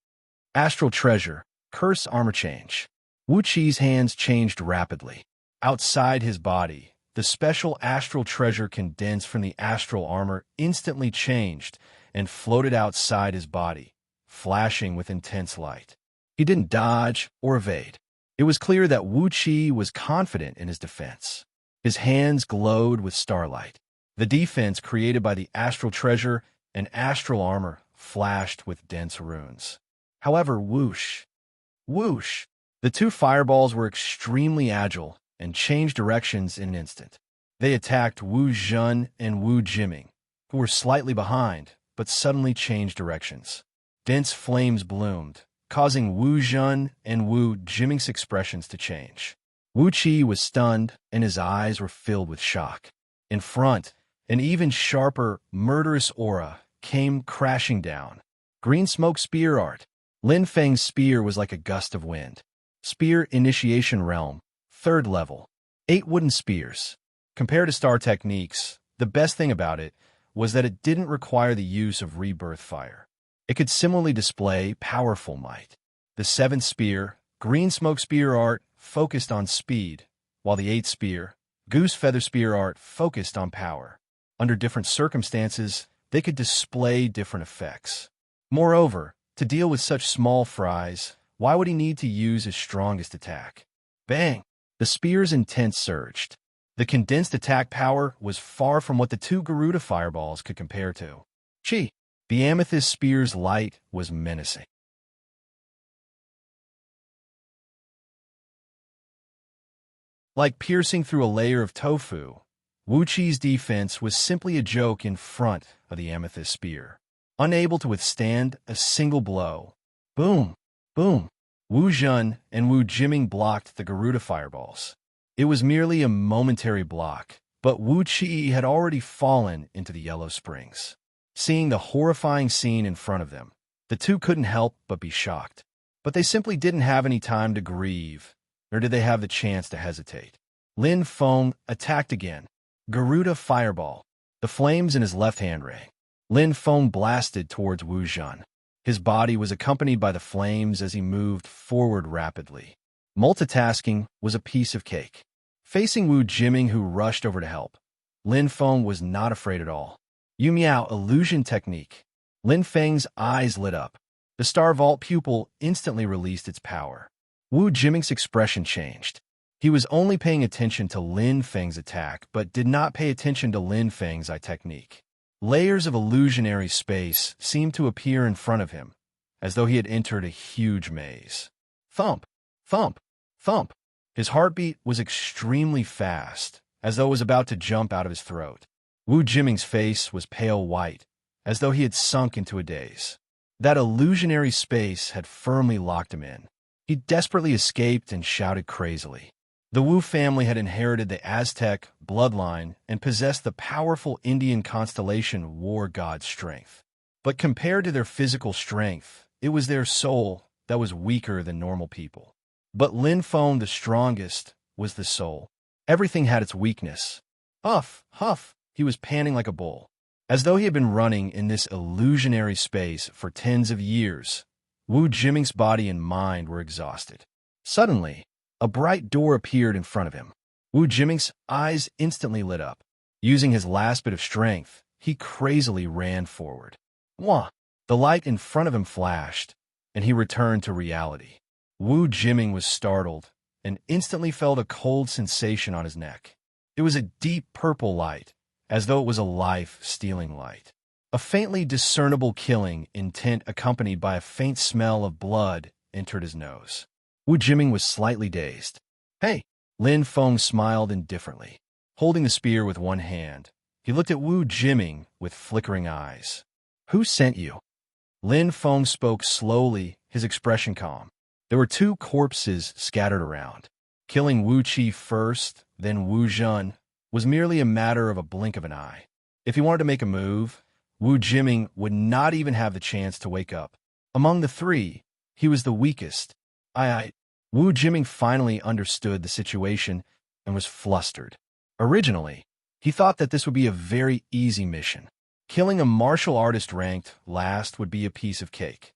Astral Treasure, Curse Armor Change. Wu Qi's hands changed rapidly. Outside his body, the special astral treasure condensed from the astral armor instantly changed and floated outside his body, flashing with intense light. He didn't dodge or evade. It was clear that Wu Qi was confident in his defense. His hands glowed with starlight. The defense created by the astral treasure and astral armor flashed with dense runes. However, whoosh, whoosh, the two fireballs were extremely agile and changed directions in an instant. They attacked Wu Zhen and Wu Jiming, who were slightly behind, but suddenly changed directions. Dense flames bloomed, causing Wu Zhen and Wu Jiming's expressions to change. Wu Qi was stunned, and his eyes were filled with shock. In front, an even sharper, murderous aura came crashing down. Green smoke spear art. Lin Feng's spear was like a gust of wind. Spear initiation realm, 3rd level. 8 wooden spears. Compared to star techniques, the best thing about it was that it didn't require the use of rebirth fire. It could similarly display powerful might. The 7th spear, green smoke spear art, focused on speed, while the 8th spear, goose feather spear art, focused on power. Under different circumstances, they could display different effects. Moreover, to deal with such small fries, why would he need to use his strongest attack? Bang! The spear's intent surged. The condensed attack power was far from what the 2 Garuda fireballs could compare to. Chi! The amethyst spear's light was menacing. Like piercing through a layer of tofu, Wu Qi's defense was simply a joke in front of the amethyst spear. Unable to withstand a single blow. Boom! Boom! Wu Zhen and Wu Jiming blocked the Garuda fireballs. It was merely a momentary block, but Wu Qi had already fallen into the yellow springs. Seeing the horrifying scene in front of them, the two couldn't help but be shocked. But they simply didn't have any time to grieve, nor did they have the chance to hesitate. Lin Feng attacked again. Garuda fireball. The flames in his left hand ray. Lin Feng blasted towards Wu Zhen. His body was accompanied by the flames as he moved forward rapidly. Multitasking was a piece of cake. Facing Wu Jiming, who rushed over to help, Lin Feng was not afraid at all. Yu Miao illusion technique. Lin Feng's eyes lit up. The Star Vault pupil instantly released its power. Wu Jiming's expression changed. He was only paying attention to Lin Feng's attack, but did not pay attention to Lin Feng's eye technique. Layers of illusionary space seemed to appear in front of him, as though he had entered a huge maze. Thump! Thump! Thump! His heartbeat was extremely fast, as though it was about to jump out of his throat. Wu Jiming's face was pale white, as though he had sunk into a daze. That illusionary space had firmly locked him in. He desperately escaped and shouted crazily. The Wu family had inherited the Aztec bloodline and possessed the powerful Indian constellation war god strength. But compared to their physical strength, it was their soul that was weaker than normal people. But Lin Feng, the strongest, was the soul. Everything had its weakness. Huff, huff, he was panting like a bull. As though he had been running in this illusionary space for tens of years, Wu Jiming's body and mind were exhausted. Suddenly, a bright door appeared in front of him. Wu Jiming's eyes instantly lit up. Using his last bit of strength, he crazily ran forward. Wah! The light in front of him flashed, and he returned to reality. Wu Jiming was startled and instantly felt a cold sensation on his neck. It was a deep purple light, as though it was a life-stealing light. A faintly discernible killing intent accompanied by a faint smell of blood entered his nose. Wu Jiming was slightly dazed. Hey! Lin Feng smiled indifferently. Holding the spear with one hand, he looked at Wu Jiming with flickering eyes. Who sent you? Lin Feng spoke slowly, his expression calm. There were 2 corpses scattered around. Killing Wu Qi first, then Wu Zhen, was merely a matter of a blink of an eye. If he wanted to make a move, Wu Jiming would not even have the chance to wake up. Among the 3, he was the weakest. Wu Jiming finally understood the situation and was flustered. Originally, he thought that this would be a very easy mission. Killing a martial artist ranked last would be a piece of cake.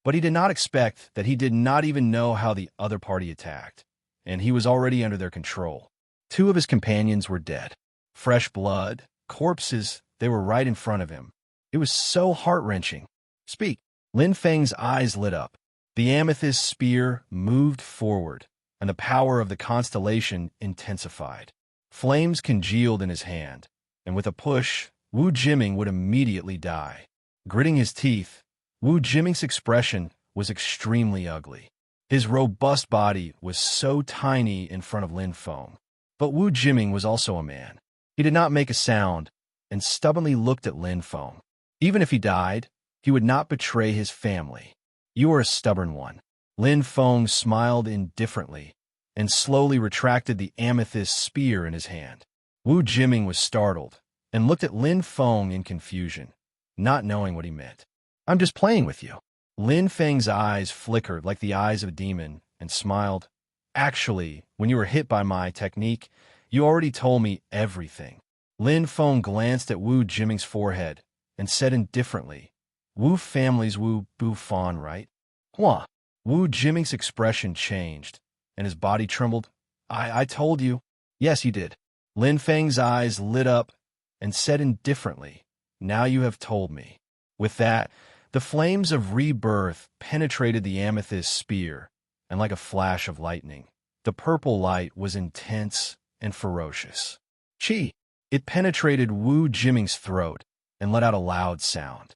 But he did not expect that he did not even know how the other party attacked, and he was already under their control. 2 of his companions were dead. Fresh blood, corpses, they were right in front of him. It was so heart-wrenching. Speak. Lin Feng's eyes lit up. The amethyst spear moved forward, and the power of the constellation intensified. Flames congealed in his hand, and with a push, Wu Jiming would immediately die. Gritting his teeth, Wu Jiming's expression was extremely ugly. His robust body was so tiny in front of Lin Feng. But Wu Jiming was also a man. He did not make a sound and stubbornly looked at Lin Feng. Even if he died, he would not betray his family. You are a stubborn one. Lin Feng smiled indifferently and slowly retracted the amethyst spear in his hand. Wu Jiming was startled and looked at Lin Feng in confusion, not knowing what he meant. I'm just playing with you. Lin Feng's eyes flickered like the eyes of a demon and smiled. Actually, when you were hit by my technique, you already told me everything. Lin Feng glanced at Wu Jiming's forehead and said indifferently, Wu family's Wu Bufan, right? What? Wu Jiming's expression changed, and his body trembled. I told you. Yes, you did. Lin Feng's eyes lit up and said indifferently, now you have told me. With that, the flames of rebirth penetrated the amethyst spear, and like a flash of lightning, the purple light was intense and ferocious. Chi! It penetrated Wu Jiming's throat and let out a loud sound.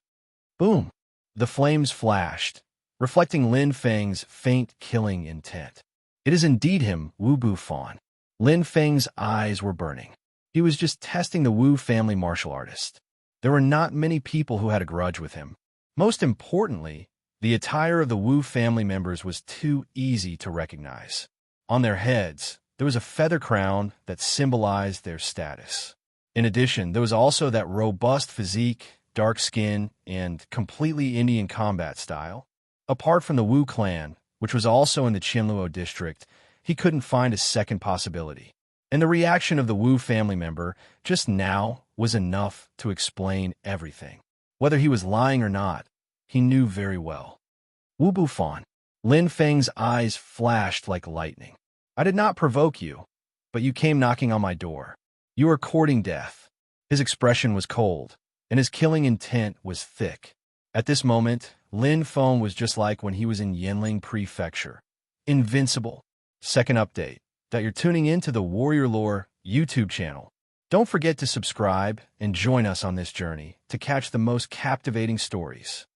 Boom! The flames flashed, reflecting Lin Feng's faint killing intent. It is indeed him, Wu Bufan. Lin Feng's eyes were burning. He was just testing the Wu family martial artist. There were not many people who had a grudge with him. Most importantly, the attire of the Wu family members was too easy to recognize. On their heads, there was a feather crown that symbolized their status. In addition, there was also that robust physique, dark skin, and completely Indian combat style. Apart from the Wu clan, which was also in the Qianluo district, he couldn't find a second possibility. And the reaction of the Wu family member just now was enough to explain everything. Whether he was lying or not, he knew very well. Wu Bufan. Lin Feng's eyes flashed like lightning. I did not provoke you, but you came knocking on my door. You are courting death. His expression was cold, and his killing intent was thick. At this moment, Lin Feng was just like when he was in Yanling Prefecture. Invincible. Second update, that you're tuning into the Warrior Lore YouTube channel. Don't forget to subscribe and join us on this journey to catch the most captivating stories.